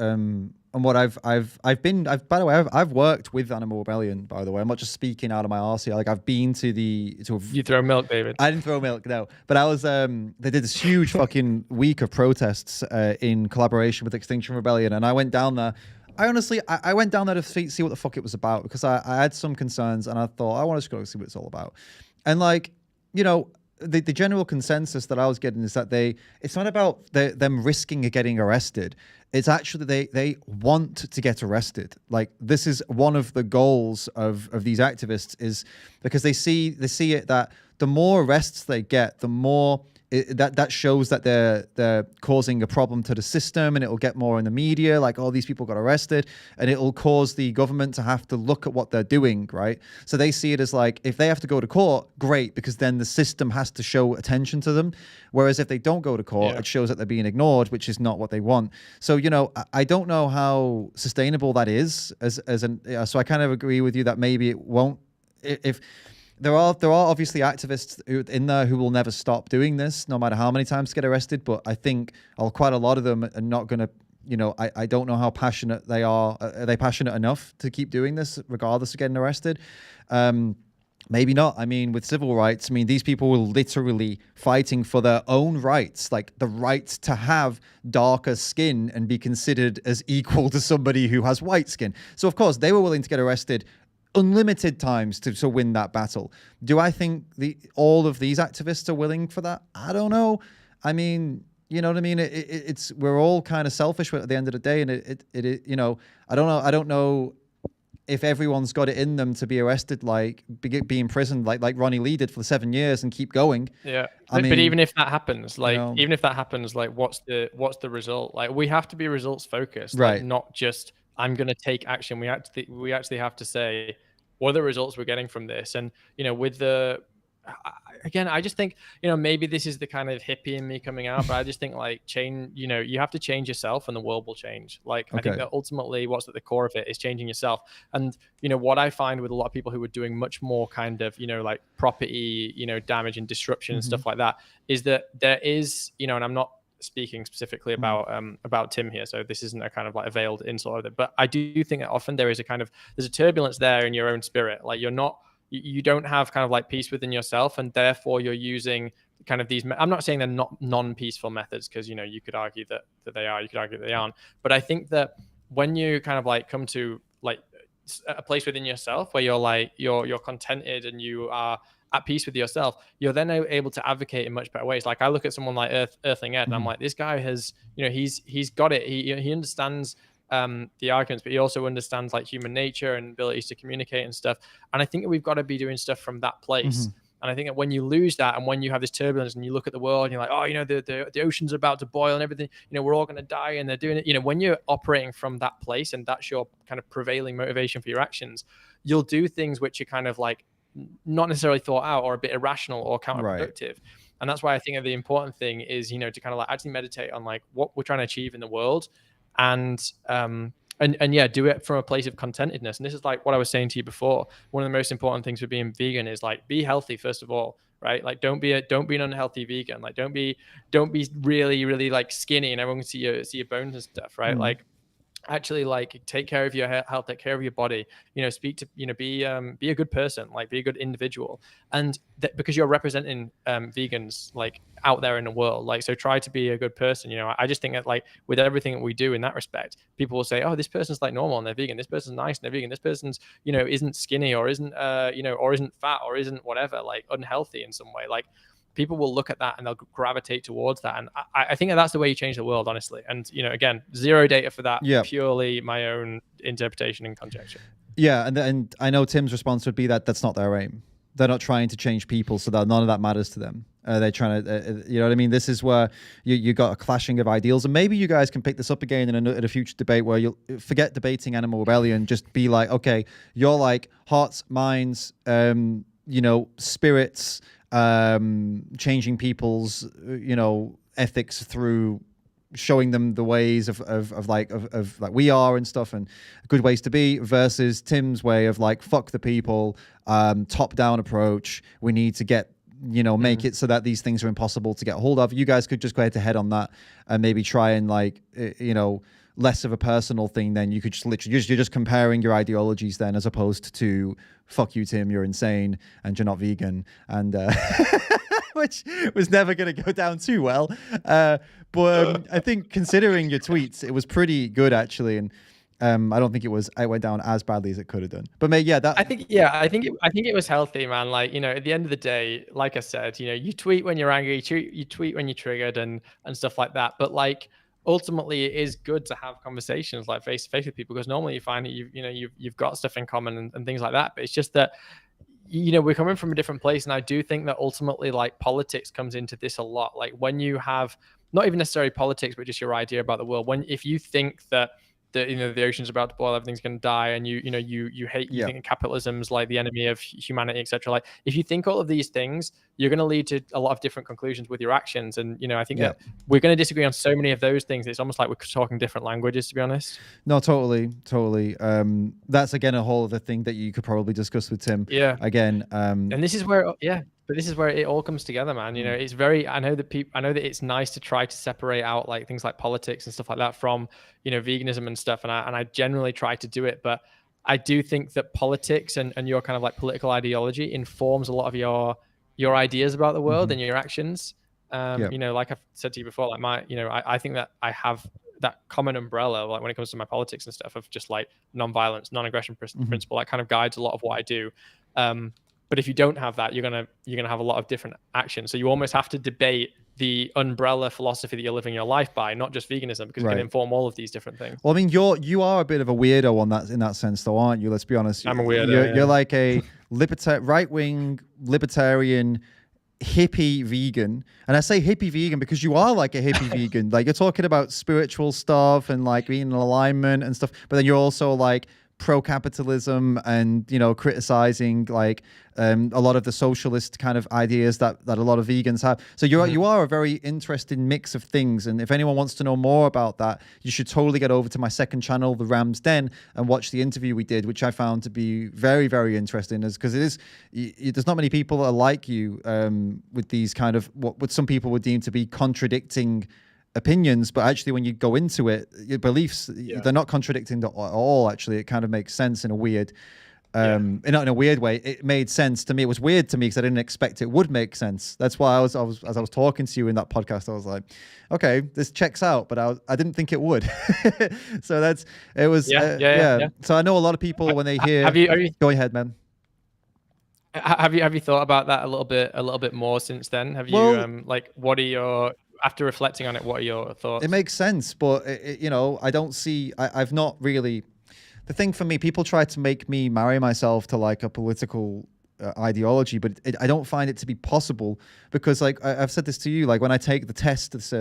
And what I've by the way, I've worked with Animal Rebellion, by the way. I'm not just speaking out of my arse here. I've been to You throw milk, David. I didn't throw milk, no. But I was they did this huge fucking week of protests in collaboration with Extinction Rebellion, and I went down there. I went down there to see what the fuck it was about, because I had some concerns and I thought I want to just go see what it's all about. And the general consensus that I was getting is that it's not about them risking getting arrested. It's actually they want to get arrested. This is one of the goals of these activists, is because they see it that the more arrests they get, the more that shows that they're causing a problem to the system, and it'll get more in the media, these people got arrested, and it'll cause the government to have to look at what they're doing, right? So they see it as if they have to go to court, great, because then the system has to show attention to them. Whereas if they don't go to court, it shows that they're being ignored, which is not what they want. So, I don't know how sustainable that is so I kind of agree with you that maybe it won't, if There are obviously activists in there who will never stop doing this, no matter how many times they get arrested. But I think quite a lot of them are not going to, I don't know how passionate they are. Are they passionate enough to keep doing this regardless of getting arrested? Maybe not. I mean, with civil rights, I mean, these people were literally fighting for their own rights, like the right to have darker skin and be considered as equal to somebody who has white skin. So, of course, they were willing to get arrested unlimited times to win that battle. Do I think all of these activists are willing for that? I don't know. I mean, you know what I mean? It's we're all kind of selfish at the end of the day, and it you know, I don't know if everyone's got it in them to be arrested, like be imprisoned, like Ronnie Lee did for 7 years and keep going. Yeah, I mean, but even if that happens, like, you know, even if that happens, like, what's the result? Like, we have to be results focused, right? Like, not just I'm going to take action. We actually have to say, what are the results we're getting from this? And you know, with the again, I just think, you know, maybe this is the kind of hippie in me coming out, but I just think like change, you know, you have to change yourself and the world will change. Like, I think that ultimately what's at the core of it is changing yourself. And, you know, what I find with a lot of people who are doing much more kind of, you know, like property, you know, damage and disruption and stuff like that, is that there is, you know, and I'm not speaking specifically about Tim here, so this isn't a kind of like a veiled insult of it, but I do think that often there's a turbulence there in your own spirit. Like, you don't have kind of like peace within yourself, and therefore you're using kind of these, I'm not saying they're not non-peaceful methods, because, you know, you could argue that they are, you could argue that they aren't, but I think that when you kind of like come to like a place within yourself where you're like you're contented and you are at peace with yourself, you're then able to advocate in much better ways. Like, I look at someone like Earthling Ed, and I'm like, this guy has, you know, he's got it. He understands the arguments, but he also understands like human nature and abilities to communicate and stuff. And I think that we've got to be doing stuff from that place. And I think that when you lose that, and when you have this turbulence and you look at the world and you're like, oh, you know, the ocean's about to boil and everything, you know, we're all going to die, and they're doing it. You know, when you're operating from that place and that's your kind of prevailing motivation for your actions, you'll do things which are kind of like not necessarily thought out or a bit irrational or counterproductive. Right. And that's why I think that the important thing is, you know, to kind of like actually meditate on like what we're trying to achieve in the world, and yeah, do it from a place of contentedness. And this is like what I was saying to you before. One of the most important things for being vegan is like, be healthy first of all, right? Like, don't be an unhealthy vegan. Like, don't be really, really like skinny and everyone can see your bones and stuff, right? Like, actually like take care of your health, take care of your body, you know, speak to, you know, be a good person, like be a good individual. And because you're representing vegans like out there in the world, like, so try to be a good person. You know, I just think that like with everything that we do in that respect, people will say, oh, this person's like normal and they're vegan, this person's nice and they're vegan, this person's, you know, isn't skinny or isn't you know, or isn't fat or isn't whatever, like unhealthy in some way. Like, people will look at that and they'll gravitate towards that. And I think that's the way you change the world, honestly. And, you know, again, zero data for that, purely my own interpretation and conjecture. Yeah. And I know Tim's response would be that that's not their aim. They're not trying to change people, so that none of that matters to them. They're trying to, you know what I mean? This is where you got a clashing of ideals. And maybe you guys can pick this up again in a future debate where you'll forget debating animal rebellion. Just be like, okay, you're like hearts, minds, you know, spirits, changing people's, you know, ethics through showing them the ways of like we are and stuff, and good ways to be, versus Tim's way of like, fuck the people, top down approach. We need to get, you know, make it so that these things are impossible to get hold of. You guys could just go head to head on that and maybe try and like, you know, less of a personal thing. Then you could just literally you're just comparing your ideologies then, as opposed to fuck you, Tim, you're insane and you're not vegan, and which was never going to go down too well. But I think considering your tweets, it was pretty good actually, and I don't think it went down as badly as it could have done. But mate, yeah, I think it was healthy, man. Like, you know, at the end of the day, like I said, you know, you tweet when you're angry, you tweet when you're triggered and stuff like that. But like, ultimately, it is good to have conversations like face to face with people, because normally you find that you've got stuff in common and things like that. But it's just that, you know, we're coming from a different place, and I do think that ultimately like politics comes into this a lot. Like, when you have not even necessarily politics, but just your idea about the world. If you think that you know, the ocean's about to boil, everything's going to die, and you think capitalism's like the enemy of humanity, etc. Like, if you think all of these things, you're going to lead to a lot of different conclusions with your actions. And, you know, I think that we're going to disagree on so many of those things. It's almost like we're talking different languages, to be honest. No, totally. That's again a whole other thing that you could probably discuss with Tim. Yeah. Again. And this is where, but this is where it all comes together, man. You know, it's very, I know that it's nice to try to separate out like things like politics and stuff like that from, you know, veganism and stuff. And I generally try to do it, but I do think that politics and your kind of like political ideology informs a lot of your ideas about the world and your actions. You know, like I've said to you before, like I think that I have that common umbrella, like when it comes to my politics and stuff, of just like non-violence, non-aggression principle, that kind of guides a lot of what I do. But if you don't have that, you're gonna have a lot of different actions. So you almost have to debate the umbrella philosophy that you're living your life by, not just veganism, because it can inform all of these different things. Well, I mean, you are a bit of a weirdo on that in that sense, though, aren't you? Let's be honest. I'm a weirdo. You're like a right-wing libertarian hippie vegan, and I say hippie vegan because you are like a hippie vegan. Like, you're talking about spiritual stuff and like being in alignment and stuff, but then you're also like pro-capitalism and, you know, criticizing like a lot of the socialist kind of ideas that a lot of vegans have. So you are a very interesting mix of things, and if anyone wants to know more about that, you should totally get over to my second channel, The Ram's Den, and watch the interview we did, which I found to be very, very interesting, because there's not many people that are like you with these kind of what some people would deem to be contradicting opinions, but actually when you go into it, your beliefs, they're not contradicting at all. Actually, it kind of makes sense in a weird not in a weird way. It made sense to me. It was weird to me because I didn't expect it would make sense. That's why I was as I was talking to you in that podcast, I was like, okay, this checks out, but I didn't think it would. So it was So I know a lot of people when they hear go ahead, man. Have you thought about that a little bit more since then? Have you like, what are your, after reflecting on it, what are your thoughts? It makes sense, but you know, I don't see. I've not really. The thing for me, people try to make me marry myself to like a political ideology, but I don't find it to be possible, because like I've said this to you, like when I take the test, this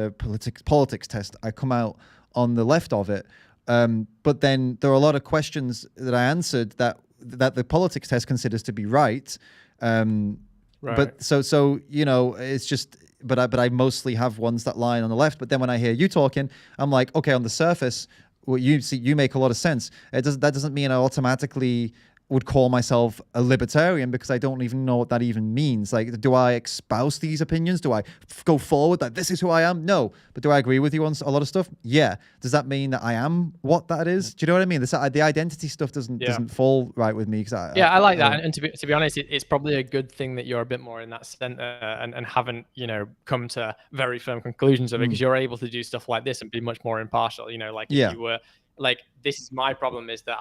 politics test, I come out on the left of it. But then there are a lot of questions that I answered that the politics test considers to be right. But so you know, it's just. But I mostly have ones that lie on the left. But then when I hear you talking, I'm like, okay, on the surface, what you see, you make a lot of sense. That doesn't mean I automatically would call myself a libertarian, because I don't even know what that even means. Like, do I espouse these opinions? Do I go forward that this is who I am? No. But do I agree with you on a lot of stuff? Yeah. Does that mean that I am what that is? Do you know what I mean? The identity stuff doesn't fall right with me. I like that. And to be honest, it's probably a good thing that you're a bit more in that center and haven't, you know, come to very firm conclusions of it, because you're able to do stuff like this and be much more impartial. You know, like if you were like, this is my problem, is that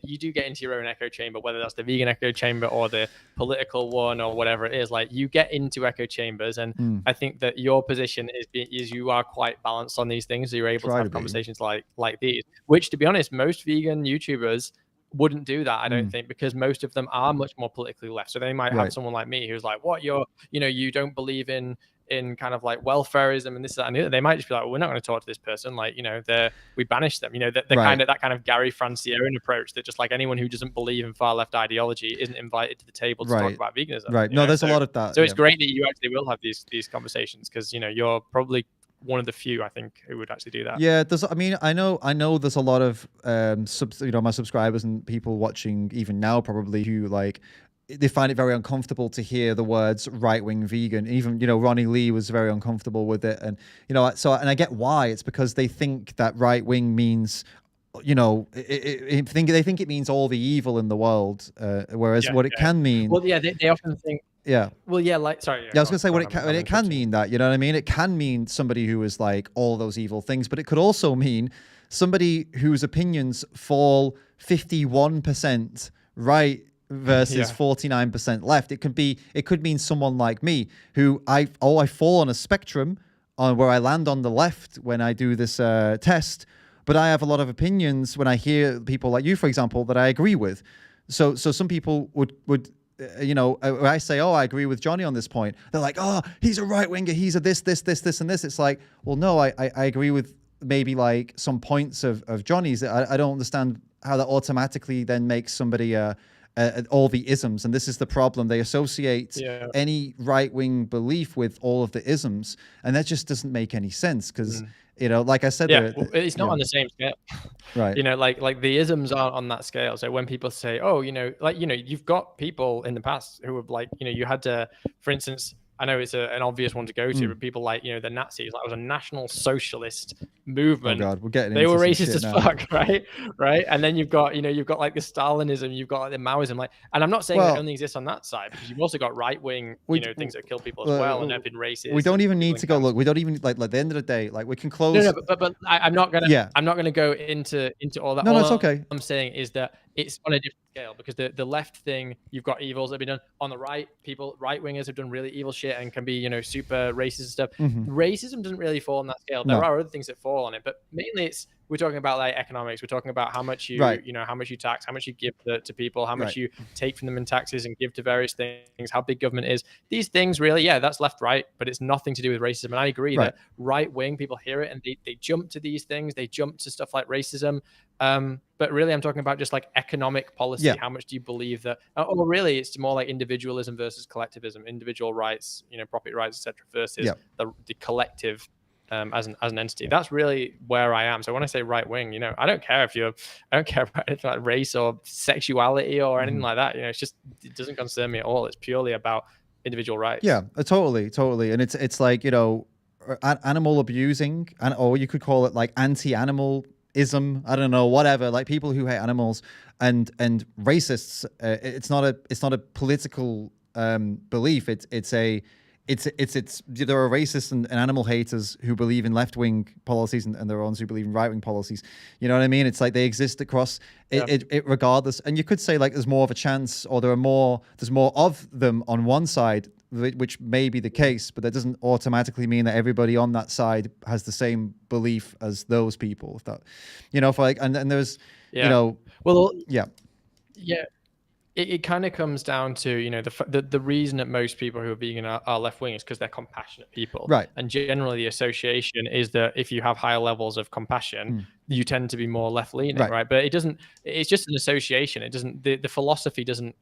you do get into your own echo chamber, whether that's the vegan echo chamber or the political one or whatever it is. Like, you get into echo chambers, and I think that your position is you are quite balanced on these things. So you're able to have conversations like these, which, to be honest, most vegan YouTubers wouldn't do that, I don't think, because most of them are much more politically left. So they might have someone like me who's like, what, you know, you don't believe in kind of like welfareism and this, that, and the other. They might just be like, well, we're not going to talk to this person. Like, you know, we banish them. You know, the kind of Gary Francione approach, that just like anyone who doesn't believe in far left ideology isn't invited to the table to talk about veganism. Right. No, there's a lot of that. So it's great that you actually will have these conversations, because, you know, you're probably one of the few, I think, who would actually do that. Yeah, I mean, I know there's a lot of my subscribers and people watching even now probably who like, they find it very uncomfortable to hear the words right-wing vegan. Even, you know, Ronnie Lee was very uncomfortable with it, and you know, and I get why. It's because they think that right-wing means, you know, they think it means all the evil in the world, whereas what it can mean. Well, yeah, they often think. Yeah. Well, yeah, like, sorry. Yeah, I was going to say it can mean that, you know what I mean? It can mean somebody who is like all those evil things, but it could also mean somebody whose opinions fall 51% right versus 49% left. It could mean someone like me who I fall on a spectrum on where I land on the left when I do this test, but I have a lot of opinions when I hear people like you, for example, that I agree with. So some people would you know, I say, oh, I agree with Johnny on this point. They're like, oh, he's a right winger. He's a this, and this. It's like, well, no, I agree with maybe like some points of Johnny's. I don't understand how that automatically then makes somebody all the isms. And this is the problem. They associate any right-wing belief with all of the isms. And that just doesn't make any sense, because, you know, like I said, it's not on the same scale. Right. You know, like the isms aren't on that scale. So when people say, oh, you know, like, you know, you've got people in the past who have like, you know, you had to, for instance, I know it's an obvious one to go to, but people like, the Nazis, that was a National Socialist movement. Oh God, we're getting they into were some racist shit as now. fuck, right? And then you've got like the Stalinism, you've got like the Maoism, like, and I'm not saying it only exists on that side, because you've also got right wing, things that kill people as well and have been racist. We don't even need to go. Look, we don't even like at the end of the day, like we can close. No, but I'm not gonna go into all that. No, all it's okay. I'm saying is that it's on a different scale, because the left thing, you've got evils that have been done on the right. Right wingers have done really evil shit and can be super racist and stuff. Racism doesn't really fall on that scale. There are other things that fall on it, but mainly we're talking about like economics. We're talking about how much you how much you tax, how much you give to people, how much you take from them in taxes and give to various things, how big government is. These things really, that's left, right, but it's nothing to do with racism. And I agree that right wing people hear it and they jump to these things. They jump to stuff like racism. But really, I'm talking about just like economic policy. How much do you believe that? Or really, it's more like individualism versus collectivism, individual rights, property rights, etc., versus the collective as an entity. That's really where I am. So when I say right wing, I don't care about anything like race or sexuality or anything like that. It's just, it doesn't concern me at all. It's purely about individual rights. Yeah, totally. And it's like, animal abusing, or you could call it like anti-animalism. I don't know, whatever. Like people who hate animals and racists. It's not a political belief. There are racists and animal haters who believe in left-wing policies, and there are ones who believe in right-wing policies. You know what I mean? It's like they exist across it regardless. And you could say like there's more of a chance, or there's more of them on one side, which may be the case, but that doesn't automatically mean that everybody on that side has the same belief as those people. If that, and there's, It kind of comes down to, the reason that most people who are vegan are left wing is because they're compassionate people. Right. And generally the association is that if you have higher levels of compassion, you tend to be more left leaning, right? But it's just an association. It doesn't, the philosophy doesn't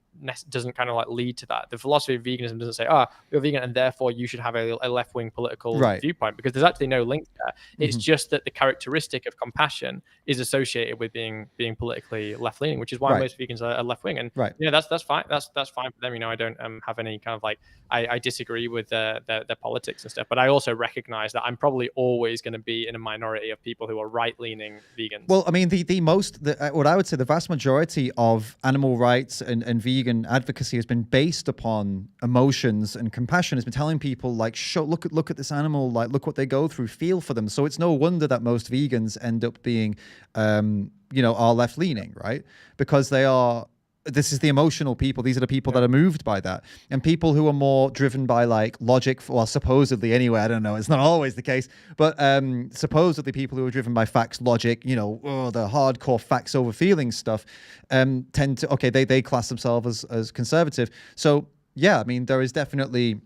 kind of like lead to that. The philosophy of veganism doesn't say, you're vegan and therefore you should have a left-wing political viewpoint, because there's actually no link there. It's just that the characteristic of compassion is associated with being politically left-leaning, which is why most vegans are left-wing. And that's fine. That's fine for them. I don't have any kind of like, I disagree with their politics and stuff, but I also recognize that I'm probably always going to be in a minority of people who are right-leaning vegans. Well, I mean, what I would say, the vast majority of animal rights and vegan advocacy has been based upon emotions and compassion. Has been telling people like, look at this animal, like look what they go through, feel for them. So it's no wonder that most vegans end up being, are left-leaning, right? Because this is the emotional people. These are the people that are moved by that. And people who are more driven by like logic, well, supposedly anyway, I don't know, it's not always the case, but supposedly people who are driven by facts, logic, the hardcore facts over feelings stuff, tend to, they class themselves as conservative. So yeah, I mean, there is definitely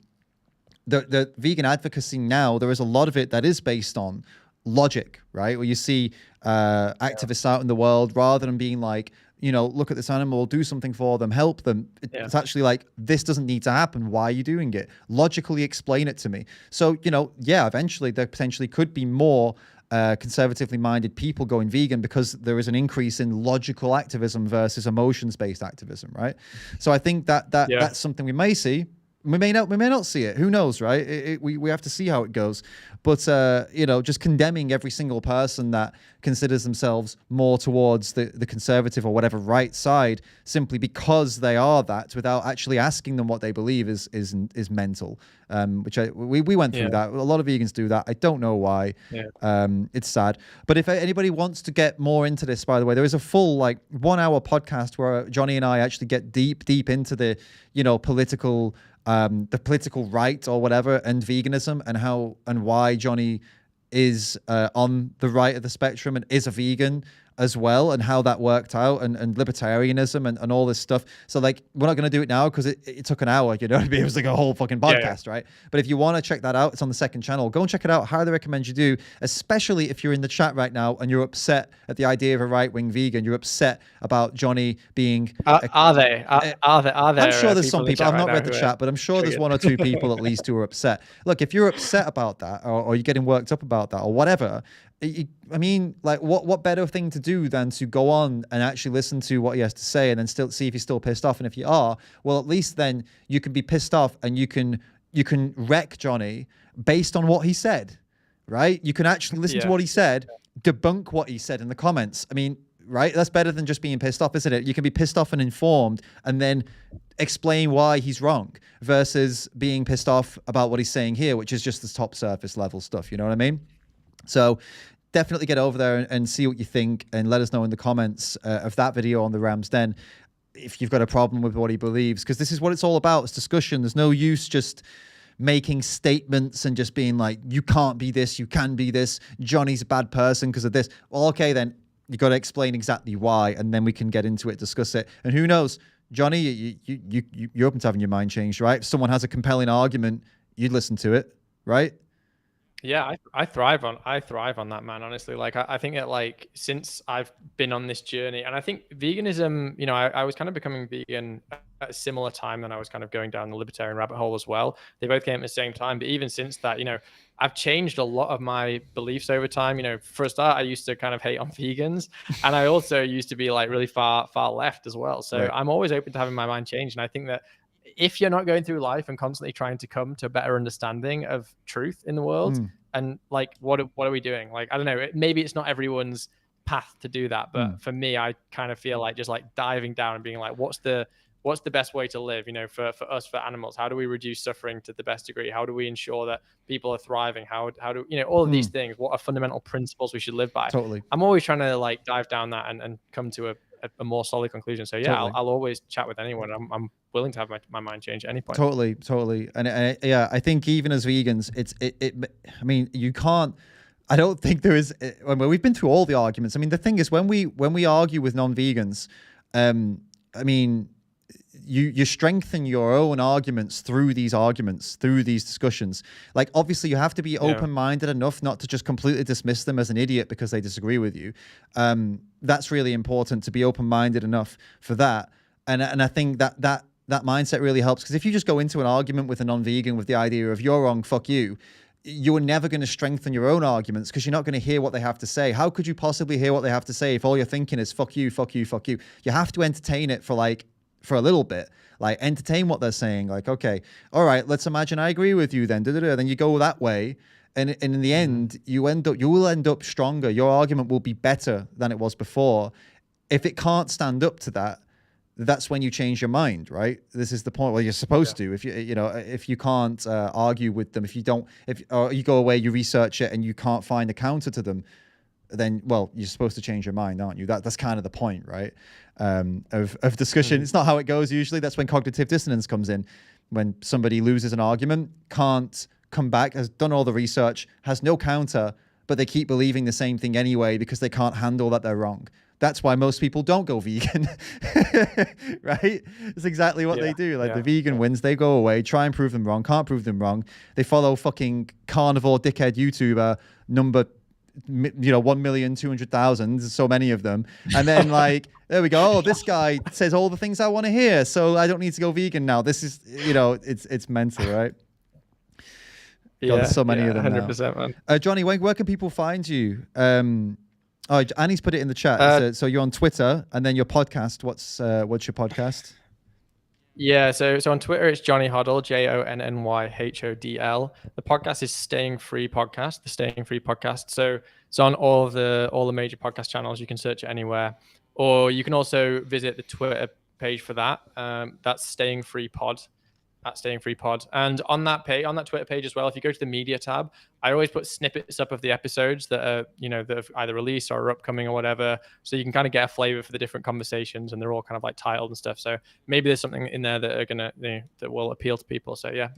the vegan advocacy now, there is a lot of it that is based on logic, right? Where you see activists out in the world, rather than being like, look at this animal, do something for them, help them. It's actually like, this doesn't need to happen. Why are you doing it? Logically explain it to me. So, eventually there potentially could be more conservatively minded people going vegan, because there is an increase in logical activism versus emotions-based activism, right? So I think that's something we may see. We may not see it. Who knows, right? We have to see how it goes. But, just condemning every single person that considers themselves more towards the conservative or whatever right side simply because they are that, without actually asking them what they believe is mental. Which we went through that. A lot of vegans do that. I don't know why. It's sad. But if anybody wants to get more into this, by the way, there is a full 1 hour podcast where Johnny and I actually get deep into the, political right or whatever, and veganism, and how and why Johnny is on the right of the spectrum and is a vegan as well, and how that worked out, and libertarianism and all this stuff. So we're not going to do it now because it took an hour, it was like a whole fucking podcast, right? But if you want to check that out, it's on the second channel. Go and check it out. Highly recommend you do, especially if you're in the chat right now and you're upset at the idea of a right-wing vegan. You're upset about Johnny being... Are there? I'm sure there's some people. I've not read the chat, but I'm sure there's one or two people at least who are upset. Look, if you're upset about that, or you're getting worked up about that, or whatever... I mean, what better thing to do than to go on and actually listen to what he has to say, and then still see if he's still pissed off. And if you are, well, at least then you can be pissed off and you can wreck Johnny based on what he said, right? You can actually listen to what he said, debunk what he said in the comments. I mean, right? That's better than just being pissed off, isn't it? You can be pissed off and informed and then explain why he's wrong versus being pissed off about what he's saying here, which is just the top surface level stuff. You know what I mean? So definitely get over there and see what you think and let us know in the comments of that video on the Rams Den if you've got a problem with what he believes, because this is what it's all about. It's discussion. There's no use just making statements and just being like, you can't be this, you can be this, Johnny's a bad person because of this. Well, okay, then you got to explain exactly why, and then we can get into it, discuss it. And who knows, Johnny, you're open to having your mind changed, right? If someone has a compelling argument, you'd listen to it, right? Yeah, I thrive on that, man. Honestly, like I think that like since I've been on this journey, and I think veganism, you know, I was kind of becoming vegan at a similar time than I was kind of going down the libertarian rabbit hole as well. They both came at the same time, but even since that, you know, I've changed a lot of my beliefs over time. You know, for a start, I used to kind of hate on vegans, and I also used to be like really far left as well. So right. I'm always open to having my mind changed, and I think that if you're not going through life and constantly trying to come to a better understanding of truth in the world, and like, what are we doing? Like, I don't know, maybe it's not everyone's path to do that, but for me, I kind of feel like just like diving down and being like, what's the best way to live, you know, for us, for animals? How do we reduce suffering to the best degree? How do we ensure that people are thriving? How do, you know, all of these things, what are fundamental principles we should live by? Totally. I'm always trying to like dive down that and come to a more solid conclusion. So yeah, totally. I'll always chat with anyone. I'm willing to have my mind change at any point. Totally. And yeah, I think even as vegans, I mean, you can't, I don't think there is, I mean, we've been through all the arguments. I mean, the thing is when we argue with non-vegans, I mean, you strengthen your own arguments through these discussions. Like, obviously you have to be open-minded enough not to just completely dismiss them as an idiot because they disagree with you. That's really important, to be open-minded enough for that. And I think that mindset really helps, because if you just go into an argument with a non-vegan with the idea of you're wrong, fuck you, you're never going to strengthen your own arguments because you're not going to hear what they have to say. How could you possibly hear what they have to say if all you're thinking is fuck you, fuck you, fuck you? You have to entertain it for a little bit, like entertain what they're saying. Like, okay, all right, let's imagine I agree with you then. Then you go that way. And in the end, you will end up stronger. Your argument will be better than it was before. If it can't stand up to that, that's when you change your mind, right? This is the point where you're supposed to. If if you can't argue with them, or you go away, you research it, and you can't find a counter to them, then, well, you're supposed to change your mind, aren't you? That's kind of the point, right? Of discussion. It's not how it goes usually. That's when cognitive dissonance comes in. When somebody loses an argument, can't come back, has done all the research, has no counter, but they keep believing the same thing anyway because they can't handle that they're wrong. That's why most people don't go vegan, right? It's exactly what they do. Like the vegan wins, they go away, try and prove them wrong, can't prove them wrong. They follow fucking carnivore dickhead YouTuber number 1,200,000, so many of them, and then like, there we go, oh, this guy says all the things I want to hear, so I don't need to go vegan now. This is, it's mental, right? God, there's so many of them 100%, man. Johnny, where can people find you? Oh, Annie's put it in the chat. So you're on Twitter, and then your podcast. What's your podcast? Yeah, so on Twitter it's JonnyHodl, JonnyHodl. The podcast is Staying Free Podcast, the Staying Free Podcast. So it's on all the major podcast channels. You can search it anywhere, or you can also visit the Twitter page for that. That's Staying Free Pod, at Staying Free Pod. And on that Twitter page as well, if you go to the media tab, I always put snippets up of the episodes that are, that have either released or are upcoming or whatever. So you can kind of get a flavor for the different conversations, and they're all kind of like titled and stuff. So maybe there's something in there that are gonna, that will appeal to people. So yeah,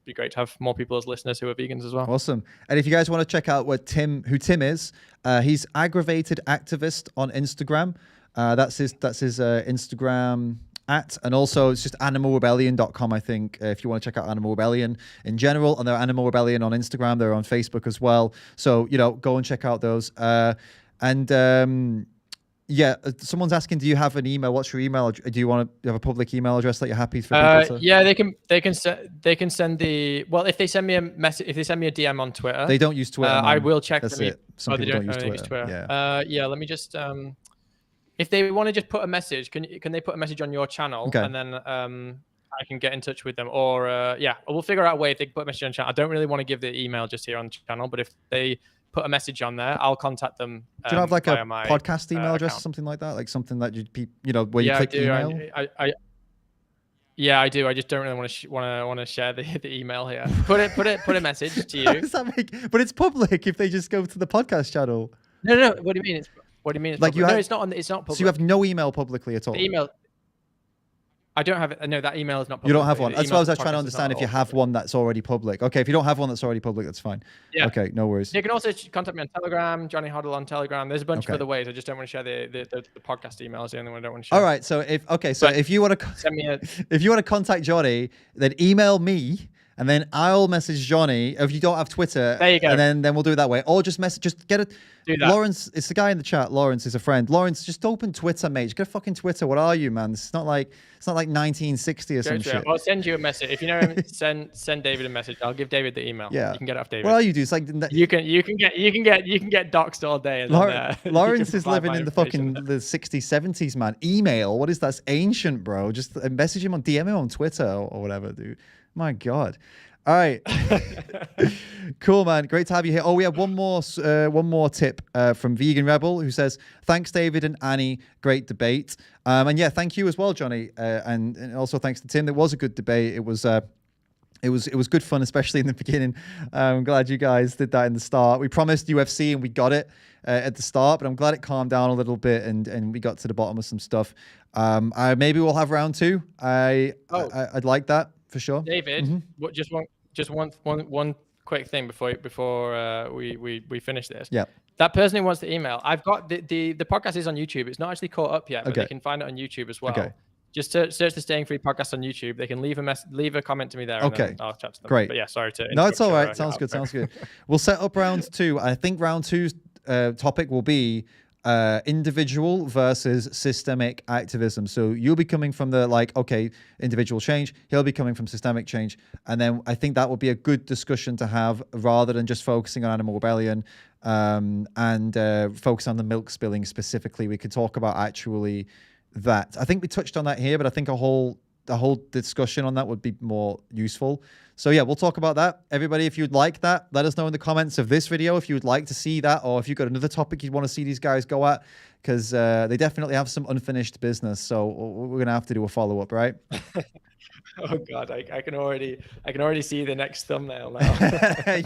be great to have more people as listeners who are vegans as well. Awesome. And if you guys want to check out who Tim is, he's Aggravated Activist on Instagram. That's his Instagram. And also it's just animalrebellion.com, I think, if you want to check out Animal Rebellion in general. And they're Animal Rebellion on Instagram. They're on Facebook as well. So, go and check out those. Someone's asking, do you have an email? What's your email? Do you have a public email address that you're happy for people to? Yeah, they can send the, well, if they send me a message, if they send me a DM on Twitter. They don't use Twitter. I will check. That's it. Some people don't use Twitter. Yeah. Let me just, if they want to just put a message, can they put a message on your channel? Okay. And then I can get in touch with them, or we'll figure out a way if they put a message on channel. I don't really want to give the email just here on the channel, but if they put a message on there, I'll contact them. Do you have like a podcast email address account. or something like that? Like something that where you click I do. email? Yeah, I do. I just don't really want to share the email here. Put a message to you. Does that but it's public if they just go to the podcast channel. No. What do you mean? What do you mean? It's like public? No, it's not. It's not public. So you have no email publicly at all. The email. I don't have it. No, that email is not public. You don't have one. That's why I was trying to understand if you have one that's already public. Okay, if you don't have one that's already public, that's fine. Yeah. Okay, no worries. You can also contact me on Telegram, JonnyHodl on Telegram. There's a bunch of other ways. I just don't want to share the podcast email. Is the only one I don't want to share. All right. So if you want to send me if you want to contact Johnny, then email me. And then I'll message Johnny. If you don't have Twitter, there you go. And then we'll do it that way. Or just get it. Do that. Lawrence, it's the guy in the chat. Lawrence is a friend. Lawrence, just open Twitter, mate. Just get a fucking Twitter. What are you, man? It's not like 1960 or some shit. I'll send you a message. If you know him, send David a message. I'll give David the email. Yeah, you can get it off David. What are you do? It's like you can get doxed all day. And Lawrence is living in the fucking the 60s, 70s, man. Email. What is that? It's ancient, bro. Just message him DM him on Twitter or whatever, dude. My God. All right. Cool, man. Great to have you here. Oh, we have one more tip from Vegan Rebel, who says, thanks, David and Annie. Great debate. And yeah, thank you as well, Johnny. And also thanks to Tim. It was a good debate. It was good fun, especially in the beginning. I'm glad you guys did that in the start. We promised UFC and we got it at the start, but I'm glad it calmed down a little bit and we got to the bottom of some stuff. Maybe we'll have round two. I'd like that. For sure, David. Just one quick thing before we finish this. Yeah, that person who wants the email, I've got the podcast is on YouTube. It's not actually caught up yet, but they can find it on YouTube as well. Okay. Just search the Staying Free podcast on YouTube. They can leave a comment to me there. Okay, and then I'll chat to them. Great. But yeah, sorry to. No, it's all right. Sounds good. Sounds good. We'll set up round two. I think round two's topic will be individual versus systemic activism. So you'll be coming from the individual change. He'll be coming from systemic change. And then I think that would be a good discussion to have rather than just focusing on animal rebellion and focus on the milk spilling specifically. We could talk about actually that. I think we touched on that here, but I think the whole discussion on that would be more useful. So yeah, we'll talk about that. Everybody, if you'd like that, let us know in the comments of this video if you would like to see that, or if you've got another topic you'd want to see these guys go at, because they definitely have some unfinished business. So we're gonna have to do a follow-up, right? Oh God, I can already see the next thumbnail now.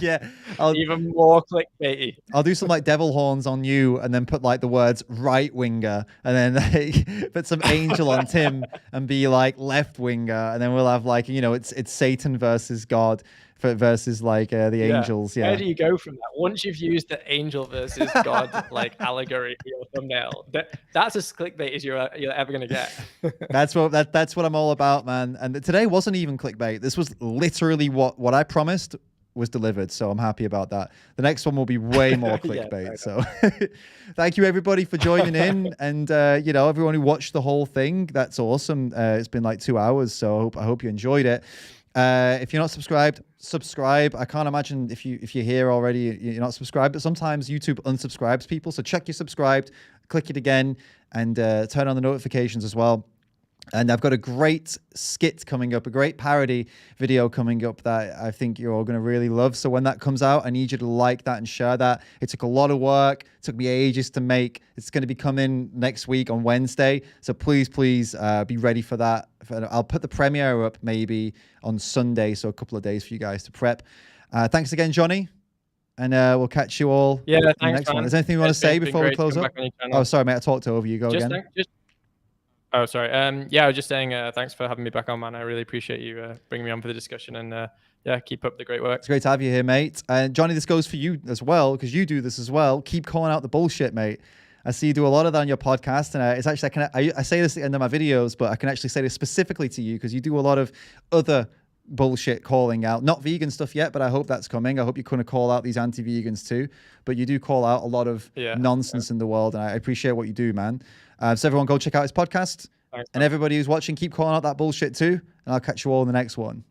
Yeah, even more clickbaity. I'll do some devil horns on you, and then put the words right winger, and then put some angel on Tim, and be left winger, and then we'll have it's Satan versus God. Versus the angels. Yeah. Where do you go from that? Once you've used the angel versus God allegory for your thumbnail, that's as clickbait as you're ever gonna get. That's what I'm all about, man. And today wasn't even clickbait. This was literally what I promised was delivered. So I'm happy about that. The next one will be way more clickbait. Yeah, so thank you everybody for joining in, and everyone who watched the whole thing. That's awesome. It's been 2 hours, so I hope you enjoyed it. If you're not subscribed, subscribe. I can't imagine if you're here already, you're not subscribed, but sometimes YouTube unsubscribes people. So check you're subscribed, click it again, and turn on the notifications as well. And I've got a great skit coming up, a great parody video coming up that I think you're all going to really love. So when that comes out, I need you to like that and share that. It took a lot of work. It took me ages to make. It's going to be coming next week on Wednesday. So please be ready for that. I'll put the premiere up maybe on Sunday, so a couple of days for you guys to prep. Thanks again, Johnny. And we'll catch you all in the next one. Is there anything you want to say before we close up? Oh, sorry, mate. I talked over you. Go again. Oh, sorry. I was just saying thanks for having me back on, man. I really appreciate you bringing me on for the discussion, and keep up the great work. It's great to have you here, mate. And Johnny, this goes for you as well, because you do this as well. Keep calling out the bullshit, mate. I see you do a lot of that on your podcast, and it's actually I say this at the end of my videos, but I can actually say this specifically to you because you do a lot of other bullshit calling out, not vegan stuff yet, but I hope that's coming. I hope you're going to call out these anti-vegans too, but you do call out a lot of nonsense in the world, and I appreciate what you do, man. So everyone go check out his podcast. Thanks, and everybody who's watching, keep calling out that bullshit too, and I'll catch you all in the next one.